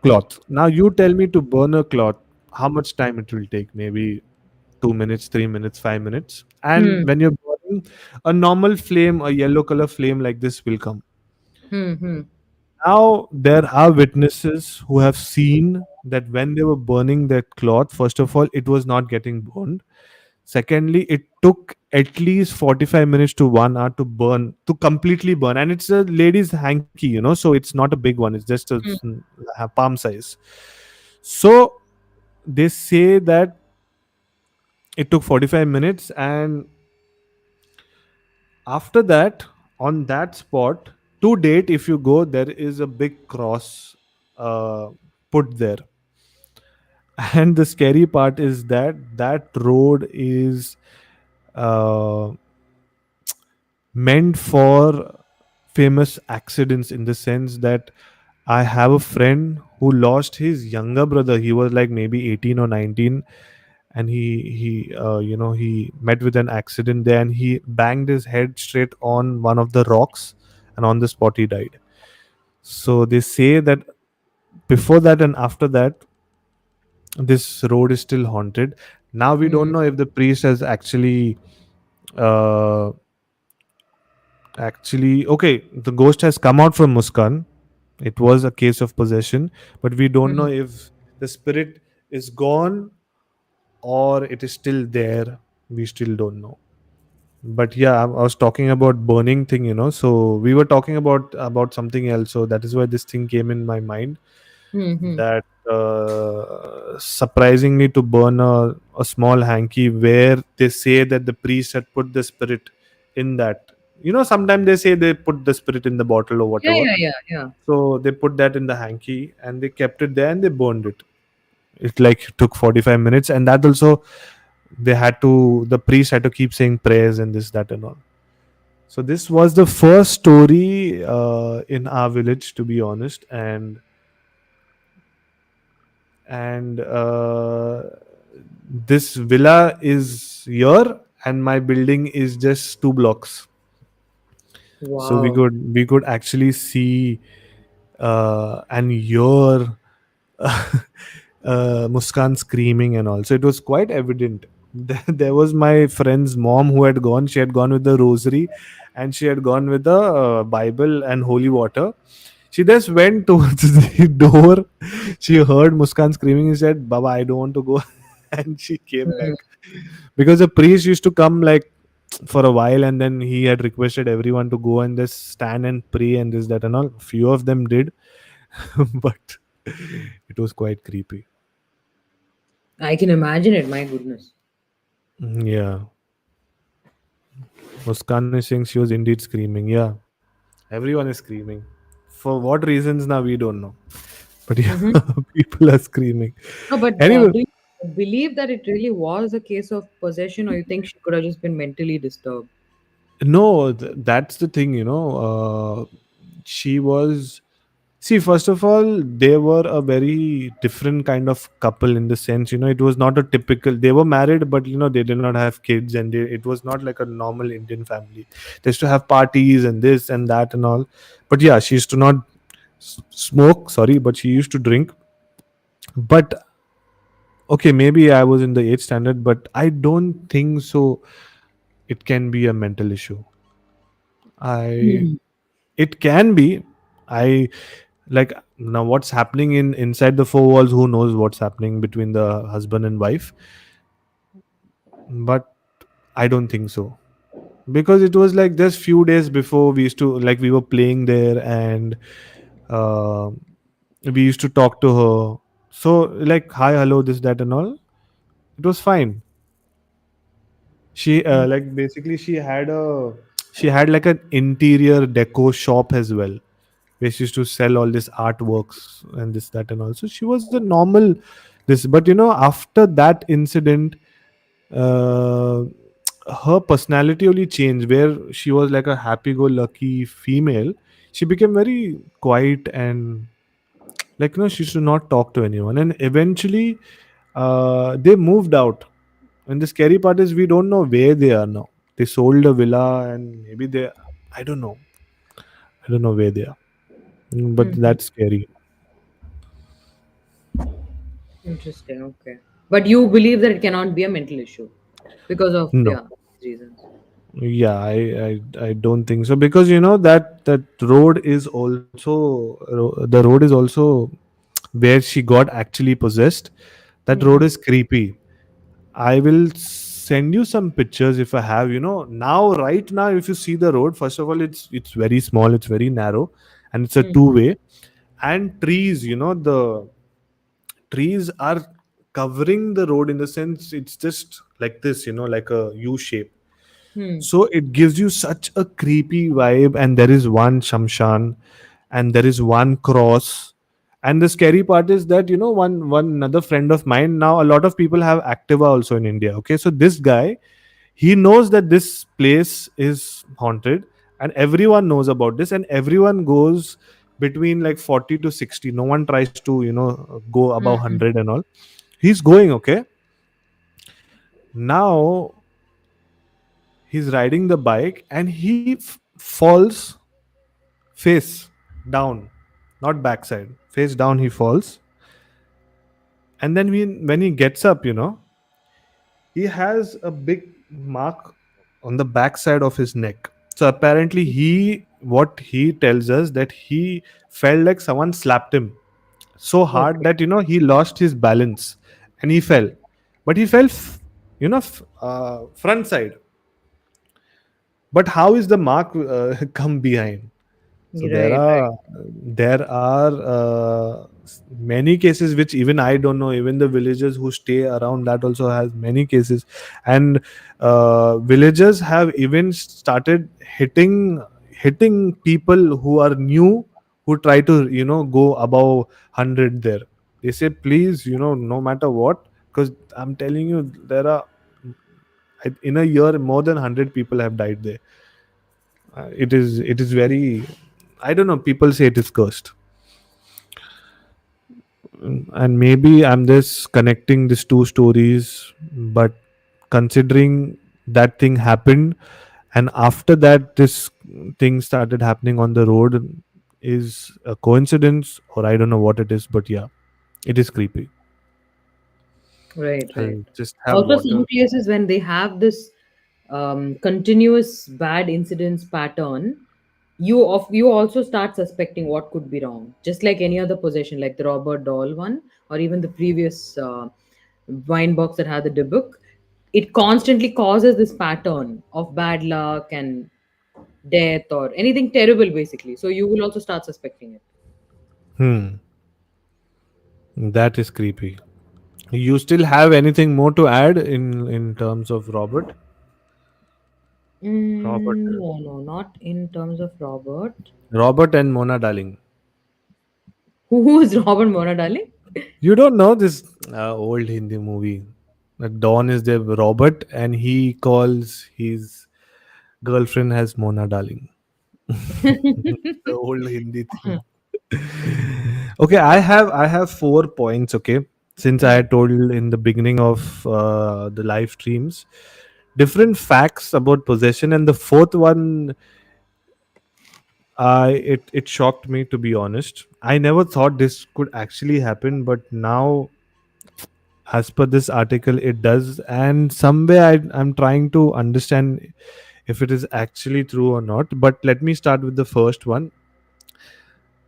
cloth. Now, you tell me, to burn a cloth, how much time it will take? Maybe 2 minutes, 3 minutes, 5 minutes. And Hmm. when you're burning, a normal flame, a yellow color flame like this will come. Hmm. Hmm. Now, there are witnesses who have seen that when they were burning that cloth, first of all, it was not getting burned. Secondly, it took at least 45 minutes to 1 hour to burn, to completely burn. And it's a lady's hanky, so it's not a big one. It's just a palm size. So they say that it took 45 minutes, and after that, on that spot, to date, if you go, there is a big cross uh, put there. And the scary part is that that road is uh, meant for famous accidents, in the sense that I have a friend who lost his younger brother. He was like maybe 18 or 19, and he met with an accident there, and he banged his head straight on one of the rocks, and on the spot he died. So they say that before that and after that, this road is still haunted. Now we Hmm. don't know if the priest has uh actually, okay, the ghost has come out from Muskan. It was a case of possession, but we don't know Hmm. if the spirit is gone or it is still there. We still don't know. But yeah, I was talking about burning thing, so we were talking about something else, so that is why this thing came in my mind, Hmm. Hmm. that surprisingly, to burn a small hanky where they say that the priest had put the spirit in that. Sometimes they say they put the spirit in the bottle or Yeah. whatever. Yeah. Yeah. Yeah. So they put that in the hanky and they kept it there and they burned it. It like took 45 minutes, and that also The priest had to keep saying prayers and this, that, and all. So this was the first story in our village, to be honest, and this villa is here, and my building is just 2 blocks. So we Wow. could we could actually see and hear Muskan screaming and all. So it was quite evident. There was my friend's mom who had gone. She had gone with the rosary, and she had gone with the Bible and holy water. She just went towards the door. She heard Muskan screaming. She said, "Baba, I don't want to go," and she came Hmm. back because the priest used to come like for a while, and then he had requested everyone to go and just stand and pray and this, that, and all. Few of them did, but it was quite creepy. I can imagine it. My goodness. Yeah, Muskan is saying she was indeed screaming. Yeah, everyone is screaming. For what reasons now we don't know. But yeah, Mm-hmm. people are screaming. No, but Anyway, do you believe that it really was a case of possession, or you think she could have just been mentally disturbed? no, that's the thing. She was. See, first of all, they were a very different kind of couple in the sense, it was not a typical. They were married, but they did not have kids, and it was not like a normal Indian family. They used to have parties and this and that and all. But yeah, she used to not smoke. Sorry, but she used to drink. But okay, maybe I was in the eighth standard, but I don't think so. It can be a mental issue. I Hmm. It can be. I like now what's happening in inside the four walls. Who knows what's happening between the husband and wife? But I don't think so because it was like just few days before we used to like we were playing there and uh, we used to talk to her. So like hi, hello, this, that, and all. It was fine. She like basically she had like an interior deco shop as well where she used to sell all these artworks and this, that, and also she was the normal this. But after that incident, uh, her personality only changed. Where she was like a happy-go-lucky female, she became very quiet and like she used to not talk to anyone. And eventually, they moved out. And the scary part is we don't know where they are now. They sold a villa and maybe they. I don't know. I don't know where they are. But Hmm. that's scary. Interesting. Okay. But you believe that it cannot be a mental issue because of, No. yeah, reasons. Yeah, I don't think so because that road is also the road is also where she got actually possessed. That road Mm-hmm. is creepy. I will send you some pictures if I have. Now right now, if you see the road, first of all, it's very small, it's very narrow, and it's a two-way. And trees, the trees are covering the road in the sense it's just like this, like a U shape. Hmm. So it gives you such a creepy vibe, and there is one shamshan, and there is one cross. And the scary part is that one another friend of mine. Now a lot of people have Activa also in India. Okay, so this guy, he knows that this place is haunted, and everyone knows about this, and everyone goes between like 40 to 60. No one tries to go above Hmm. 100 and all. He's going, okay. Now he's riding the bike and he falls face down, not backside, face down. He falls, and then when he gets up, he has a big mark on the backside of his neck. So apparently, what he tells us that he felt like someone slapped him so hard Okay. that he lost his balance and he fell, but he fell, front side. But how is the mark come behind? So there Right, right. are there are many cases which even I don't know. Even the villagers who stay around that also has many cases, and villagers have even started hitting people who are new, who try to go above 100 there. They say please, no matter what, because I'm telling you there are In a year, more than 100 people have died there. It is very, I don't know. People say it is cursed. And maybe I'm just connecting these two stories, but considering that thing happened, and after that this thing started happening on the road, is a coincidence or I don't know what it is, but yeah, it is creepy. Right, right. I'll just have Also, water. some places when they have this continuous bad incidents pattern, you also start suspecting what could be wrong. Just like any other possession, like the Robert Doll one, or even the previous wine box that had the Dybbuk, it constantly causes this pattern of bad luck and death or anything terrible, basically. So you will also start suspecting it. Hmm, that is creepy. You still have anything more to add in terms of Robert, No, no, not in terms of Robert. Robert and Mona Darling? Who is Robert Mona, darling? You don't know this old Hindi movie? Don is the Robert, and he calls his girlfriend as Mona Darling. The old Hindi thing. Okay, I have 4 points. Okay, since I Hmm. had told in the beginning of the live streams, different facts about possession, and the fourth one, it shocked me, to be honest. I never thought this could actually happen, but now, as per this article, it does, and somewhere I'm trying to understand if it is actually true or not. But let me start with the first one.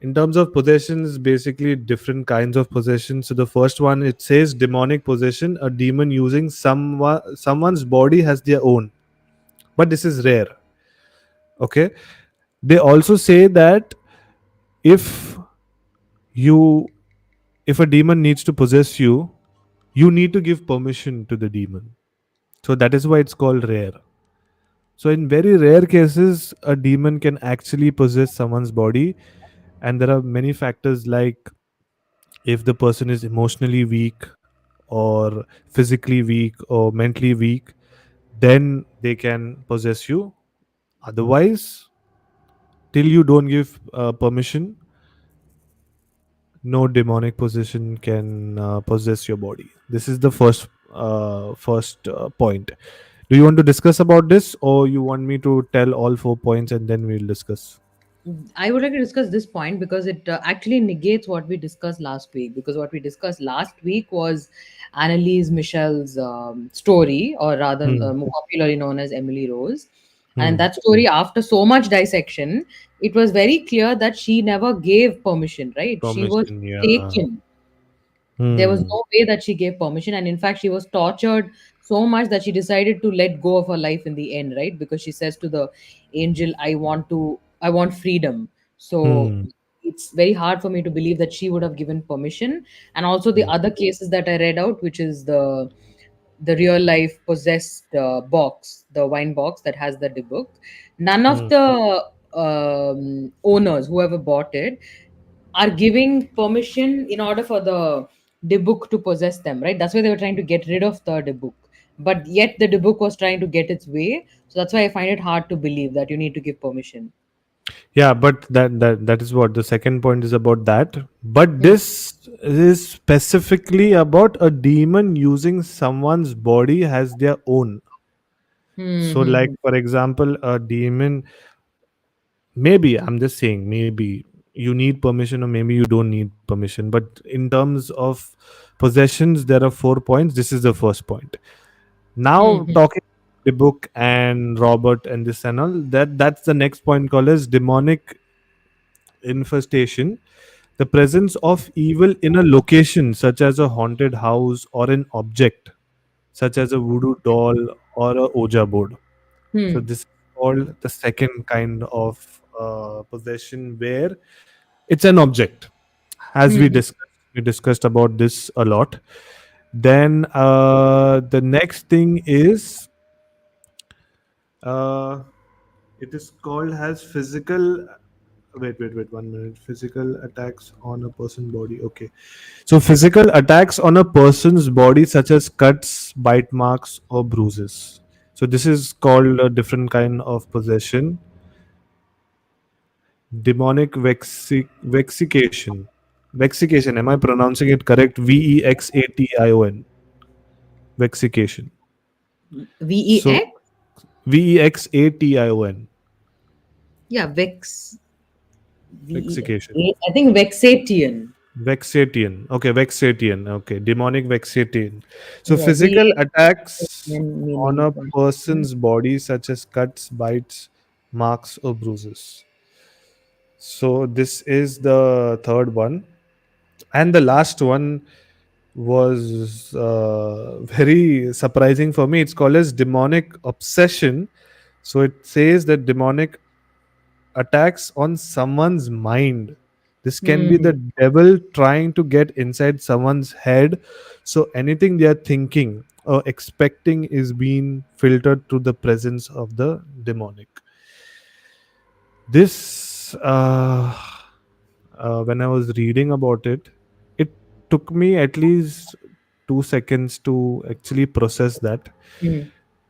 In terms of possessions, basically different kinds of possession. So the first one, it says demonic possession, a demon using someone's body as their own, but this is rare. Okay, they also say that if you if a demon needs to possess you, you need to give permission to the demon. So that is why it's called rare. So in very rare cases, a demon can actually possess someone's body, and there are many factors like if the person is emotionally weak or physically weak or mentally weak, then they can possess you. Otherwise, till you don't give permission, no demonic possession can possess your body. This is the first point. Do you want to discuss about this, or you want me to tell all 4 points and then we'll discuss? I would like to discuss this point because it actually negates what we discussed last week. Because what we discussed last week was Annalise Michel's story, or rather, Hmm. more popularly known as Emily Rose. And Hmm. that story, after so much dissection, it was very clear that she never gave permission, right? She was Permission, yeah. taken. There was Hmm. no way that she gave permission, and in fact she was tortured so much that she decided to let go of her life in the end, right? Because she says to the angel, I want freedom. So Hmm. it's very hard for me to believe that she would have given permission. And also the Hmm. other cases that I read out, which is the real life possessed box, the wine box that has the book, none of Hmm. the owners, whoever bought it, are giving permission in order for the book to possess them, right? That's why they were trying to get rid of the book, but yet the book was trying to get its way. So that's why I find it hard to believe that you need to give permission. Yeah, but that is what the second point is about that. But Hmm. this is specifically about a demon using someone's body as their own. Hmm, So, hmm, like hmm. for example, a demon. Maybe I'm just saying. Maybe you need permission, or maybe you don't need permission. But in terms of possessions, there are 4 points. This is the first point. Hmm, Now hmm. talking the book and Robert and this and all, that's the next point called as demonic infestation, the presence of evil in a location such as a haunted house or an object such as a voodoo doll or a Ouija board. So Hmm. this is called the second kind of possession, where it's an object. As Hmm, hmm. we discussed about this a lot. Then the next thing is uh, it is called as physical. Wait, 1 minute. Physical attacks on a person body. Okay. So physical attacks on a person's body, such as cuts, bite marks, or bruises. So this is called a different kind of possession. Demonic vexication. Vexication. Am I pronouncing it correct? Vexation. Vexication. So VEX? Vexation. Yeah, Vex. Vexication. I think Vexatian. Vexatian. Okay, vexatian. Okay, demonic vexatian. So Yeah, physical attacks VEX on meaning. a person's body, such as cuts, bites, marks, or bruises. So this is the third one, and the last one was very surprising for me. It's called as demonic obsession. So it says that demonic attacks on someone's mind. This can be the Hmm. devil trying to get inside someone's head. So anything they are thinking or expecting is being filtered through the presence of the demonic. This, when I was reading about it, it took me at least 2 seconds to actually process that, Hmm.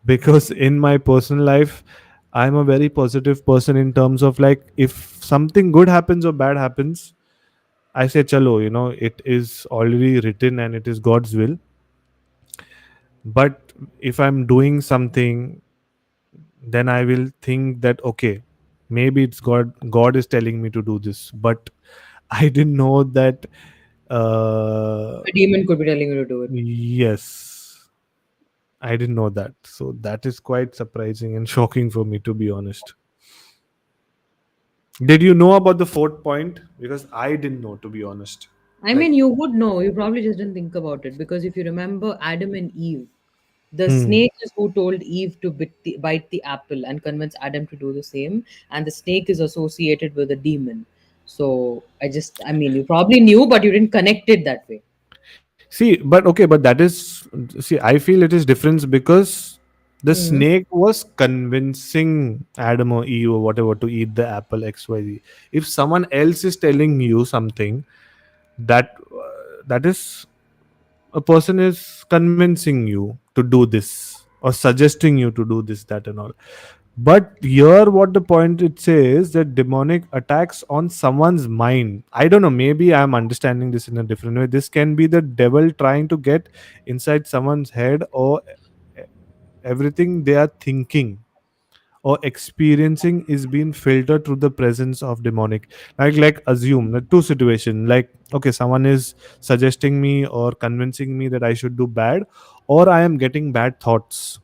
because in my personal life I'm a very positive person in terms of, like, if something good happens or bad happens, I say chalo, it is already written and it is God's will. But if I'm doing something, then I will think that, okay, maybe it's God is telling me to do this. But I didn't know that. A demon could be telling you to do it. Yes, I didn't know that. So that is quite surprising and shocking for me, to be honest. Did you know about the fourth point? Because I didn't know, to be honest. I Like, mean, you would know. You probably just didn't think about it because if you remember Adam and Eve, the hmm. snake is who told Eve to bite the apple and convince Adam to do the same, and the snake is associated with a demon. So I mean, you probably knew, but you didn't connect it that way. See, but okay, but that is, see, I feel it is different because the Hmm. snake was convincing Adam or Eve or whatever to eat the apple XYZ. If someone else is telling you something, that is, a person is convincing you to do this or suggesting you to do this, that, and all. But here, what the point it says, that demonic attacks on someone's mind. I don't know. Maybe I'm understanding this in a different way. This can be the devil trying to get inside someone's head, or everything they are thinking or experiencing is being filtered through the presence of demonic. Like assume the two situation. Like, okay, someone is suggesting me or convincing me that I should do bad, or I am getting bad thoughts.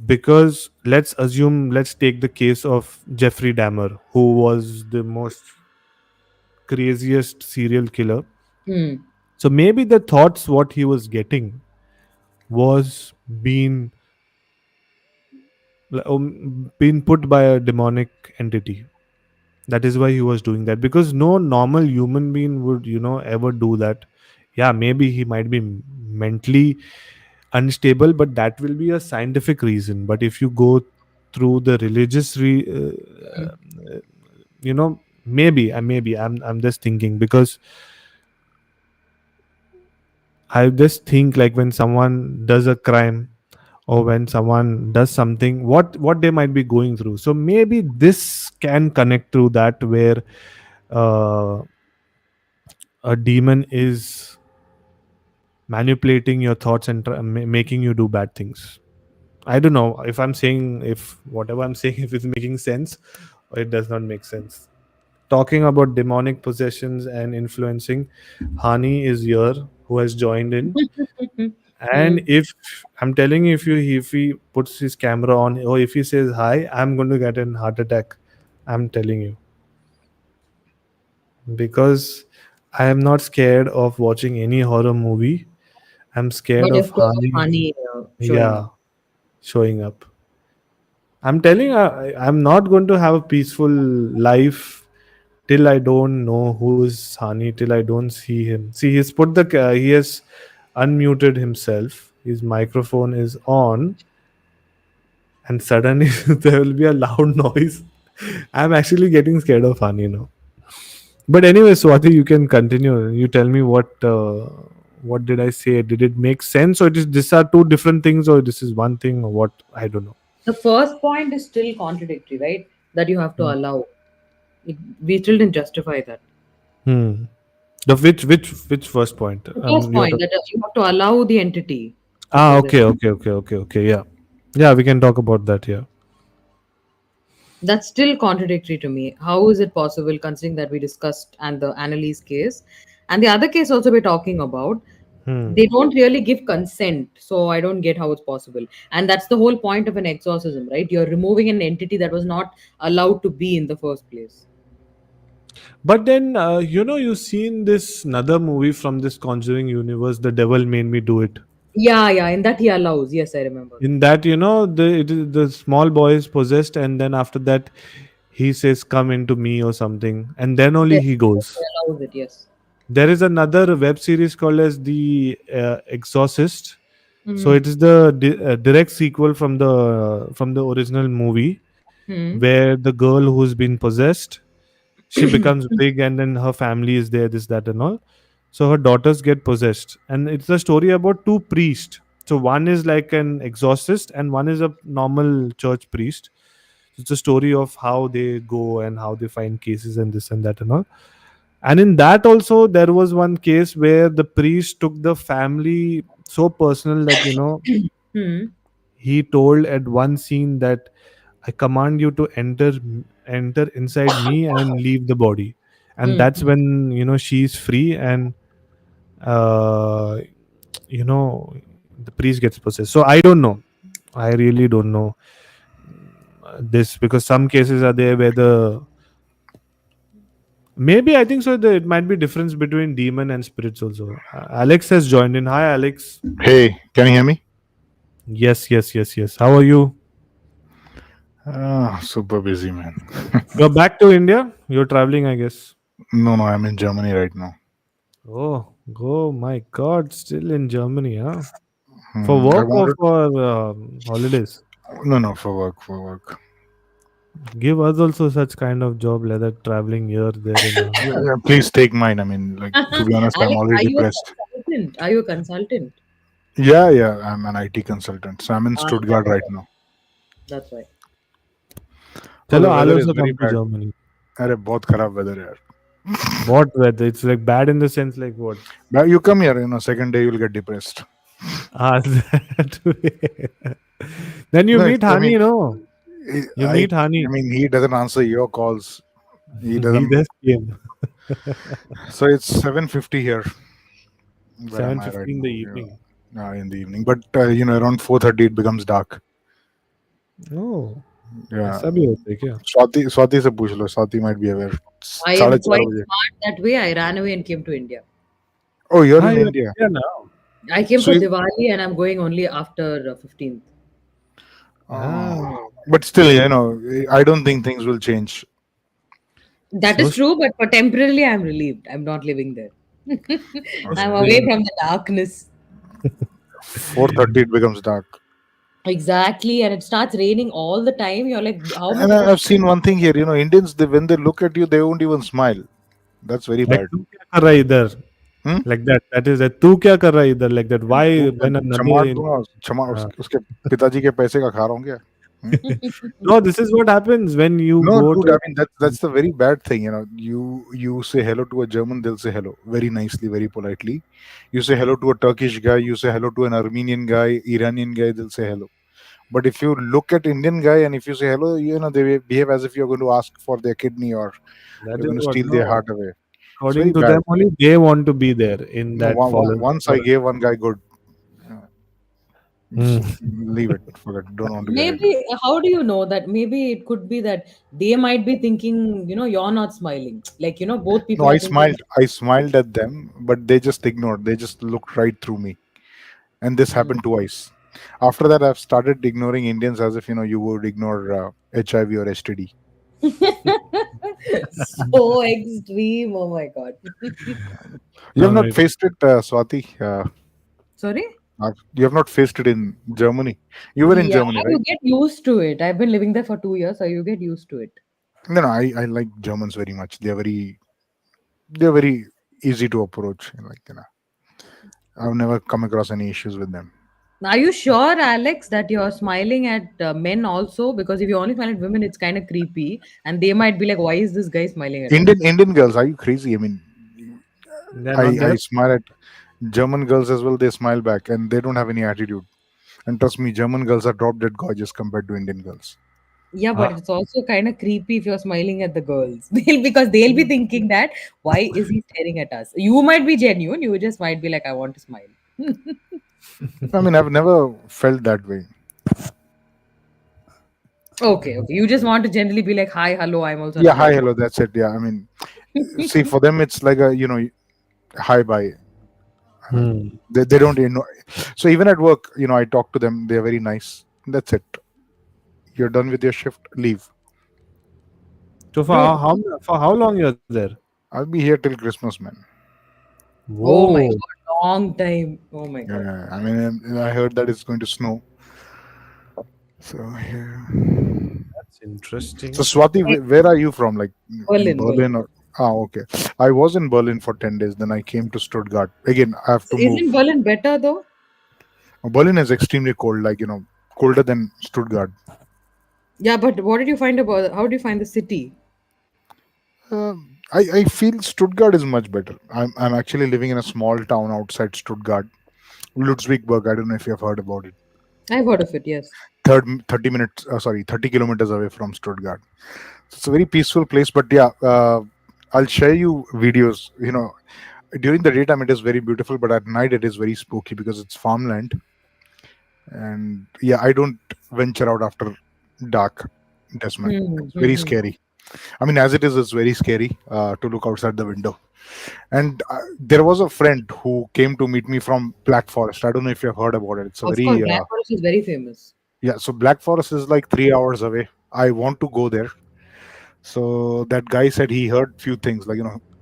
Because let's take the case of Jeffrey Dahmer, who was the most craziest serial killer. Hmm. So maybe the thoughts what he was getting was being put by a demonic entity. That is why he was doing that, because no normal human being would, ever do that. Yeah, maybe he might be mentally unstable, but that will be a scientific reason. But if you go through the religious maybe I'm just thinking, because I just think, like, when someone does a crime or when someone does something, what they might be going through. So maybe this can connect to that, where uh, a demon is manipulating your thoughts and making you do bad things. I don't know if I'm saying, if whatever I'm saying, if it's making sense or it does not make sense. Talking about demonic possessions and influencing, Hani is here, who has joined in. And Hmm. if I'm telling you, if he puts his camera on or if he says hi, I'm going to get a heart attack. I'm telling you, because I am not scared of watching any horror movie. I'm scared But of of course, Hani. honey showing Yeah, up. showing up. I'm telling you, I'm not going to have a peaceful life till I don't know who's Hani, till I don't see him. See, he has unmuted himself. His microphone is on, and suddenly there will be a loud noise. I'm actually getting scared of Hani now. But anyway, Swati, you can continue. You tell me what did I say? Did it make sense, or it is these are two different things, or this is one thing, or what? I don't know. The first point is still contradictory, right? That you have to allow. We still didn't justify that. Hmm. The which first point? The first You're point talking. that you have to allow the entity to Ah, possess. okay. Yeah, yeah. We can talk about that. Yeah. That's still contradictory to me. How is it possible, considering that we discussed and the Annalise case and the other case also we're talking about? Hmm. They don't really give consent, so I don't get how it's possible. And that's the whole point of an exorcism, right? You're removing an entity that was not allowed to be in the first place. But then, you've seen this another movie from this Conjuring universe, The Devil Made Me Do It. Yeah, yeah, in that he allows. Yes, I remember. In that, the small boy is possessed, and then after that, he says, "Come into me" or something, and then only Yes, he yes, he goes. allows it. Yes. There is another web series called as The Exorcist. So Mm-hmm. it is the direct sequel from the original movie, Hmm. where the girl who's been possessed, she becomes big, and then her family is there, this, that, and all. So her daughters get possessed, and it's a story about two priests. So one is like an exorcist, and one is a normal church priest. It's a story of how they go and how they find cases and this and that and all. And in that also, there was one case where the priest took the family so personal that Hmm. he told at one scene that I command you to enter inside me and leave the body. And Hmm. that's when she's free, and uh you know the priest gets possessed. So I don't know. I really don't know this, because some cases are there where the maybe I think so it might be difference between demon and spirits also. Alex has joined in. Hi, Alex. Hey, can you hear me? Yes. How are you? Super busy, man. You're back to India. You're traveling, I guess. No, I'm in Germany right now. Oh, go my God! Still in Germany, huh? For I work or wanted. for holidays? No, for work, for work. Give us also such kind of job, like that traveling here, there, and Yeah, yeah, please take mine. I mean, like, to be honest, I'm Alex, already are you a depressed. consultant? Are you a consultant? Yeah, I'm an IT consultant. So I'm in That's Stuttgart right why. now. That's why. Oh, Chalo, the I'll weather is also very come to bad. Germany. अरे बहुत खराब weather है यार. What weather? It's like bad in the sense like what? But you come here, second day you'll get depressed. Ah, that way. Then you No, meet I Hani, mean, no? You I, meet Hani. I mean, he doesn't answer your calls. He He doesn't. just came. So it's 7:50 here. Where am I right 7:50 in the now? evening. Yeah, in the evening. But around 4:30 it becomes dark. Oh, Yeah. ऐसा भी होता है क्या? स्वाति से पूछ लो. Swati might be aware. I साढ़े am चार quite बजे. smart that way. I ran away and came to India. Oh, you're Ah, in you're India. here now. I came So for you, Diwali and I'm going only after 15th. uh, Ah, but still, I don't think things will change. That so is true, but for temporarily I'm relieved. I'm not living there. so I'm Okay. away strange. from the darkness. 4:30 it becomes dark. Exactly, and it starts raining all the time. You're like, how am I And supposed I've to? seen one thing here. Indians, when they look at you, they won't even smile. That's very Like bad. तू क्या कर रहा है इधर? Hmm? Like that. That is that. तू क्या कर रहा है इधर? Like that. Why when another चमाट in? दूंगा. Ah. उसके पिताजी के पैसे का खा रहा हूँ क्या? Hmm? No, this is what happens when you No, go dude. I to. mean, that's the very bad thing. You say hello to a German, they'll say hello very nicely, very politely. You say hello to a Turkish guy, you say hello to an Armenian guy, Iranian guy, they'll say hello. But if you look at Indian guy and if you say hello, they behave as if you're going to ask for their kidney or That you're is going to what. steal their No, heart away. It's very according to bad. them, only they want to be there in No, that once I foreign. gave one guy good. uh, Hmm. Just leave it. Forget. Don't want to get into it. Maybe, how do you know that? Maybe it could be that they might be thinking, you're not smiling. Like, both No, people I are thinking, smiled. I smiled at them, but they just ignored. They just looked right through me. And this hmm. happened twice. After that, I've started ignoring Indians as if you would ignore HIV or STD. So extreme. Oh my God. You have All not right. faced it, Swati. Sorry? You have not faced it in Germany. You were in Yeah, Germany, right? you get used to it. I've been living there for 2 years, so you get used to it. No, I like Germans very much. They're very easy to approach. Like. I've never come across any issues with them. Are you sure, Alex, that you're smiling at men also? Because if you only smile at women, it's kind of creepy, and they might be like, "Why is this guy smiling at us?" Indian girls, are you crazy? I mean, They're not I there. smile at German girls as well. They smile back, and they don't have any attitude. And trust me, German girls are drop dead gorgeous compared to Indian girls. Yeah, but Ah, it's also kind of creepy if you're smiling at the girls. They'll be thinking that why is he staring at us? You might be genuine. You just might be like, I want to smile. I mean, I've never felt that way. Okay, okay. You just want to generally be like, hi, hello, I'm also Yeah, another hi, human. hello. That's it. Yeah, I mean, see, for them, it's like a hi, bye. hmm. They don't know. So even at work, I talk to them. They're very nice. That's it. You're done with your shift. Leave. So True. for how long you're there? I'll be here till Christmas, man. Oh my Whoa, God. Long time. Oh my God. Yeah, I mean, I heard that it's going to snow. So yeah. that's So interesting. Swati, where are you from? Like in Berlin, Berlin. Berlin or? Ah, okay. I was in Berlin for 10 days. Then I came to Stuttgart. Again, I have So to move. isn't Berlin better though? Berlin is extremely cold. Like colder than Stuttgart. Yeah, but what did you find about how did you find the city? I feel Stuttgart is much better. I'm actually living in a small town outside Stuttgart, Ludwigsburg. I don't know if you have heard about it. I've heard of it, yes. 30 minutes, sorry, 30 kilometers away from Stuttgart. It's a very peaceful place. But yeah, I'll share you videos. During the daytime it is very beautiful, but at night it is very spooky because it's farmland. And yeah, I don't venture out after dark, Desmond. Hmm, It's hmm, very hmm. scary. I mean, as it is, it's very scary to look outside the window. And there was a friend who came to meet me from Black Forest. I don't know if you've heard about it. It's a Of course, very Black Forest is very famous. yeah. So Black Forest is like 3 hours away. I want to go there. So that guy said he heard few things. Like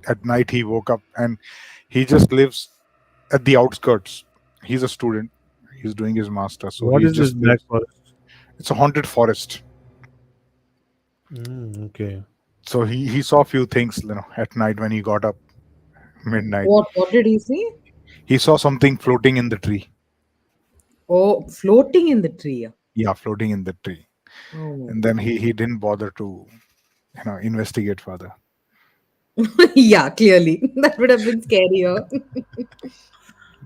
at night he woke up and he just lives at the outskirts. He's a student. He's doing his master, so What he is this just Black lives. Forest? It's a haunted forest. Okay. So he saw a few things. At night when he got up midnight, What did he see? he saw something floating in the tree. Oh, floating in the tree. Yeah, floating in the tree. Oh my And then God. he didn't bother to investigate further. Yeah, clearly. That would have been scarier.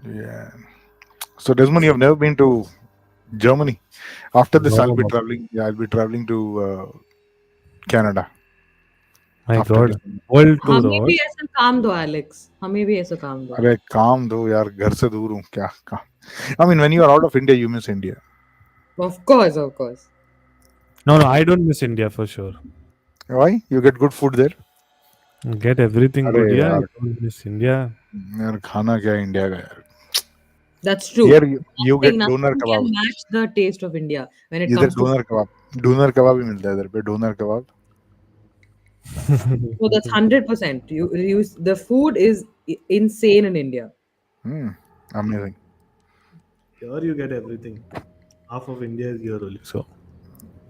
Yeah. So Desmond, you have never been to Germany. After this, I'll be No, traveling. Yeah, I'll be traveling to Canada my after God. December. World tour हमें और भी ऐसा काम दो, Alex. हमें भी ऐसा काम दो. अरे काम दो यार घर से दूर हूँ क्या काम I mean when you are out of India you miss India. Of course, of course. No, no, I don't miss India for sure. Why? You get good food there. Get everything अरे good. Yeah, I यार don't miss India. यार खाना क्या है India का यार. That's Here true. you get doner Nothing can kebab. match the taste of India when it इधर comes to food. Donor कबाब ही मिलता है इधर पे donor kebab. So that's 100%. The food is insane in India. Hmm, amazing. Here you get everything. Half of India is here only. So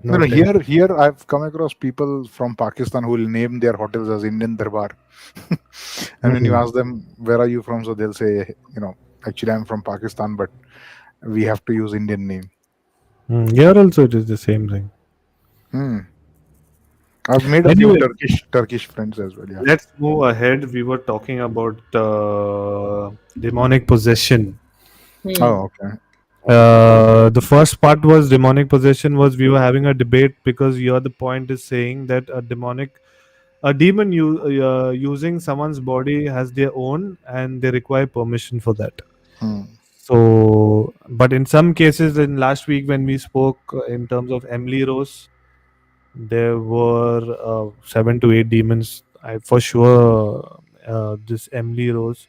No, no no, tension. here I've come across people from Pakistan who will name their hotels as Indian Darbar. And when you Mhm. ask them where are you from, so they'll say, actually I'm from Pakistan, but we have to use Indian name. Here also it is the same thing. Hmm. I've made a few Anyway, Turkish friends as well. Yeah. let's move ahead. We were talking about demonic possession. Hmm. Oh, okay. The first part was demonic possession. Was we were having a debate because your the point is saying that a demon using someone's body has their own and they require permission for that. Hmm. So, but in some cases, in last week when we spoke in terms of Emily Rose, there were 7 to 8 demons. I for sure this Emily Rose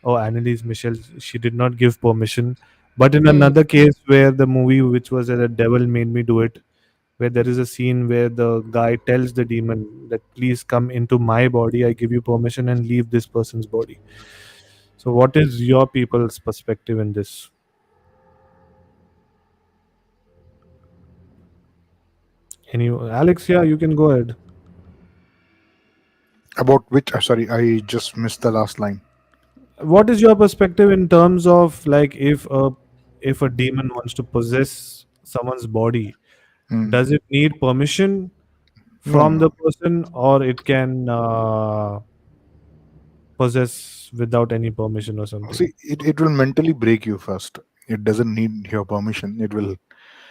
or Annalise Michelle, she did not give permission. But in Hmm. another case where the movie, which was The Devil Made Me Do It, where there is a scene where the guy tells the demon that please come into my body, I give you permission and leave this person's body. So, what is your people's perspective in this? Any Alex? Yeah, you can go ahead. About which? Sorry, I just missed the last line. what is your perspective in terms of like if a demon wants to possess someone's body, Mm. does it need permission No, no, from no. the person, or it can possess without any permission or something? See, it will mentally break you first. It doesn't need your permission. It will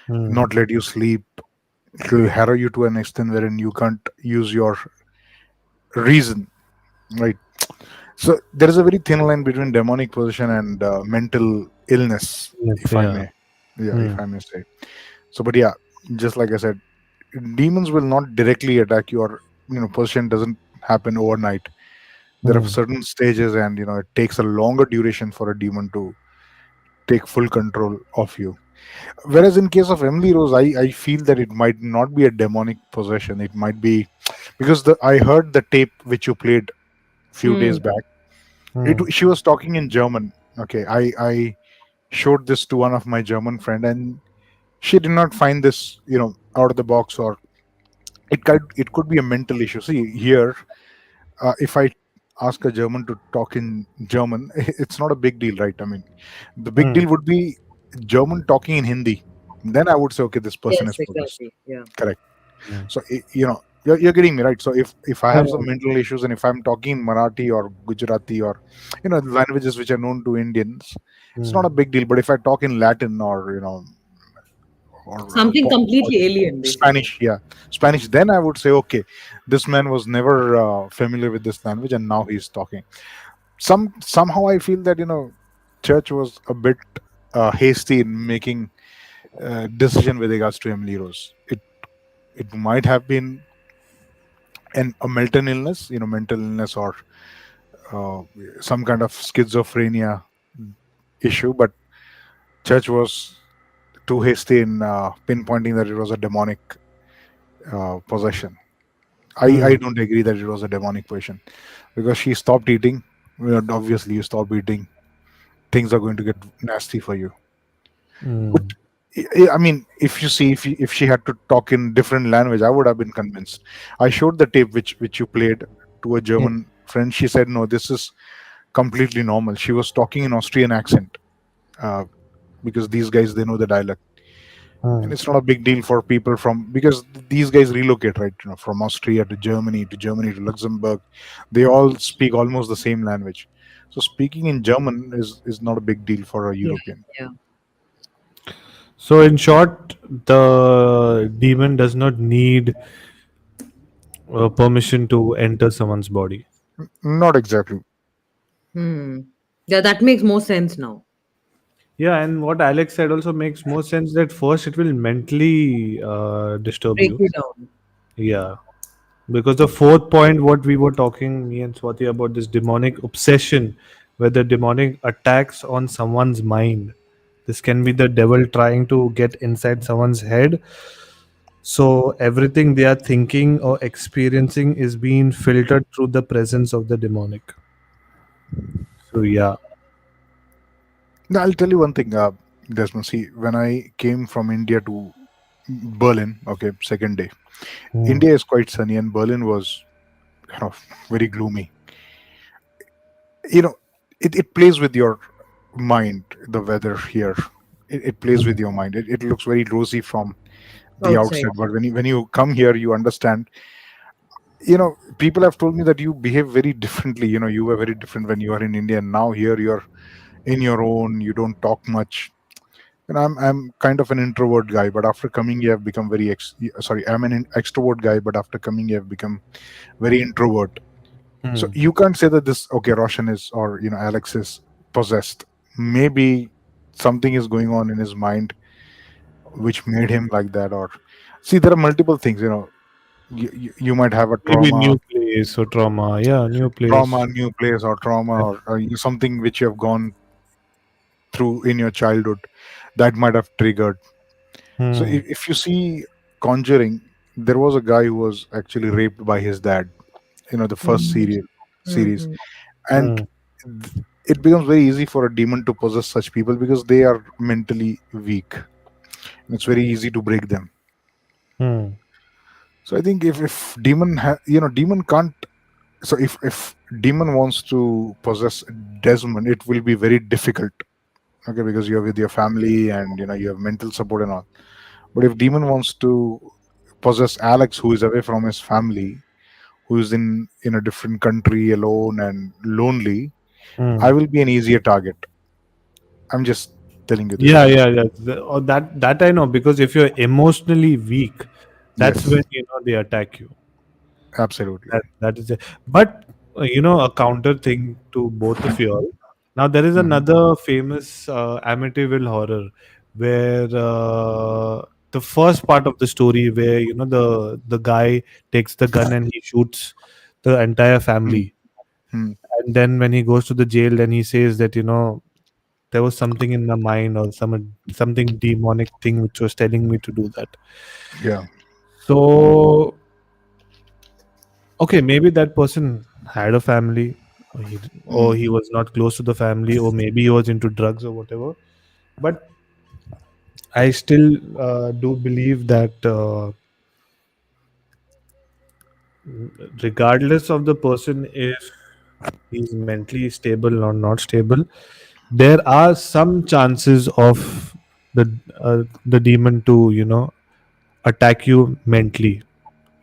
Hmm. not let you sleep. It will harrow you to an extent wherein you can't use your reason, right? So there is a very thin line between demonic possession and mental illness, Yes, if I yeah. may. Yeah, if Hmm. I may say. So, but yeah, just like I said, demons will not directly attack you, or possession doesn't happen overnight. There are Hmm. certain stages, and it takes a longer duration for a demon to take full control of you. Whereas in case of Emily Rose, I feel that it might not be a demonic possession. It might be because I heard the tape which you played few Hmm. days back. Hmm. She was talking in German. Okay, I showed this to one of my German friend, and she did not find this out of the box, or it could be a mental issue. See here, if I ask a German to talk in German, it's not a big deal, right? I mean, the big Hmm. deal would be German talking in Hindi. Then I would say, okay, this person Yes, is possessed. exactly. Yeah. Correct. Hmm. So you're getting me right. So if I Yeah, have yeah. some mental issues, and if I'm talking in Marathi or Gujarati, or languages which are known to Indians, it's not Hmm. a big deal. But if I talk in Latin, or Something completely alien, basically. Spanish, yeah, Spanish, then I would say, okay, this man was never familiar with this language, and now he's talking. Somehow I feel that church was a bit hasty in making decision with regards to Emily Rose. It might have been a mental illness, or uh, some kind of schizophrenia issue, but church was too hasty in pinpointing that it was a demonic possession. I Hmm. don't agree that it was a demonic possession, because she stopped eating. Obviously, you stop eating, things are going to get nasty for you. But Hmm. I mean, if you see, if she had to talk in different language, I would have been convinced. I showed the tape which you played to a Hmm. German friend. She said, "No, this is completely normal." She was talking in Austrian accent, uh, because these guys, they know the dialect, and Hmm. it's not a big deal for people from, because these guys relocate, right? From Austria to Germany, to Luxembourg, they all speak almost the same language. So speaking in German is not a big deal for a Yeah. European. Yeah. So, in short, the demon does not need permission to enter someone's body. Not exactly. Hmm. Yeah, that makes more sense now. Yeah, and what Alex said also makes more sense that first it will mentally disturb Break you. you down. Yeah, because the fourth point, what we were talking, me and Swati, about this demonic obsession, where the demonic attacks on someone's mind. This can be the devil trying to get inside someone's head. So everything they are thinking or experiencing is being filtered through the presence of the demonic. So yeah. Now, I'll tell you one thing, Desmond. See, when I came from India to Berlin, okay, second day, Hmm. India is quite sunny, and Berlin was very gloomy. You know, it plays with your mind, the weather here. It plays Hmm. with your mind. It looks very rosy from the Outside. outside, but when you come here, you understand. People have told me that you behave very differently. You were very different when you are in India, and now here you're in your own. You don't talk much. And I'm kind of an introvert guy, but after coming here, I've become very sorry. I'm an extrovert guy, but after coming here, I've become very introvert. So Hmm. you can't say that this, okay, Roshan is, or Alex is possessed. Maybe something is going on in his mind which made him like that. Or see, there are multiple things. You might have a Maybe trauma, new place or trauma. Yeah, new place. new place, or trauma, Yeah. or something which you have gone through in your childhood that might have triggered. So Hmm. if you see Conjuring, there was a guy who was actually raped by his dad. The first Hmm. series, Hmm. and Hmm. it becomes very easy for a demon to possess such people because they are mentally weak. It's very easy to break them. Hmm. So I think if demon demon can't So if demon wants to possess Desmond, it will be very difficult. Okay, because you're with your family and you have mental support and all. But if demon wants to possess Alex, who is away from his family, who is in a different country, alone and lonely, I Hmm. will be an easier target. I'm just telling you Yeah, this. yeah, yeah. That I know, because if you're emotionally weak, that's Yes, when they attack you. absolutely. That is it. But a counter thing to both of you all. Now there is Hmm. another famous Amityville horror where the first part of the story, where the guy takes the gun and he shoots the entire Hmm. family, Hmm. and then when he goes to the jail, then he says that there was something in my mind, or something demonic thing which was telling me to do that. Yeah. So okay, maybe that person had a family, or Hmm. he was not close to the family, or maybe he was into drugs or whatever. But I still do believe that regardless of the person, if he's mentally stable or not stable, there are some chances of the demon to attack you mentally.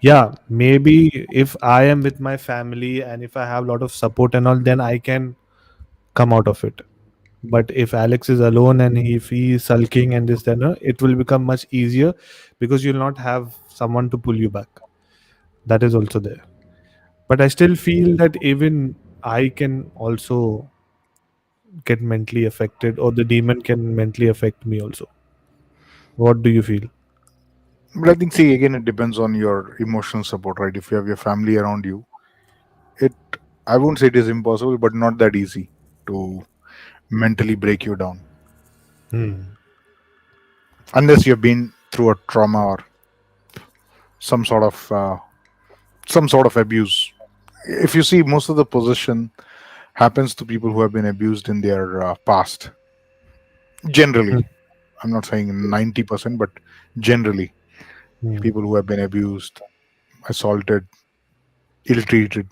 Yeah, maybe if I am with my family and if I have a lot of support and all, then I can come out of it. But if Alex is alone and if he is sulking and this, then it will become much easier, because you'll not have someone to pull you back. That is also there. But I still feel that even I can also get mentally affected, or the demon can mentally affect me also. What do you feel? But I think, see, again, it depends on your emotional support, right? If you have your family around you, it, I won't say it is impossible, but not that easy to mentally break you down, Hmm. unless you've been through a trauma or some sort of abuse. If you see, most of the possession happens to people who have been abused in their past. Hmm. Generally, I'm not saying 90%, but generally, Hmm. people who have been abused, assaulted, ill-treated,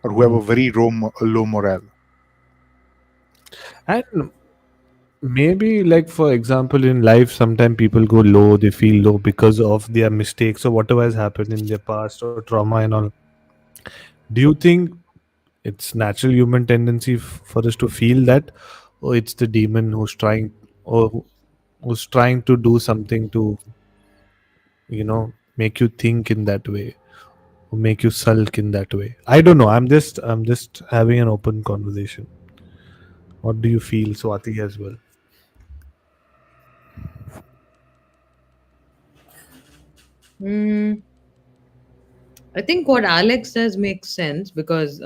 or who have Hmm. a very low morale. And maybe, like, for example, in life, sometimes people go low, they feel low because of their mistakes or whatever has happened in their past, or trauma and all. Do you think it's natural human tendency for us to feel that, or it's the demon who's trying to do something to, make you think in that way, or make you sulk in that way? I don't know. I'm just having an open conversation. What do you feel, Swati, as well? Mm, I think what Alex says makes sense because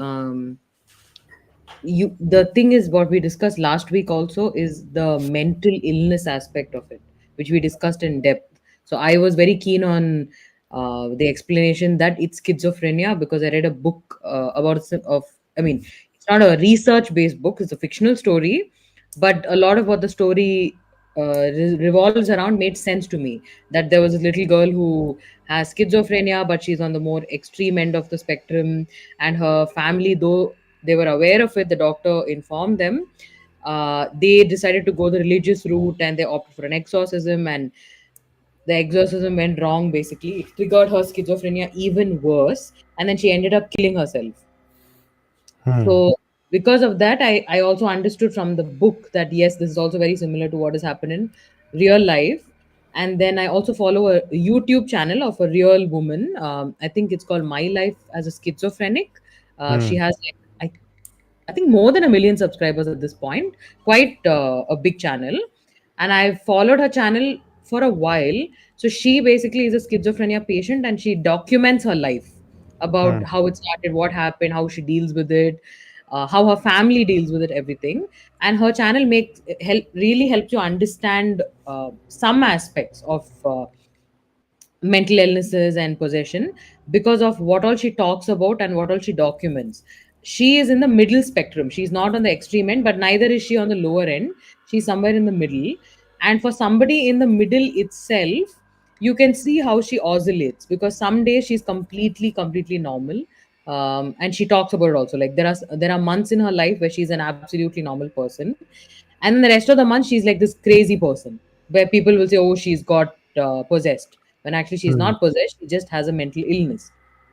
the thing is what we discussed last week also is the mental illness aspect of it, which we discussed in depth. So I was very keen on the explanation that it's schizophrenia because I read a book about of, I mean, it's not a research based book, it's a fictional story, but a lot of what the story revolves around made sense to me. That there was a little girl who has schizophrenia, but she's on the more extreme end of the spectrum, and her family, though they were aware of it, the doctor informed them. They decided to go the religious route and they opted for an exorcism, and the exorcism went wrong. Basically, it triggered her schizophrenia even worse, and then she ended up killing herself. Hmm. So because of that, I also understood from the book that yes, this is also very similar to what has happened in real life. And then I also follow a YouTube channel of a real woman. I think it's called My Life as a Schizophrenic. She Hmm. has like I think more than 1 million subscribers at this point, quite a big channel. And I've followed her channel for a while. So she basically is a schizophrenia patient and she documents her life about Hmm. how it started, what happened, how she deals with it, how her family deals with it, everything. And her channel makes really helps you understand some aspects of mental illnesses and possession because of what all she talks about and what all she documents. She is in the middle spectrum. She's not on the extreme end, but neither is she on the lower end. She's somewhere in the middle. And for somebody in the middle itself, you can see how she oscillates because some days she's completely, completely normal. And she talks about it also. Like there are months in her life where she's an absolutely normal person, and then the rest of the month she's like this crazy person, where people will say, "Oh, she's got possessed," when actually she's Hmm. not possessed. She just has a mental illness.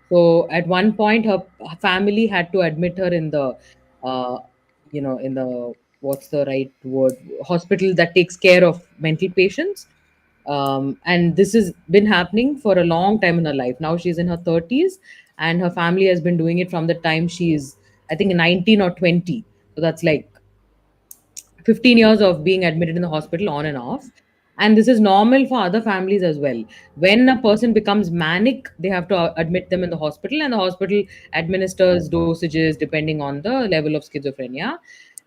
So at one point, her family had to admit her in the, uh, in the, what's the right word, hospital that takes care of mental patients. And this has been happening for a long time in her life. Now she's in her 30s, and her family has been doing it from the time she's, I think, 19 or 20. So that's like 15 years of being admitted in the hospital on and off. And this is normal for other families as well. When a person becomes manic, they have to admit them in the hospital, and the hospital administers dosages depending on the level of schizophrenia.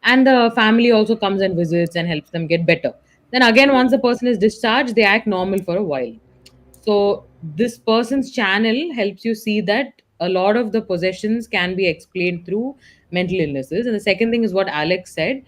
And the family also comes and visits and helps them get better. Then again, once the person is discharged, they act normal for a while. So this person's channel helps you see that a lot of the possessions can be explained through mental illnesses. And the second thing is what Alex said.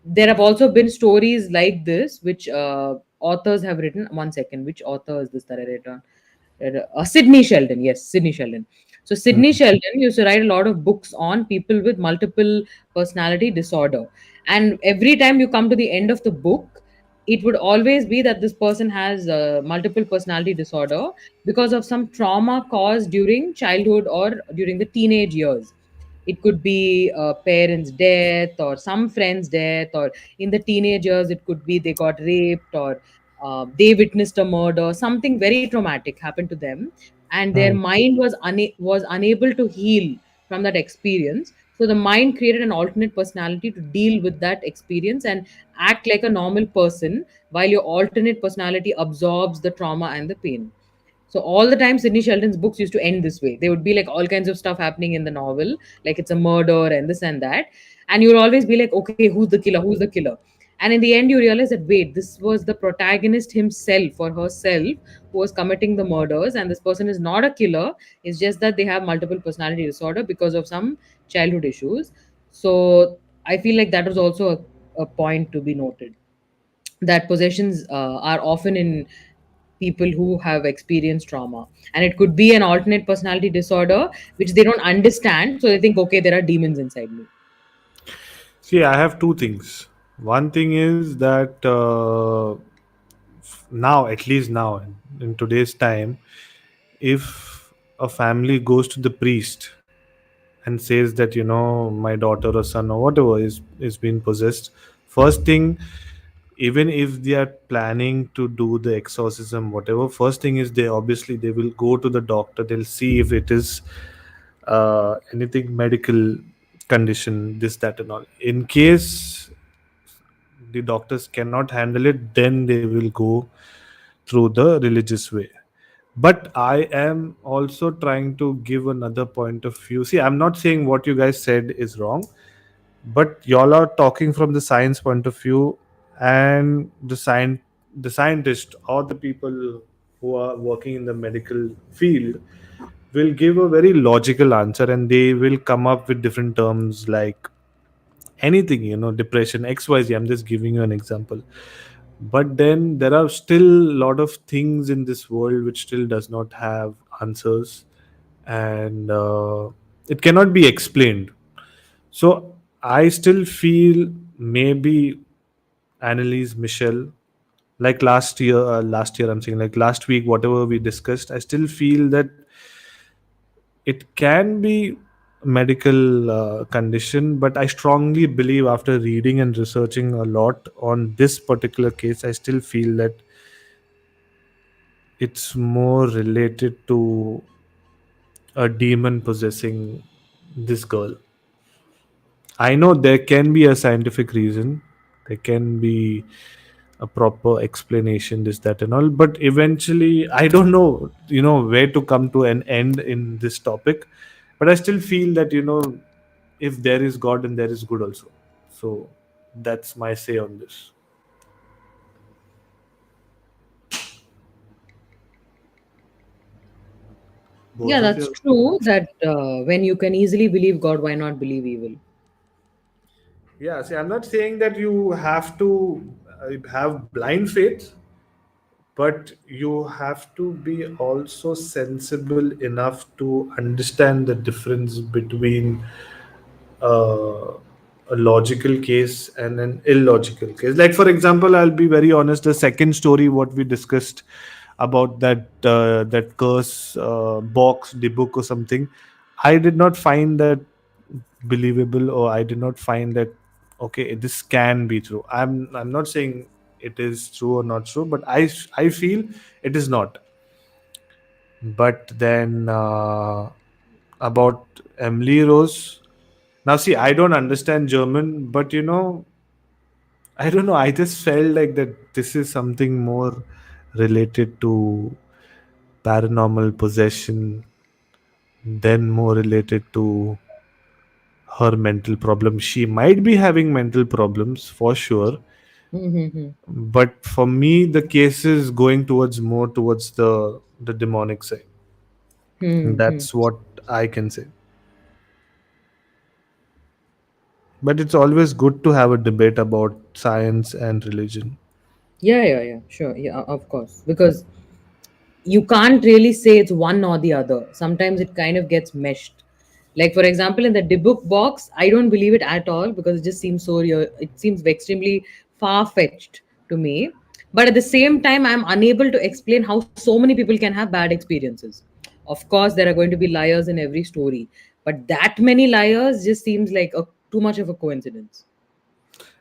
There have also been stories like this, which authors have written. One second, which author is this that I read on? Sydney Sheldon. Yes, Sydney Sheldon. So Sydney Hmm. Sheldon used to write a lot of books on people with multiple personality disorder. And every time you come to the end of the book, it would always be that this person has multiple personality disorder because of some trauma caused during childhood or during the teenage years. It could be a parent's death or some friend's death, or in the teenage years it could be they got raped, or they witnessed a murder. Something very traumatic happened to them, and their Hmm. mind was unable to heal from that experience. So the mind created an alternate personality to deal with that experience and act like a normal person, while your alternate personality absorbs the trauma and the pain. So all the time, Sidney Sheldon's books used to end this way. They would be like all kinds of stuff happening in the novel, like it's a murder and this and that, and you'll always be like, okay, who's the killer? Who's the killer? And in the end, you realize that wait, this was the protagonist himself or herself who was committing the murders, and this person is not a killer. It's just that they have multiple personality disorder because of some childhood issues. So I feel like that was also a point to be noted, that possessions are often in people who have experienced trauma, and it could be an alternate personality disorder which they don't understand, so they think, okay, there are demons inside me. See, I have two things. One thing is that now, at least now, in today's time, if a family goes to the priest and says that my daughter or son or whatever is being possessed, first thing, even if they are planning to do the exorcism, whatever, first thing is they obviously they will go to the doctor. They'll see if it is anything medical condition, this, that, and all. In case the doctors cannot handle it, then they will go through the religious way. But I am also trying to give another point of view. See, I'm not saying what you guys said is wrong, but y'all are talking from the science point of view, and the scientist or the people who are working in the medical field will give a very logical answer, and they will come up with different terms like anything, depression, xyz. I'm just giving you an example. But then there are still a lot of things in this world which still does not have answers, and it cannot be explained. So I still feel maybe Annalise, Michelle, like last year I'm saying, like last week, whatever we discussed, I still feel that it can be a medical condition. But I strongly believe, after reading and researching a lot on this particular case, I still feel that it's more related to a demon possessing this girl. I know there can be a scientific reason, there can be a proper explanation, this, that, and all. But eventually, I don't know, where to come to an end in this topic. But I still feel that, if there is God, then there is good also. So that's my say on this. Yeah, Both of that's you. true that when you can easily believe God, why not believe evil? Yeah, see, I'm not saying that you have to have blind faith, but you have to be also sensible enough to understand the difference between uh, a logical case and an illogical case. Like, for example, I'll be very honest, the second story what we discussed about that curse box, the book or something, I did not find that believable, or I did not find that okay, this can be true. I'm not saying it is true or not true, but I feel it is not. But then about Emily Rose. Now, see, I don't understand German, but I don't know. I just felt like that this is something more related to paranormal possession than more related to her mental problems. She might be having mental problems for sure, Mm-hmm. but for me, the case is going towards more towards the demonic side. Mm-hmm. That's what I can say. But it's always good to have a debate about science and religion. Yeah, yeah, yeah, sure. Yeah, of course. Because you can't really say it's one or the other. Sometimes it kind of gets meshed. Like, for example, in the debug box, I don't believe it at all because it just seems so real. It seems extremely far fetched to me. But at the same time, I'm unable to explain how so many people can have bad experiences. Of course, there are going to be liars in every story, but that many liars just seems like too much of a coincidence.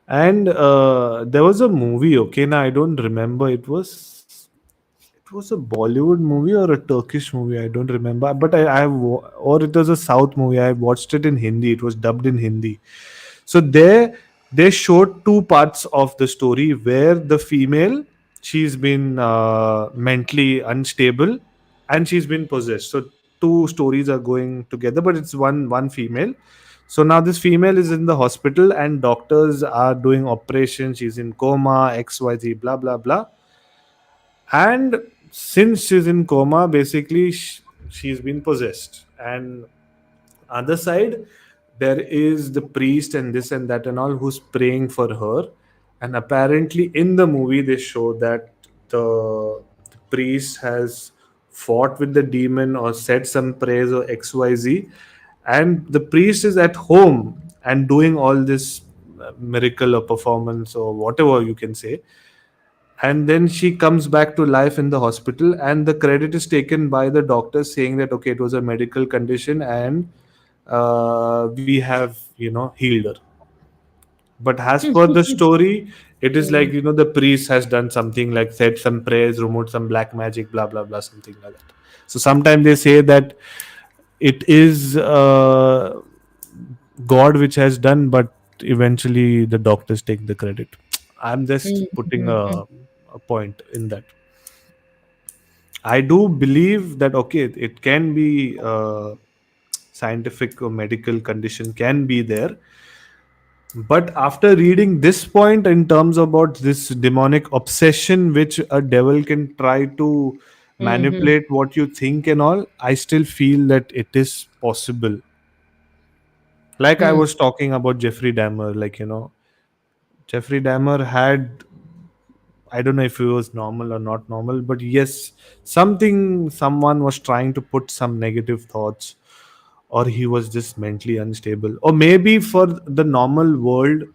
And there was a movie, okay, now I don't remember. It was a Bollywood movie or a Turkish movie. I don't remember. But or it was a South movie. I watched it in Hindi. It was dubbed in Hindi. So there, they showed two parts of the story where the female, she's been mentally unstable, and she's been possessed. So two stories are going together, but it's one female. So now this female is in the hospital, and doctors are doing operations. She's in coma, XYZ, blah blah blah. And since she's in coma, basically she's been possessed. And other side, there is the priest and this and that and all who's praying for her. And apparently in the movie they show that the priest has fought with the demon or said some prayers or XYZ, and the priest is at home and doing all this miracle or performance or whatever you can say. And then she comes back to life in the hospital, and the credit is taken by the doctor saying that okay, it was a medical condition, and we have healed her. But as per the story, it is like the priest has done something, like said some prayers, removed some black magic, blah blah blah, something like that. So sometimes they say that it is God which has done, but eventually the doctors take the credit. I'm just putting Mm-hmm. a point in that. I do believe that okay, it can be scientific or medical condition can be there, but after reading this point in terms about this demonic obsession, which a devil can try to Mm-hmm. manipulate what you think and all, I still feel that it is possible. Like I was talking about Jeffrey Dahmer, like Jeffrey Dahmer had, I don't know if it was normal or not normal, but yes, someone was trying to put some negative thoughts, or he was just mentally unstable. Or maybe for the normal world,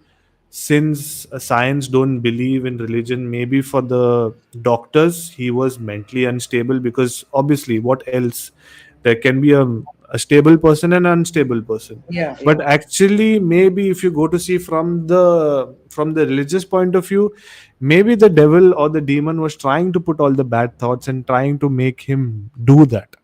since science don't believe in religion, maybe for the doctors, he was mentally unstable, because obviously, what else? There can be a stable person and an unstable person. Yeah, But yeah. actually, maybe if you go to see from the religious point of view, maybe the devil or the demon was trying to put all the bad thoughts and trying to make him do that.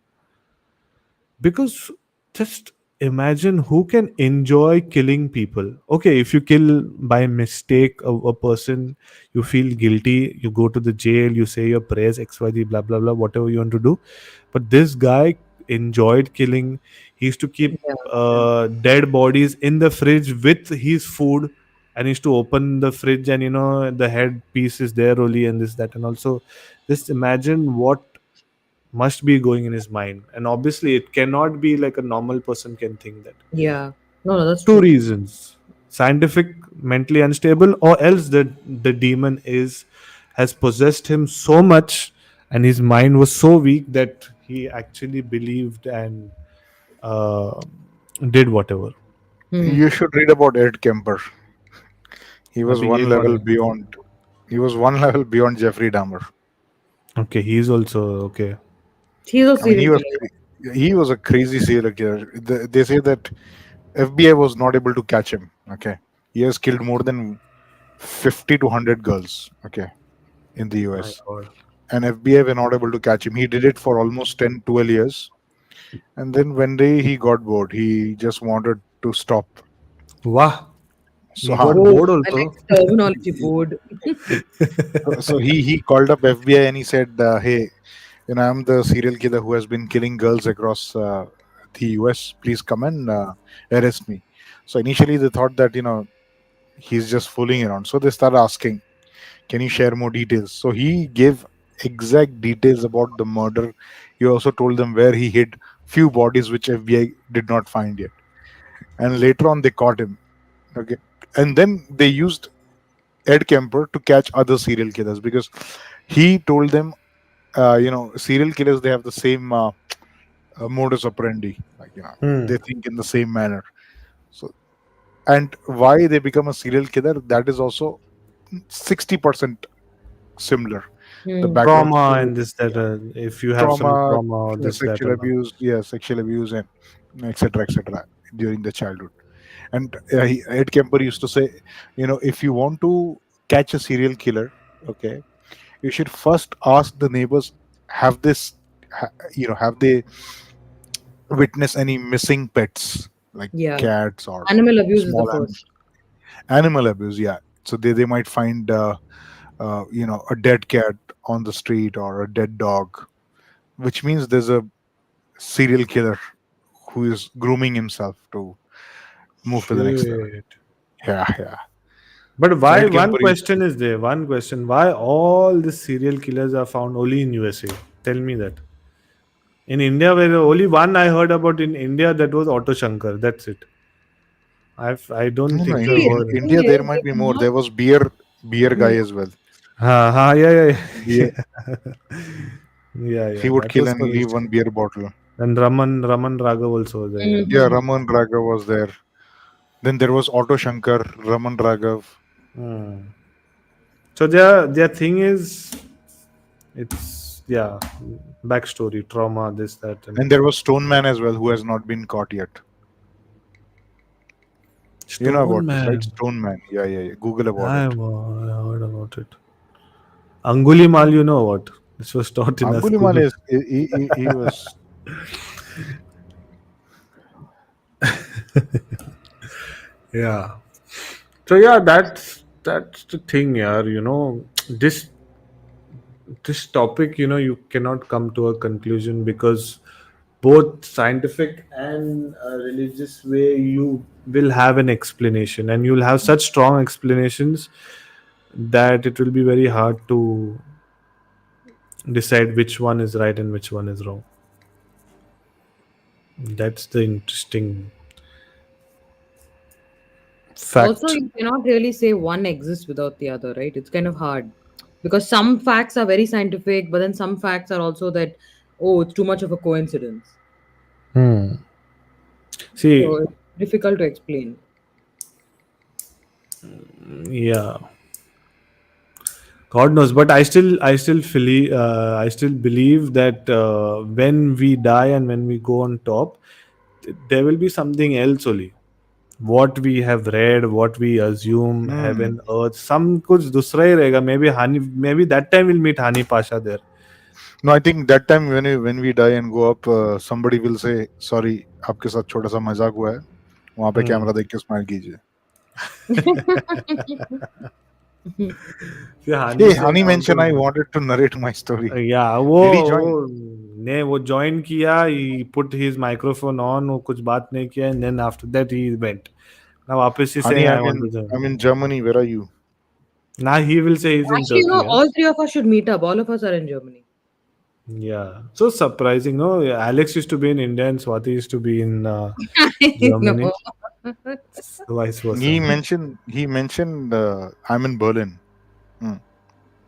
Because just imagine who can enjoy killing people. Okay, if you kill by mistake a person, you feel guilty, you go to the jail, you say your prayers, XYZ, blah blah blah, whatever you want to do. But this guy enjoyed killing. He used to keep Yeah, yeah. dead bodies in the fridge with his food, and he used to open the fridge, and the head piece is there only, and this that. And also, just imagine what must be going in his mind. And obviously it cannot be like a normal person can think that. Yeah. No, no, that's Two true. reasons: scientific, mentally unstable, or else the demon is has possessed him so much, and his mind was so weak that he actually believed and uh, did whatever. Hmm. You should read about Ed Kemper. He was Abhi ye one kaun level hai? beyond. He was one level beyond Jeffrey Dahmer. Okay, he's also okay. He's a I mean, serial killer. he was a crazy serial killer. They say that FBI was not able to catch him. Okay, he has killed more than 50 to 100 girls. Okay, in the My US, God. and FBI were not able to catch him. He did it for almost 10, 12 years, and then one day he got bored. He just wanted to stop. Wow. So, He got Bored. bored I like also. the terminology bored. he called up FBI and he said, "Hey, I'm the serial killer who has been killing girls across the US. Please come and arrest me." So initially they thought that he's just fooling around. So they started asking, "Can you share more details?" So he gave exact details about the murder. He also told them where he hid few bodies which FBI did not find yet. And later on they caught him. Okay, and then they used Ed Kemper to catch other serial killers because he told them, serial killers, they have the same modus operandi, like Hmm. they think in the same manner. So, and why they become a serial killer, that is also 60% similar. The Hmm. background Trauma story, and this that. yeah, If you have some trauma, trauma or this that sexual and all. abuse, yeah, sexual abuse, and etc during the childhood. And Ed Kemper used to say, if you want to catch a serial killer, okay, you should first ask the neighbors, have this have they witnessed any missing pets like Yeah. cats or Animal abuse is the small first. animal abuse, yeah. So they might find a dead cat on the street or a dead dog, which means there's a serial killer who is grooming himself to move to the next level. Shit. Yeah. But So why? Ed One Kemper used to question is there. One question. Why all these serial killers are found only in USA? Tell me that. In India, where only one I heard about in India, that was Otto Shankar. That's it. I don't no, think in, I've See, in heard. the thing India is, there might it's be more. not. There was beer guy Hmm. as well. Ha ha yeah. Beer, Yeah, he yeah. would That kill was and for leave this. one beer bottle. And Raman Raghav also was there. Yeah. Yeah, Hmm. Raman Raghav was there. Then there was Otto Shankar, Raman Raghav. Hmm. So their thing is it's yeah backstory trauma this that and And there was Stone Man as well, who has not been caught yet. You know Stone about this, right? Man. Stone Man. Yeah. Google about it. I heard about it. Anguli Mal, you know what? This was taught in a Angulimal school. is he was. Yeah. So yeah, that's the thing, yeah. This this topic, you cannot come to a conclusion because both scientific and religious way you will have an explanation, and you'll have such strong explanations that it will be very hard to decide which one is right and which one is wrong. That's the interesting Also, fact. you cannot really say one exists without the other, right? It's kind of hard because some facts are very scientific, but then some facts are also that, oh, it's too much of a coincidence. Hmm. See, So it's difficult to explain. yeah, God knows, but I still believe that when we die and when we go on top, there will be something else only. What we have read, what we assume, Hmm. heaven, earth, some कुछ दूसरा ही रहेगा. Maybe that time we'll meet Hani Pasha there. No, I think that time when we die and go up, somebody will say, "Sorry, आपके साथ छोटा सा मजाक हुआ है." वहां पे Hmm. कैमरा देख के स्माइल कीजिए. फिर हानि Hey, से Honey ना mentioned I उनको wanted to narrate my story. या Did he join? वो ज्वाइन किया he put his microphone on वो कुछ बात नहीं किया and then after that he went. Now वापस he saying Honey, I want to join. I'm in Germany. Where are you? Now he will say he's in Actually, Turkey. Yeah? all three of us should meet up. All of us are in Germany. Yeah. So surprising. No, Alex used to be in India and Swati used to be in No. Germany. Vice versa. He mentioned I'm in Berlin. Hmm.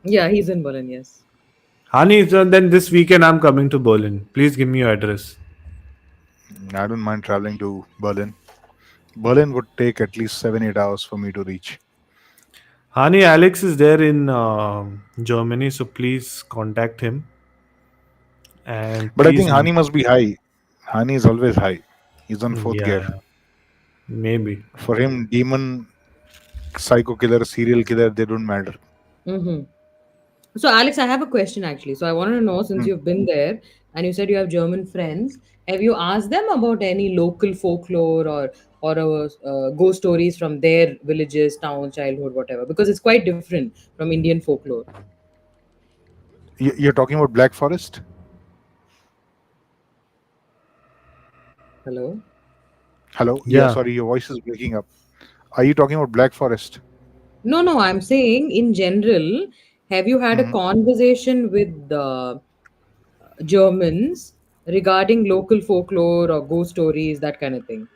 Yeah, he's in Berlin. Yes. Hani, so then this weekend I'm coming to Berlin. Please give me your address. I don't mind traveling to Berlin. Berlin would take at least 7 8 hours for me to reach. Hani, Alex is there in Germany, so please contact him and But I please. think Hani must be high. Hani is always high. He's on fourth gear. Yeah, maybe. For him, demon, psycho killer, serial killer, they don't matter. Mm-hmm. So, Alex, I have a question actually. So, I wanted to know, since Hmm. you've been there and you said you have German friends, have you asked them about any local folklore or ghost stories from their villages, towns, childhood, whatever? Because it's quite different from Indian folklore. You're talking about Black Forest? Hello. Hello? Yeah, Yeah. sorry, your voice is breaking up. Are you talking about Black Forest? No, no. I'm saying in general, have you had a Mhm. conversation with the Germans regarding local folklore or ghost stories, that kind of thing?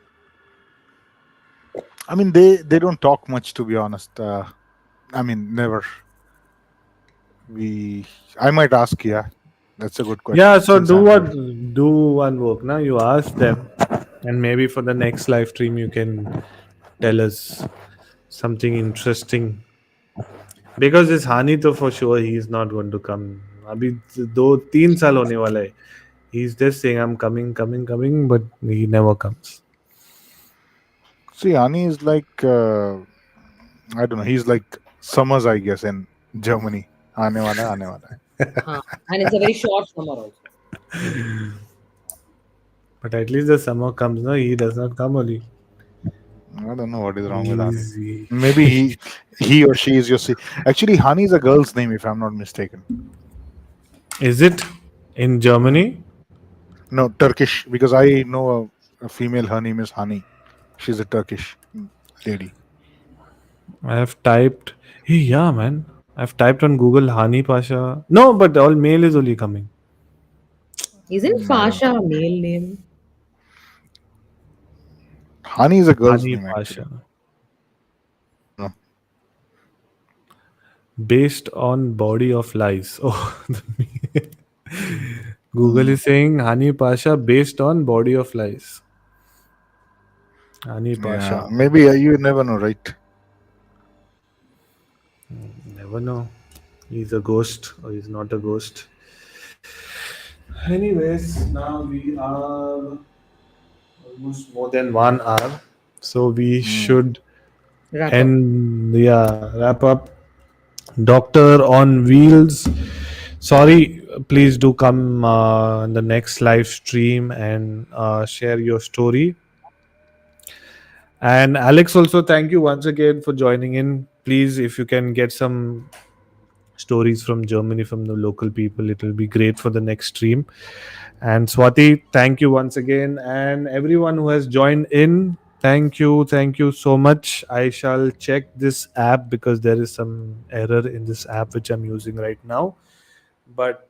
I mean, they don't talk much, to be honest. I mean, never. We I might ask. Yeah, that's a good Yeah, question. so Since do I'm what here, do one work now. You ask them, and maybe for the next live stream you can tell us something interesting. Because this Hani to for sure he is not going to come. अभी 2-3 साल होने वाला है. He's just saying I'm coming, coming, coming, but he never comes. see, Ani is like I don't know. He's like summers, I guess, in Germany. आने वाला है. Huh. And it's a very short summer also. But at least the summer comes. No, he does not come only. I don't know what is wrong with Ani. Easy. Maybe he or she is your. Actually, Hani is a girl's name, if I'm not mistaken. Is it in Germany? No, Turkish, because I know a female. Her name is Hani. She's a Turkish lady. I have typed. Hey, yeah, man. I've typed on Google Hani Pasha. No, but all mail is only coming. Isn't I don't Fasha know. a male name? Hani is a girl's Hani name, actually. Pasha. I don't know. Based on body of lies. Oh, Google Hmm. is saying Hani Pasha based on body of lies. Hani Yeah, Pasha. maybe you never know, right? Never know. He's a ghost or he's not a ghost. Anyways, now we are almost more than 1 hour. So we Hmm. should Wrap up. end, yeah, wrap up. Doctor on Wheels. Sorry, please do come in the next live stream and share your story. And Alex, also thank you once again for joining in. Please, if you can get some stories from Germany from the local people, it will be great for the next stream. And Swati, thank you once again. And everyone who has joined in, thank you so much. I shall check this app because there is some error in this app which I'm using right now. But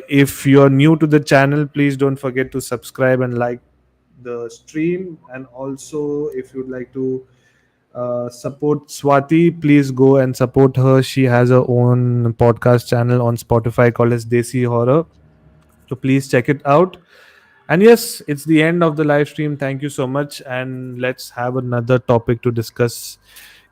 if you're new to the channel, please don't forget to subscribe and like the stream. And also, if you'd like to support Swati, please go and support her. She has her own podcast channel on Spotify called as Desi Horror. So please check it out. And yes, it's the end of the live stream. Thank you so much. And let's have another topic to discuss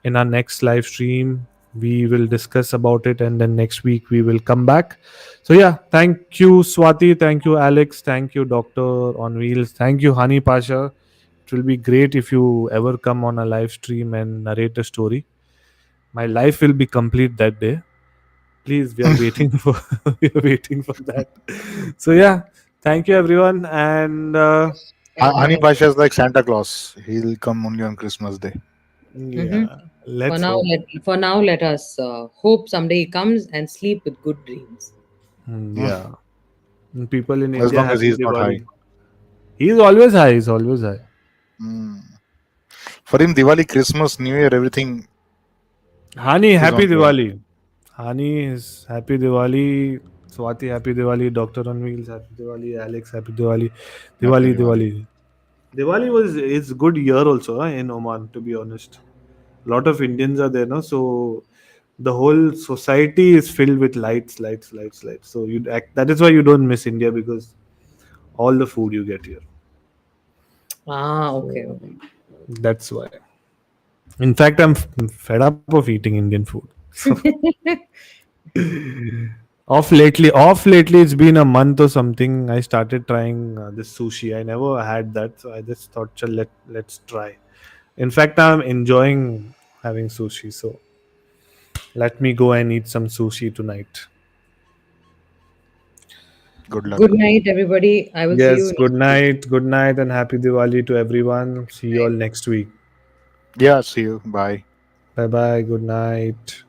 in our next live stream. We will discuss about it, and then next week we will come back. So yeah, thank you, Swati. Thank you, Alex. Thank you, Doctor on Wheels. Thank you, Hani Pasha. It will be great if you ever come on a live stream and narrate a story. My life will be complete that day. Please, we are waiting for we are waiting for that. So yeah, thank you everyone, and Thank you. Hani Pasha is like Santa Claus. He'll come only on Christmas Day. Hmm. yeah, let's hope. For now, let us hope someday he comes and sleep with good dreams. Hmm. Yeah, and people in As India, long as happy he's not high. Diwali. He's always high. He's always high. Hmm. For him, Diwali, Christmas, New Year, everything Hani, is happy on point. Diwali. Hani is happy Diwali. Swati, happy Diwali. Doctor on Wheels, happy Diwali. Alex, happy Diwali. Happy Diwali, Diwali. Diwali. Diwali was it's good year also in Oman. To be honest, a lot of Indians are there, no? So the whole society is filled with lights, lights, lights, lights. So you act, that is why you don't miss India, because all the food you get here. Ah, okay, So okay. that's why. In fact, I'm fed up of eating Indian food. So off lately, it's been a month or something. I started trying this sushi. I never had that, so I just thought, "Chal, let's try." In fact, I'm enjoying having sushi. So let me go and eat some sushi tonight. Good Good luck. night, everybody. I will see you Yes. next Good week. night. Good night, and happy Diwali to everyone. See you all Bye. next week. Yeah, see you. Bye. Bye bye. Good night.